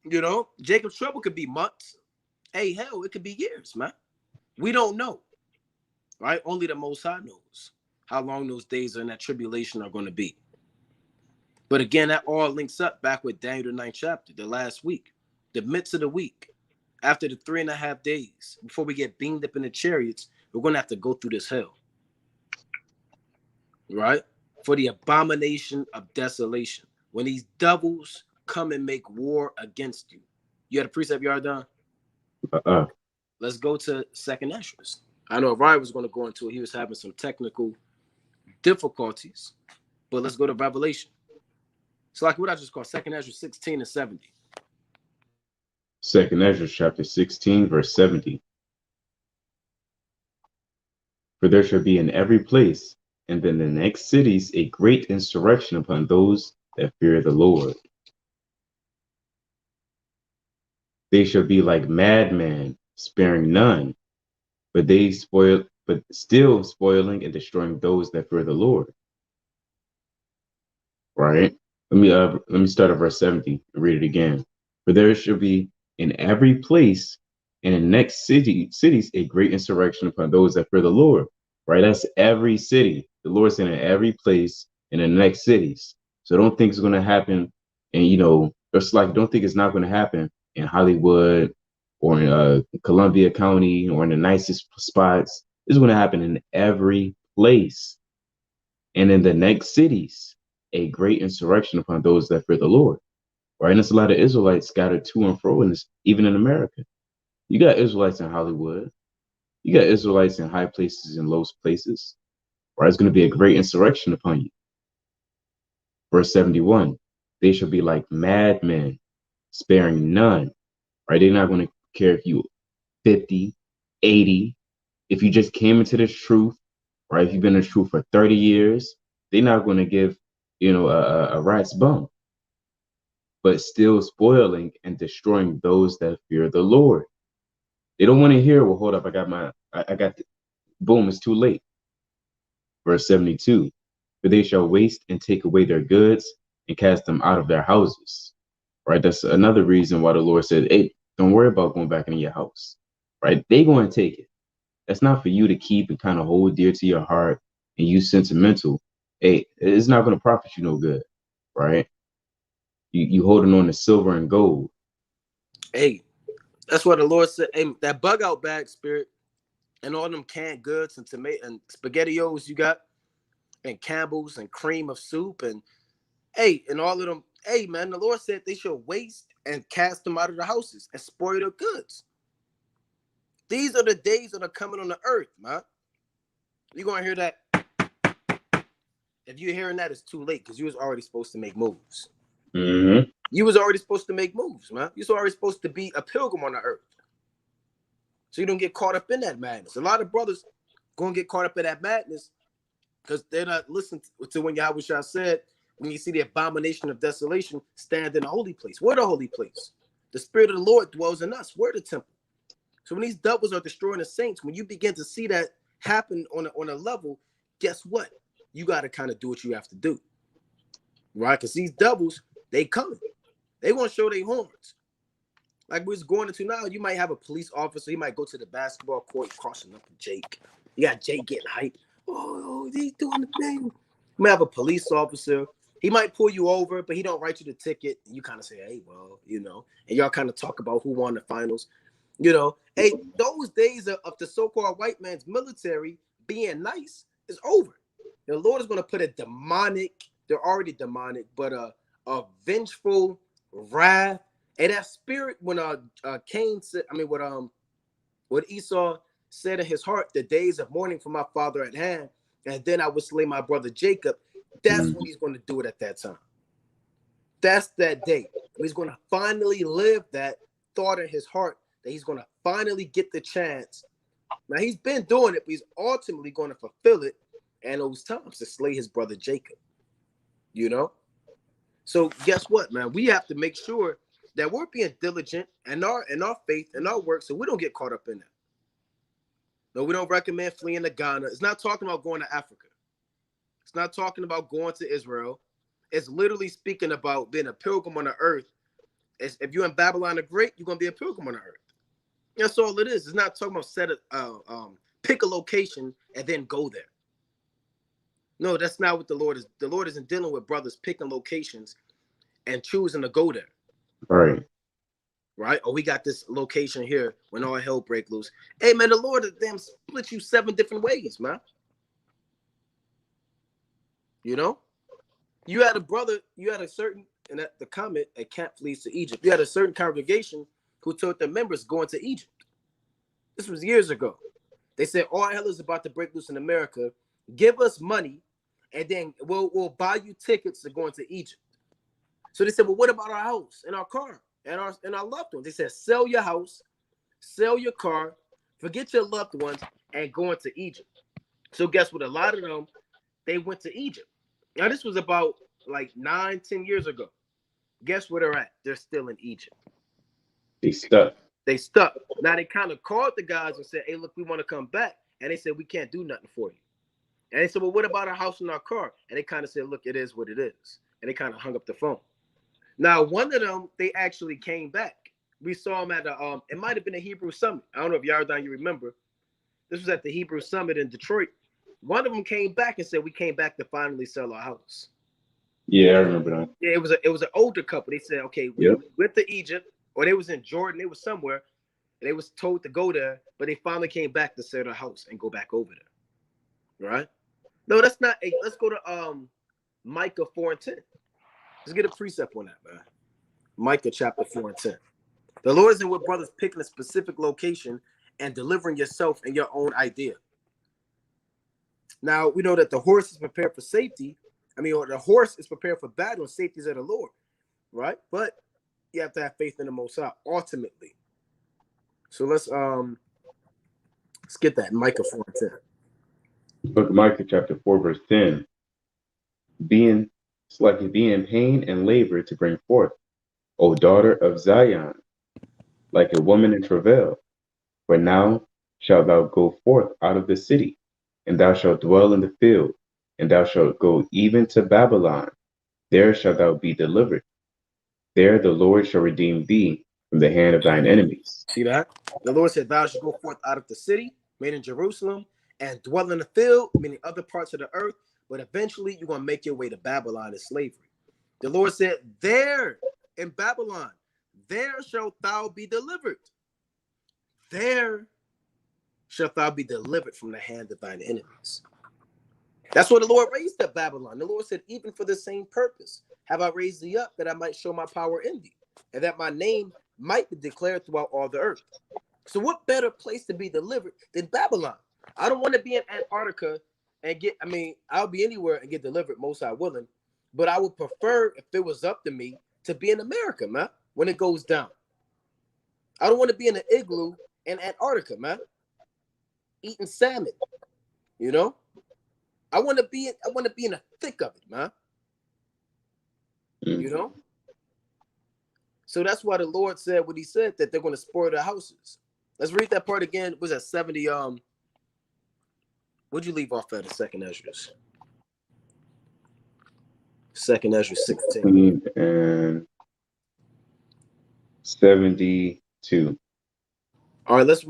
You know, Jacob's trouble could be months. Hey, hell, it could be years, man. We don't know. Right? Only the Most High knows how long those days in that tribulation are going to be. But again, that all links up back with Daniel the 9th chapter, the last week, the midst of the week, after the 3.5 days, before we get beamed up in the chariots, we're going to have to go through this hell. Right? For the abomination of desolation. When these devils come and make war against you. You had a precept, Yardan? Let's go to 2nd Ezra. I know Ryan was going to go into it. He was having some technical difficulties. But let's go to Revelation. So like what I just called 2nd Ezra 16 and 70. 2nd Ezra chapter 16, verse 70. For there shall be in every place, and in the next cities, a great insurrection upon those that fear the Lord. They shall be like madmen, sparing none, but still spoiling and destroying those that fear the Lord. Right? Let me start at verse 70 and read it again. For there shall be in every place And in the next cities, a great insurrection upon those that fear the Lord. Right? That's every city. The Lord's in every place in the next cities. So don't think it's going to happen. And, it's like, don't think it's not going to happen in Hollywood or in Columbia County or in the nicest spots. It's going to happen in every place. And in the next cities, a great insurrection upon those that fear the Lord. Right? And there's a lot of Israelites scattered to and fro in this, even in America. You got Israelites in Hollywood. You got Israelites in high places and low places. Right? It's going to be a great insurrection upon you. Verse 71, they shall be like madmen, sparing none. Right? They're not going to care if you 50, 80. If you just came into this truth, right? If you've been in the truth for 30 years, they're not going to give, a rat's bum. But still spoiling and destroying those that fear the Lord. They don't want to hear, well, hold up, boom, it's too late. Verse 72, for they shall waste and take away their goods and cast them out of their houses. Right? That's another reason why the Lord said, hey, don't worry about going back into your house. Right? They going to take it. That's not for you to keep and kind of hold dear to your heart and use sentimental. Hey, it's not going to profit you no good. Right? You holding on to silver and gold. Hey, that's what the Lord said. Hey, that bug out bag spirit and all them canned goods and tomato and SpaghettiOs you got and Campbell's and cream of soup and all of them. Hey, man, the Lord said they shall waste and cast them out of the houses and spoil their goods. These are the days that are coming on the earth, man. You're going to hear that. If you're hearing that, it's too late because you was already supposed to make moves. Mm-hmm. You was already supposed to make moves, man. You was already supposed to be a pilgrim on the earth. So you don't get caught up in that madness. A lot of brothers going to get caught up in that madness because they're not listening to when Yahweh Shah said, when you see the abomination of desolation, stand in the holy place. We're the holy place. The Spirit of the Lord dwells in us. We're the temple. So when these devils are destroying the saints, when you begin to see that happen on a level, guess what? You got to kind of do what you have to do. Right? Because these devils, they coming. They want to show their horns. Like we're going into now, you might have a police officer. He might go to the basketball court, crossing up with Jake. You got Jake getting hyped. Oh, he's doing the thing. You might have a police officer. He might pull you over, but he don't write you the ticket. And you kind of say, hey, well, and y'all kind of talk about who won the finals. Hey, those days of the so-called white man's military being nice is over. The Lord is going to put a demonic, they're already demonic, but a vengeful wrath. And that spirit when Cain said, what Esau said in his heart, the days of mourning for my father at hand, and then I would slay my brother Jacob. That's when he's going to do it at that time. That's that day. He's going to finally live that thought in his heart that he's going to finally get the chance. Now he's been doing it, but he's ultimately going to fulfill it and those times to slay his brother Jacob. So guess what, man? We have to make sure that we're being diligent in our faith and our work, so we don't get caught up in that. No, we don't recommend fleeing to Ghana. It's not talking about going to Africa. It's not talking about going to Israel. It's literally speaking about being a pilgrim on the earth. If you're in Babylon the Great, you're gonna be a pilgrim on the earth. That's all it is. It's not talking about pick a location and then go there. No, that's not what the Lord is. The Lord isn't dealing with brothers picking locations and choosing to go there. Right? Or we got this location here when all hell break loose. Hey, man, the Lord damn split you 7 different ways, man. You had a brother, you had a certain, and at the comment, a camp flees to Egypt. You had a certain congregation who told their members going to Egypt. This was years ago. They said, all hell is about to break loose in America. Give us money, and then we'll buy you tickets to going to Egypt. So they said, well, what about our house and our car and our loved ones? They said, sell your house, sell your car, forget your loved ones, and go into Egypt. So guess what? A lot of them, they went to Egypt. Now, this was about like 9-10 years ago. Guess where they're at? They're still in Egypt. They stuck. Now, they kind of called the guys and said, hey, look, we want to come back. And they said, we can't do nothing for you. And they said, well, what about our house and our car? And they kind of said, look, it is what it is. And they kind of hung up the phone. Now, one of them, they actually came back. we saw him at a it might have been a Hebrew summit. I don't know if Yardan you remember. This was at the Hebrew summit in Detroit. One of them came back and said, we came back to finally sell our house. Yeah, I remember that. Yeah, it was an older couple. They said, okay, we went to Egypt, or they was in Jordan, they was somewhere, and they was told to go there, but they finally came back to sell their house and go back over there. Right? No, that's not. Let's go to Micah 4:10. Let's get a precept on that, man. Micah chapter 4:10. The Lord isn't with brothers picking a specific location and delivering yourself and your own idea. Now, we know that the horse is prepared for safety. Or the horse is prepared for battle, and safety is of the Lord, right? But you have to have faith in the Most High, ultimately. So let's get that, Micah 4:10. Book of Micah chapter 4, verse 10. Being in pain and labor to bring forth, O daughter of Zion, like a woman in travail. For now shalt thou go forth out of the city, and thou shalt dwell in the field, and thou shalt go even to Babylon. There shalt thou be delivered. There the Lord shall redeem thee from the hand of thine enemies. See that? The Lord said, thou shalt go forth out of the city, made in Jerusalem, and dwell in the field, meaning other parts of the earth, but eventually you're going to make your way to Babylon and slavery. The Lord said, there in Babylon, there shalt thou be delivered. There shalt thou be delivered from the hand of thine enemies. That's what the Lord raised up Babylon. The Lord said, even for the same purpose have I raised thee up, that I might show my power in thee, and that my name might be declared throughout all the earth. So what better place to be delivered than Babylon? I don't want to be in Antarctica and I'll be anywhere and get delivered, most high willing, but I would prefer, if it was up to me, to be in America, man, when it goes down. I don't want to be in an igloo in Antarctica, man, eating salmon, I want to be in the thick of it, man. So that's why the Lord said what he said, that they're going to spoil their houses. Let's read that part again. Was that 70? What'd you leave off at the second Ezra? Second Ezra 16 and 72. All right, let's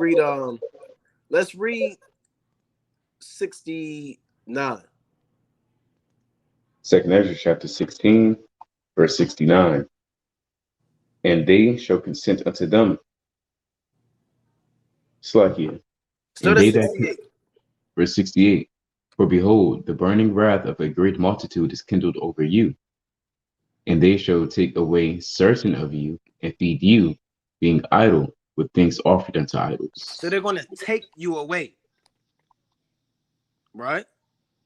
read 69. Second Ezra chapter 16, verse 69. And they shall consent unto them. Slakia. So that's 68. Verse 68. For behold, the burning wrath of a great multitude is kindled over you, and they shall take away certain of you and feed you, being idle with things offered unto idols. So they're going to take you away, right?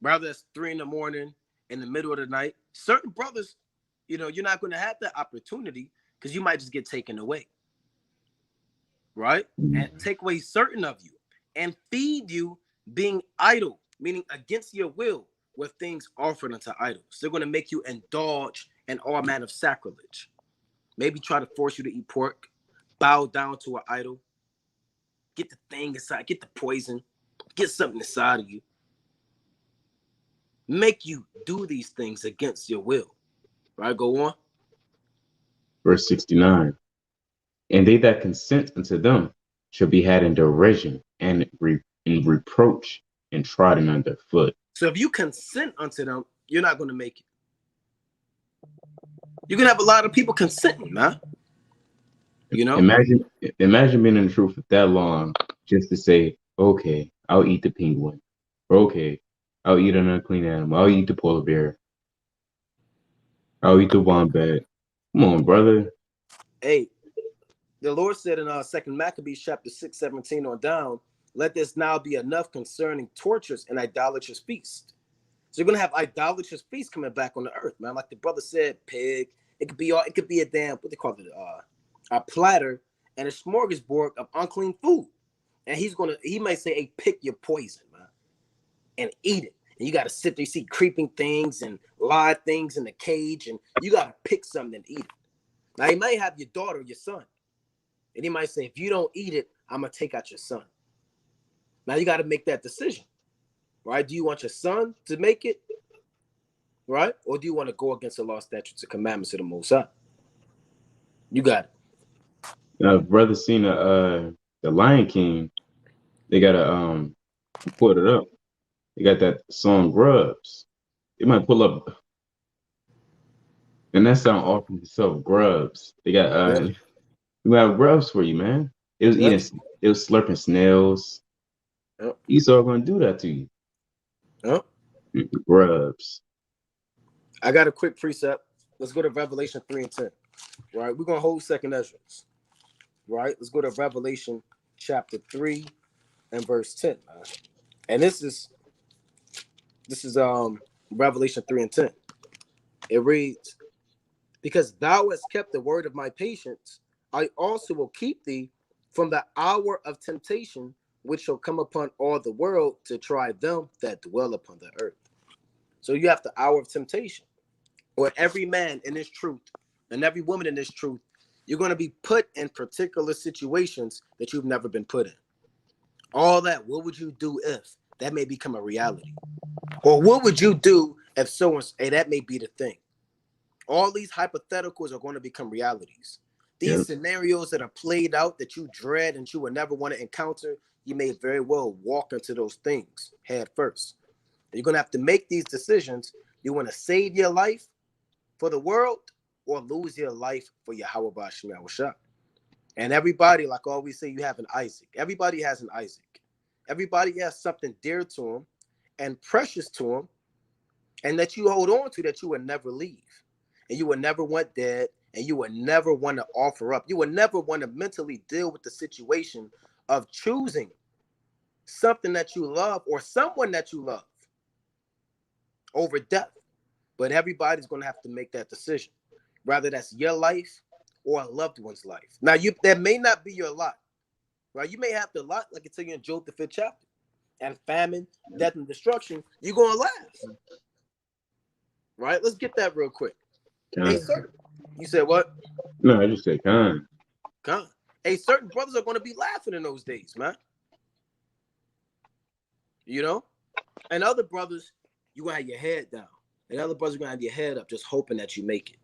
Rather it's 3 a.m, in the middle of the night. Certain brothers, you're not going to have that opportunity because you might just get taken away, right? And take away certain of you and feed you, being idle, meaning against your will, with things offered unto idols. They're going to make you indulge in all manner of sacrilege. Maybe try to force you to eat pork, bow down to an idol, get the thing inside, get the poison, get something inside of you. Make you do these things against your will. Right, go on. Verse 69. And they that consent unto them shall be had in derision and in reproach and trodden under foot. So if you consent unto them, you're not going to make it. You're going to have a lot of people consenting, man. Imagine being in the truth for that long just to say, okay, I'll eat the penguin. Okay, I'll eat an unclean animal. I'll eat the polar bear. I'll eat the wombat. Come on, brother. Hey, the Lord said in 2 Maccabees chapter 6, 17 on down, let this now be enough concerning tortures and idolatrous feasts. So you're going to have idolatrous feasts coming back on the earth, man. Like the brother said, pig. It could be a damn, what they call it, a platter and a smorgasbord of unclean food. And he might say, hey, pick your poison, man, and eat it. And you got to sit there, you see creeping things and live things in the cage, and you got to pick something and eat it. Now, he might have your daughter or your son, and he might say, if you don't eat it, I'm going to take out your son. Now, you got to make that decision, right? Do you want your son to make it, right? Or do you want to go against the law, statutes, and commandments of the Most High? You got it. Brother seen the Lion King. They got pulled it up. They got that song Grubs. They might pull up, and that song offering itself Grubs. They got Yep, we have Grubs for you, man. It was yep, eating, it was slurping snails. yep, Esau gonna do that to you. yep. Grubs. I got a quick precept. Let's go to Revelation 3 and 10. Right, we're gonna hold second Ezra. Right, let's go to Revelation chapter 3 and verse 10. And this is Revelation 3 and 10. It reads, because thou hast kept the word of my patience, I also will keep thee from the hour of temptation, which shall come upon all the world to try them that dwell upon the earth. So you have the hour of temptation, where every man in his truth and every woman in this truth, you're going to be put in particular situations that you've never been put in. All that, what would you do if that may become a reality? Or what would you do if so and so, hey, that may be the thing? All these hypotheticals are going to become realities. These scenarios that are played out that you dread and you would never want to encounter, you may very well walk into those things head first. You're going to have to make these decisions. You want to save your life for the world or lose your life for Yahweh Bashim Yahushua. And everybody, like I always say, you have an Isaac. Everybody has an Isaac. Everybody has something dear to him and precious to him, and that you hold on to that you would never leave. And you would never want dead, and you would never want to offer up. You would never want to mentally deal with the situation of choosing something that you love or someone that you love over death. But everybody's going to have to make that decision, whether that's your life or a loved one's life. Now, that may not be your lot, right? You may have the lot, like it tell you in Job, the 5th chapter, and famine, death, and destruction. You're going to laugh, right? Let's get that real quick. Hey, sir, you said what? No, I just said kind. Hey, certain brothers are going to be laughing in those days, man. You know? And other brothers, you're going to have your head down. And other brothers are going to have your head up, just hoping that you make it.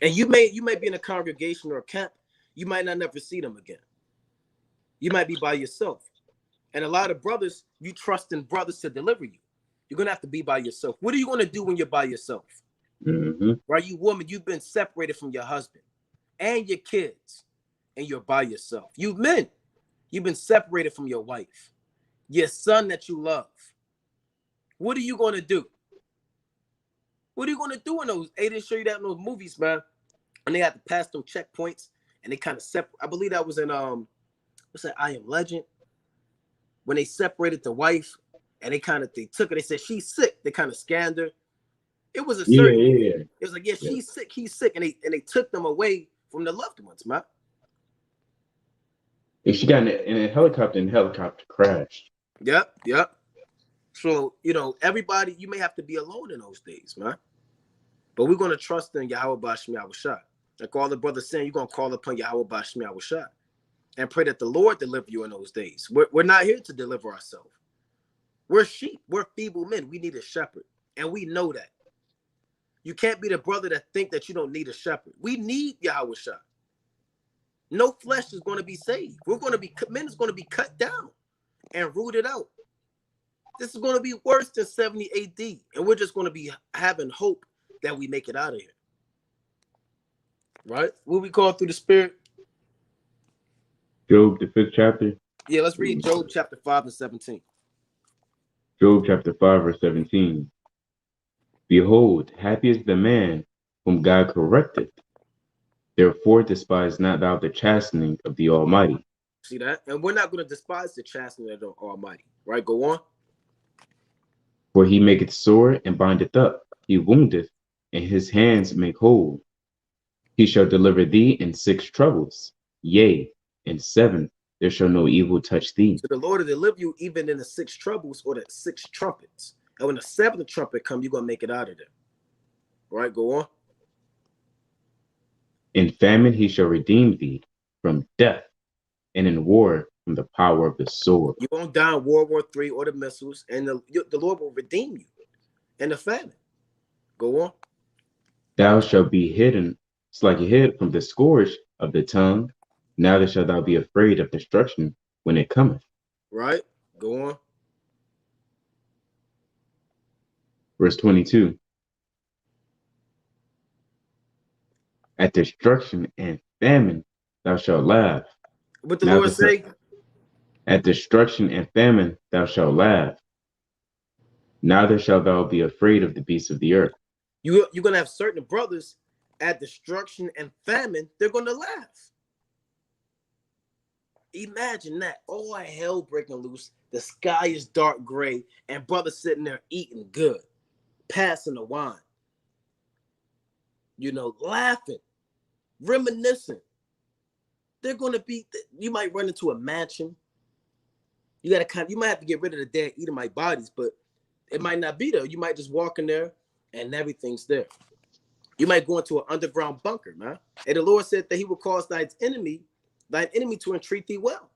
And you may be in a congregation or a camp. You might not never see them again. You might be by yourself. And a lot of brothers, you trust in brothers to deliver you. You're going to have to be by yourself. What are you going to do when you're by yourself? Right? You woman, you've been separated from your husband and your kids, and you're by yourself. You men, you've been separated from your wife, your son that you love. What are you going to do? What are you going to do in those? They didn't show you that in those movies, man. And they had to pass them checkpoints, and they kind of separate. I believe that was in what's that? I Am Legend. When they separated the wife, and they took her. They said she's sick. They kind of scanned her. It was a certain. Yeah. It was like, yeah, she's sick. He's sick, and they took them away from the loved ones, man. And she got in a helicopter, and the helicopter crashed. Yep. So, everybody, you may have to be alone in those days, man. But we're going to trust in Yahweh Bashim Yahushua. Like all the brothers saying, you're going to call upon Yahweh Bashim Yahushua and pray that the Lord deliver you in those days. We're not here to deliver ourselves. We're sheep. We're feeble men. We need a shepherd. And we know that. You can't be the brother that think that you don't need a shepherd. We need Yahushua. No flesh is going to be saved. Men is going to be cut down and rooted out. This is going to be worse than 70 AD. And we're just going to be having hope that we make it out of here. Right? What we call through the spirit? Job, the 5th chapter. Yeah, let's read Job chapter 5 and 17. Job chapter 5, verse 17. Behold, happy is the man whom God correcteth. Therefore despise not thou the chastening of the Almighty. See that? And we're not going to despise the chastening of the Almighty. Right? Go on. For he maketh sore and bindeth up. He woundeth, and his hands make whole. He shall deliver thee in 6 troubles. Yea, in 7 there shall no evil touch thee. So the Lord will deliver you even in the 6 troubles or the 6 trumpets. And when the 7th trumpet comes, you're going to make it out of there. Right? Go on. In famine he shall redeem thee from death, and in war from the power of the sword. You won't die in World War III or the missiles, and the Lord will redeem you in the famine. Go on. Thou shalt be hidden, it's like a hid from the scourge of the tongue, Neither shalt thou be afraid of destruction when it cometh. Right? Go on. Verse 22. At destruction and famine thou shalt laugh. What the Lord Neither shalt, say? at destruction and famine thou shalt laugh. Neither shalt thou be afraid of the beasts of the earth. You're gonna have certain brothers at destruction and famine, they're gonna laugh. Imagine that. All hell breaking loose, the sky is dark gray, and brothers sitting there eating good, passing the wine, laughing, reminiscing. They're gonna be, you might run into a mansion. You might have to get rid of the dead Edomite bodies, but it might not be there. You might just walk in there and everything's there. You might go into an underground bunker, man. And the Lord said that he will cause thine enemy to entreat thee well.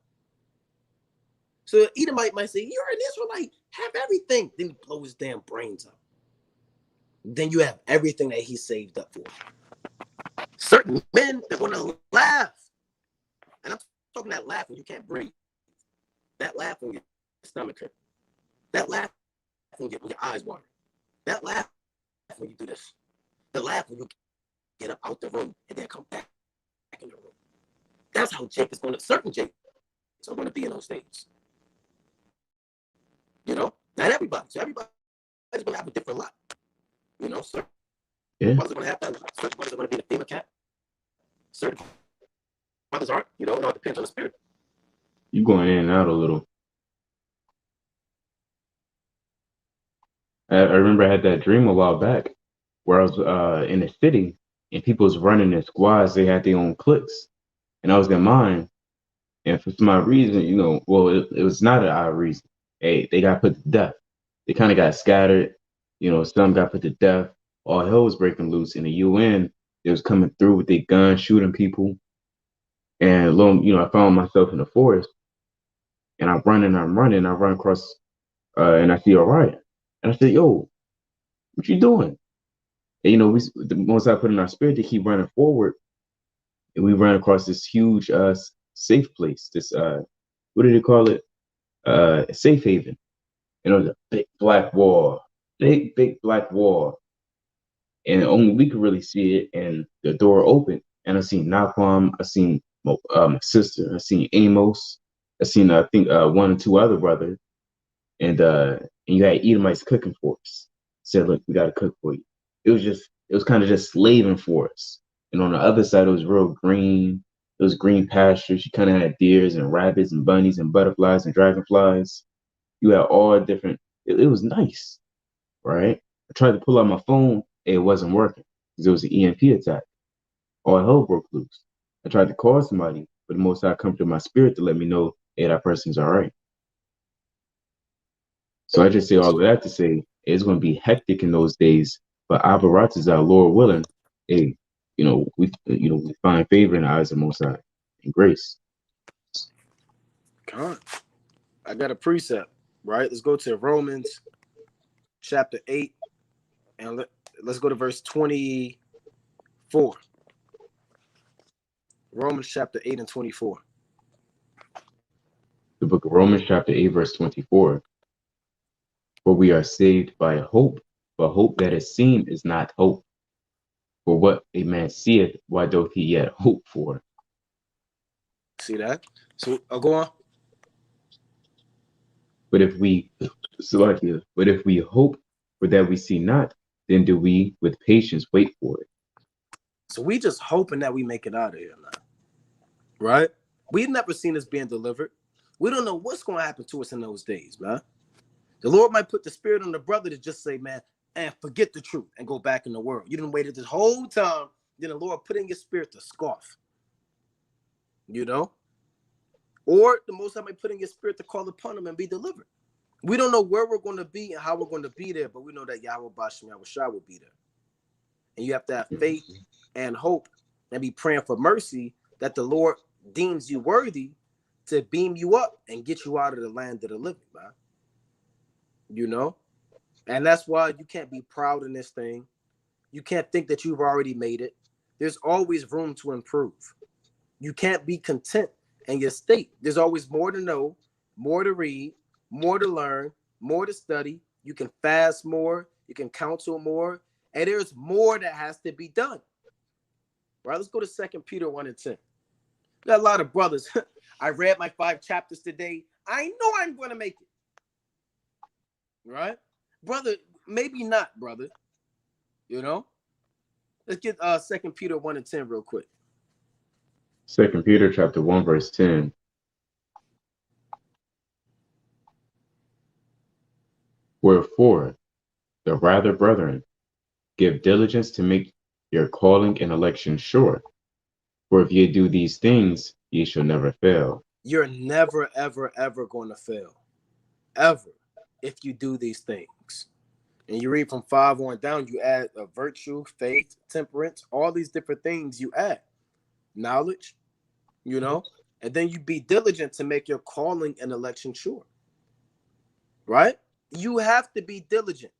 So the Edomite might say, you're an Israelite, have everything. Then he blow his damn brains out. Then you have everything that he saved up for. Certain men, they're going to laugh. And I'm talking that laugh when you can't breathe. That laugh when your stomach hurt. That laugh when your eyes water. That laugh when you do this. The laugh when you get up out the room and then come back in the room. That's how Jake is going to, certain Jake is going to be in those days. Not everybody. So everybody's going to have a different lot. Certain brothers are going to have that lot. Certain brothers are going to be in the FEMA camp. Certain brothers aren't. It all depends on the spirit. You going in and out a little. I remember I had that dream a while back where I was in the city and people was running in squads. They had their own cliques, and I was in mine. And for some odd reason, it was not an odd reason. Hey, they got put to death. They kind of got scattered. Some got put to death. All hell was breaking loose. In the UN, they was coming through with their guns, shooting people. And I found myself in the forest. And I'm running. I run across, and I see a riot. And I said, "Yo, what you doing?" And the most I put in our spirit to keep running forward, and we ran across this huge safe place. This what did they call it? Safe haven. And it was a big black wall, big black wall, and only we could really see it. And the door opened, and I seen Naquam, I seen my sister, I seen Amos, I seen I think one or two other brothers, and you had Edomites cooking for us. Said, "Look, we got to cook for you." It was kind of just slaving for us. And on the other side, it was real green. It was green pastures. You kind of had deers and rabbits and bunnies and butterflies and dragonflies. You had all different. It was nice, right? I tried to pull out my phone. It wasn't working because it was an EMP attack. All hell broke loose. I tried to call somebody, but the Most High comforted my spirit to let me know, hey, that person's all right. So I just say all of that to say it's going to be hectic in those days. But Avarat is our Lord willing. Hey, we find favor in the eyes of Most High and grace. Come on. I got a precept, right? Let's go to Romans chapter 8 and let's go to verse 24. Romans chapter 8 and 24. The book of Romans chapter 8 verse 24. For we are saved by hope, but hope that is seen is not hope. For what a man seeth, why doth he yet hope for? See that? So go on. But if we hope for that we see not, then do we with patience wait for it. So we just hoping that we make it out of here now. Right? We've never seen us being delivered. We don't know what's going to happen to us in those days, man. The Lord might put the spirit on the brother to just say, man, and forget the truth and go back in the world. You didn't wait this whole time. Then the Lord put in your spirit to scoff. Or the Most High might put in your spirit to call upon him and be delivered. We don't know where we're going to be and how we're going to be there, but we know that Yahweh Bashem Yahushua will be there. And you have to have faith and hope and be praying for mercy that the Lord deems you worthy to beam you up and get you out of the land of the living, man. And that's why you can't be proud in this thing. You can't think that you've already made it. There's always room to improve. You can't be content in your state. There's always more to know, more to read, more to learn, more to study. You can fast more, you can counsel more, and there's more that has to be done. Right? Let's go to 2 Peter 1 and 10. Got a lot of brothers. I read my 5 chapters today. I know I'm going to make it. Right? Brother, maybe not, brother. You know? Let's get 2 Peter 1 and 10 real quick. 2 Peter chapter 1, verse 10. Wherefore, the rather, brethren, give diligence to make your calling and election sure. For if ye do these things, ye shall never fail. You're never, ever, ever going to fail. Ever. If you do these things. And you read from 5 on down, you add a virtue, faith, temperance, all these different things you add. Knowledge, you know, and then you be diligent to make your calling and election sure. Right? You have to be diligent.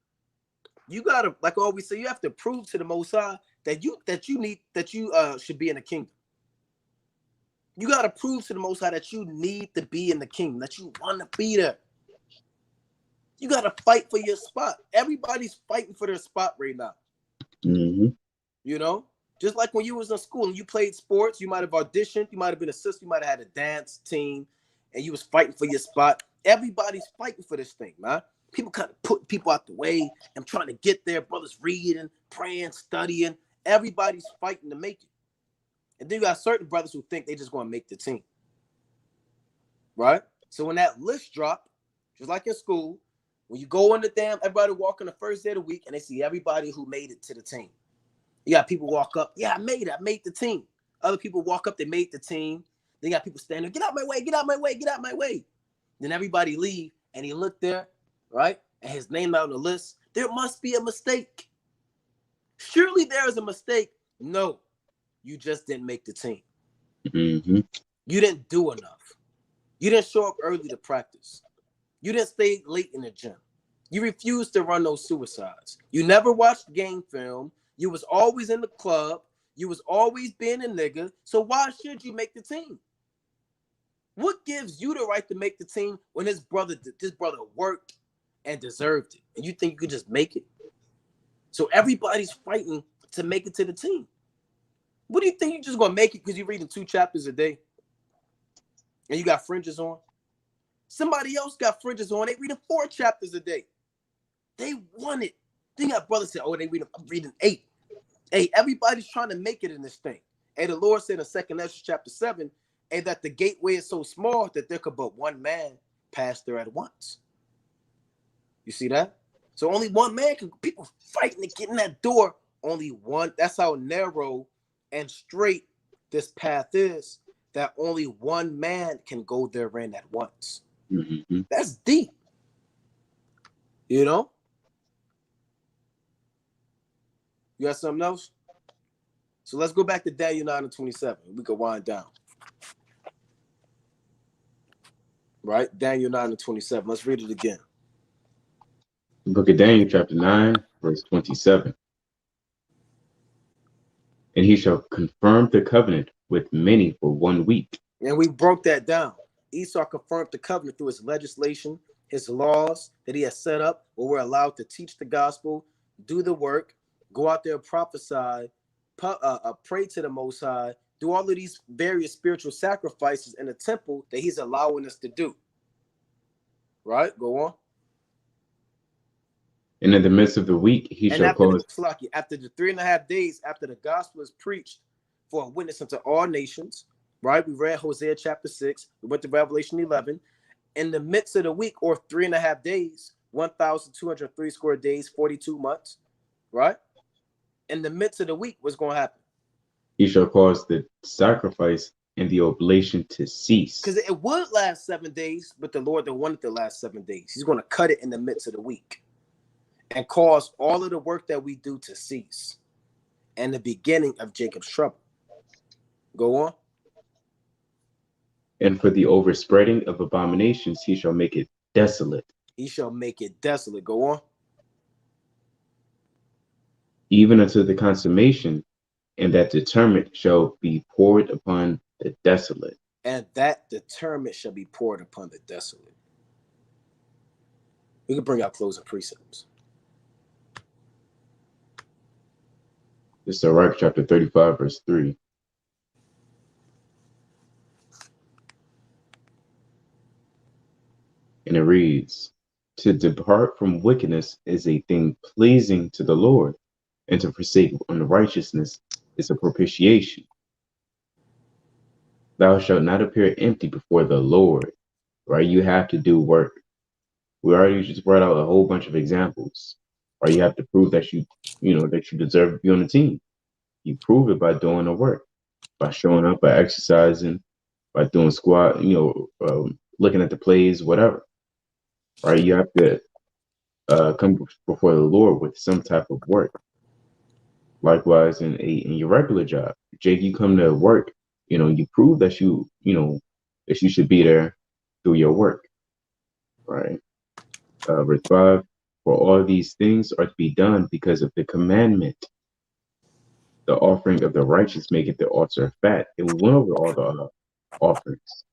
You gotta, like I always say, you have to prove to the Most High that you should be in the kingdom. You gotta prove to the Most High that you need to be in the kingdom, that you want to be there. You gotta fight for your spot. Everybody's fighting for their spot right now. Mm-hmm. You know, just like when you was in school and you played sports, you might have auditioned, you might have been assistant, you might have had a dance team, and you was fighting for your spot. Everybody's fighting for this thing, man. People kind of put people out the way and trying to get there. Brothers reading, praying, studying. Everybody's fighting to make it. And then you got certain brothers who think they just going to make the team. Right? So when that list drop, just like in school, when you go on the damn, everybody walk on the first day of the week and they see everybody who made it to the team. You got people walk up, yeah, I made the team. Other people walk up, they made the team. Then you got people standing, get out my way, get out my way, get out my way. Then everybody leave and he looked there, right? And his name out on the list. There must be a mistake. Surely there is a mistake. No, you just didn't make the team. Mm-hmm. You didn't do enough. You didn't show up early to practice. You didn't stay late in the gym. You refused to run those suicides. You never watched game film. You was always in the club. You was always being a nigga. So why should you make the team? What gives you the right to make the team when this brother worked and deserved it? And you think you could just make it? So everybody's fighting to make it to the team. What do you think? You're just going to make it because you're reading 2 chapters a day and you got fringes on? Somebody else got fringes on. They reading 4 chapters a day. They want it. Then you got brothers say, oh, I'm reading 8. Hey, everybody's trying to make it in this thing. And the Lord said in 2 Ezra chapter 7, and that the gateway is so small that there could but one man pass there at once. You see that? So only one man can, people fighting to get in that door. Only one. That's how narrow and straight this path is, that only one man can go therein at once. Mm-hmm. That's deep. You know? You got something else? So let's go back to Daniel 9 and 27. We can wind down. Right? Daniel 9 and 27. Let's read it again. The book of Daniel, chapter 9, verse 27. And he shall confirm the covenant with many for 1 week. And we broke that down. Esau confirmed the covenant through his legislation, his laws that he has set up, where we're allowed to teach the gospel, do the work, go out there and prophesy, pray to the Most High, do all of these various spiritual sacrifices in the temple that he's allowing us to do. Right? Go on. And in the midst of the week, he shall cause... After the 3.5 days after the gospel is preached for a witness unto all nations, right? We read Hosea chapter 6. We went to Revelation 11. In the midst of the week, or 3.5 days, 1,203 square days, 42 months, right? In the midst of the week, what's going to happen? He shall cause the sacrifice and the oblation to cease. Because it would last 7 days, but the Lord don't want it to last 7 days. He's going to cut it in the midst of the week and cause all of the work that we do to cease, and the beginning of Jacob's trouble. Go on. And for the overspreading of abominations, he shall make it desolate. He shall make it desolate. Go on. Even unto the consummation, and that determined shall be poured upon the desolate. And that deterrent shall be poured upon the desolate. We can bring out closing precepts. This is Sirach chapter 35, verse 3. And it reads, to depart from wickedness is a thing pleasing to the Lord, and to forsake unrighteousness is a propitiation. Thou shalt not appear empty before the Lord, right? You have to do work. We already just brought out a whole bunch of examples, right? You have to prove that that you deserve to be on the team. You prove it by doing the work, by showing up, by exercising, by doing squat, looking at the plays, whatever, right? You have to come before the Lord with some type of work. Likewise, in your regular job, Jake, you come to work, you prove that that you should be there through your work, right? Verse 5, for all these things are to be done because of the commandment. The offering of the righteous maketh the altar fat. And we went over all the offerings,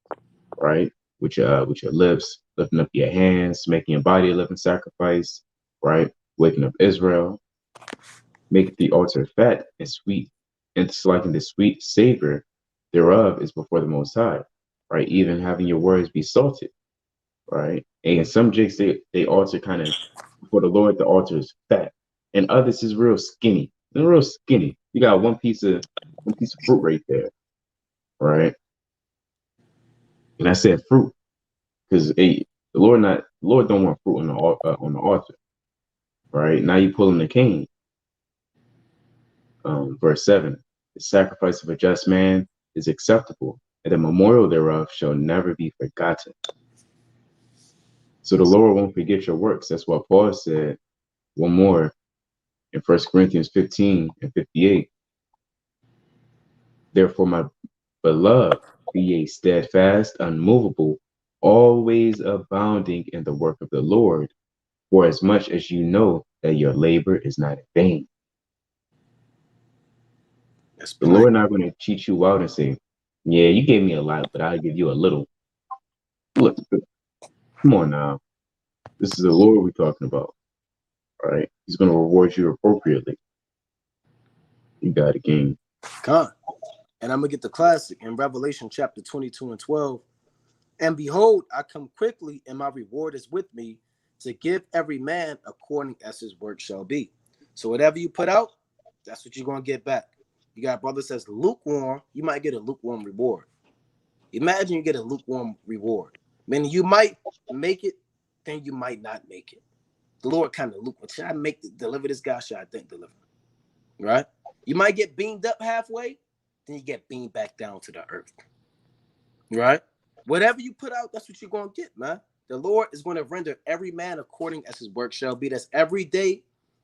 right? With your lips, lifting up your hands, making your body a living sacrifice, right? Waking up Israel, maketh the altar fat and sweet, and disliking the sweet savor thereof is before the Most High, right? Even having your words be salted, right? And some jigs, they altar kind of, for the Lord, the altar is fat, and others is real skinny. They're real skinny. You got one piece of fruit right there, right? And I said fruit because the Lord don't want fruit on the altar, right? Now you pulling the cane. Verse 7, the sacrifice of a just man is acceptable, and the memorial thereof shall never be forgotten. So the Lord won't forget your works. That's what Paul said one more in 1 Corinthians 15 and 58. Therefore, my beloved, be ye steadfast, unmovable, always abounding in the work of the Lord, for as much as you know that your labor is not in vain. The Lord not going to cheat you out and say, yeah, you gave me a lot, but I'll give you a little. Look, come on now. This is the Lord we're talking about. All right. He's going to reward you appropriately. You got a game. Con. And I'm going to get the classic in Revelation chapter 22 and 12. And behold, I come quickly, and my reward is with me to give every man according as his work shall be. So whatever you put out, that's what you're going to get back. You got brother says lukewarm, you might get a lukewarm reward. Imagine you get a lukewarm reward. Meaning you might make it, then you might not make it. The Lord kind of lukewarm. Should I deliver this guy? Should I think deliver? Right? You might get beamed up halfway, then you get beamed back down to the earth. Right? Whatever you put out, that's what you're going to get, man. The Lord is going to render every man according as his work shall be. That's every day,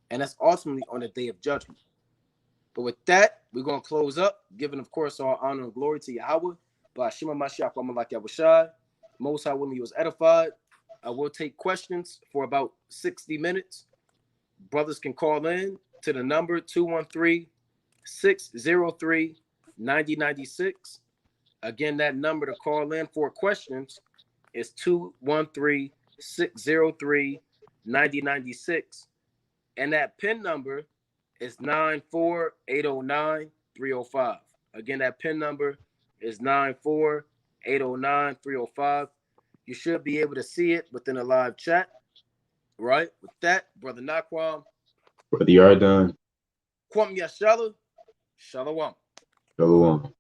and that's ultimately on the day of judgment. But with that, we're going to close up, giving, of course, all honor and glory to Yahweh. By Shema Mashiach, Amalek Yahushai. Most High willing you was edified. I will take questions for about 60 minutes. Brothers can call in to the number 213-603-9096. Again, that number to call in for questions is 213-603-9096. And that PIN number is 94809-305. Again, that PIN number is 94809-305. You should be able to see it within a live chat. Right? With that, Brother Naquam. Brother Yardan. Kwam Yashala. Shalom. Shalom.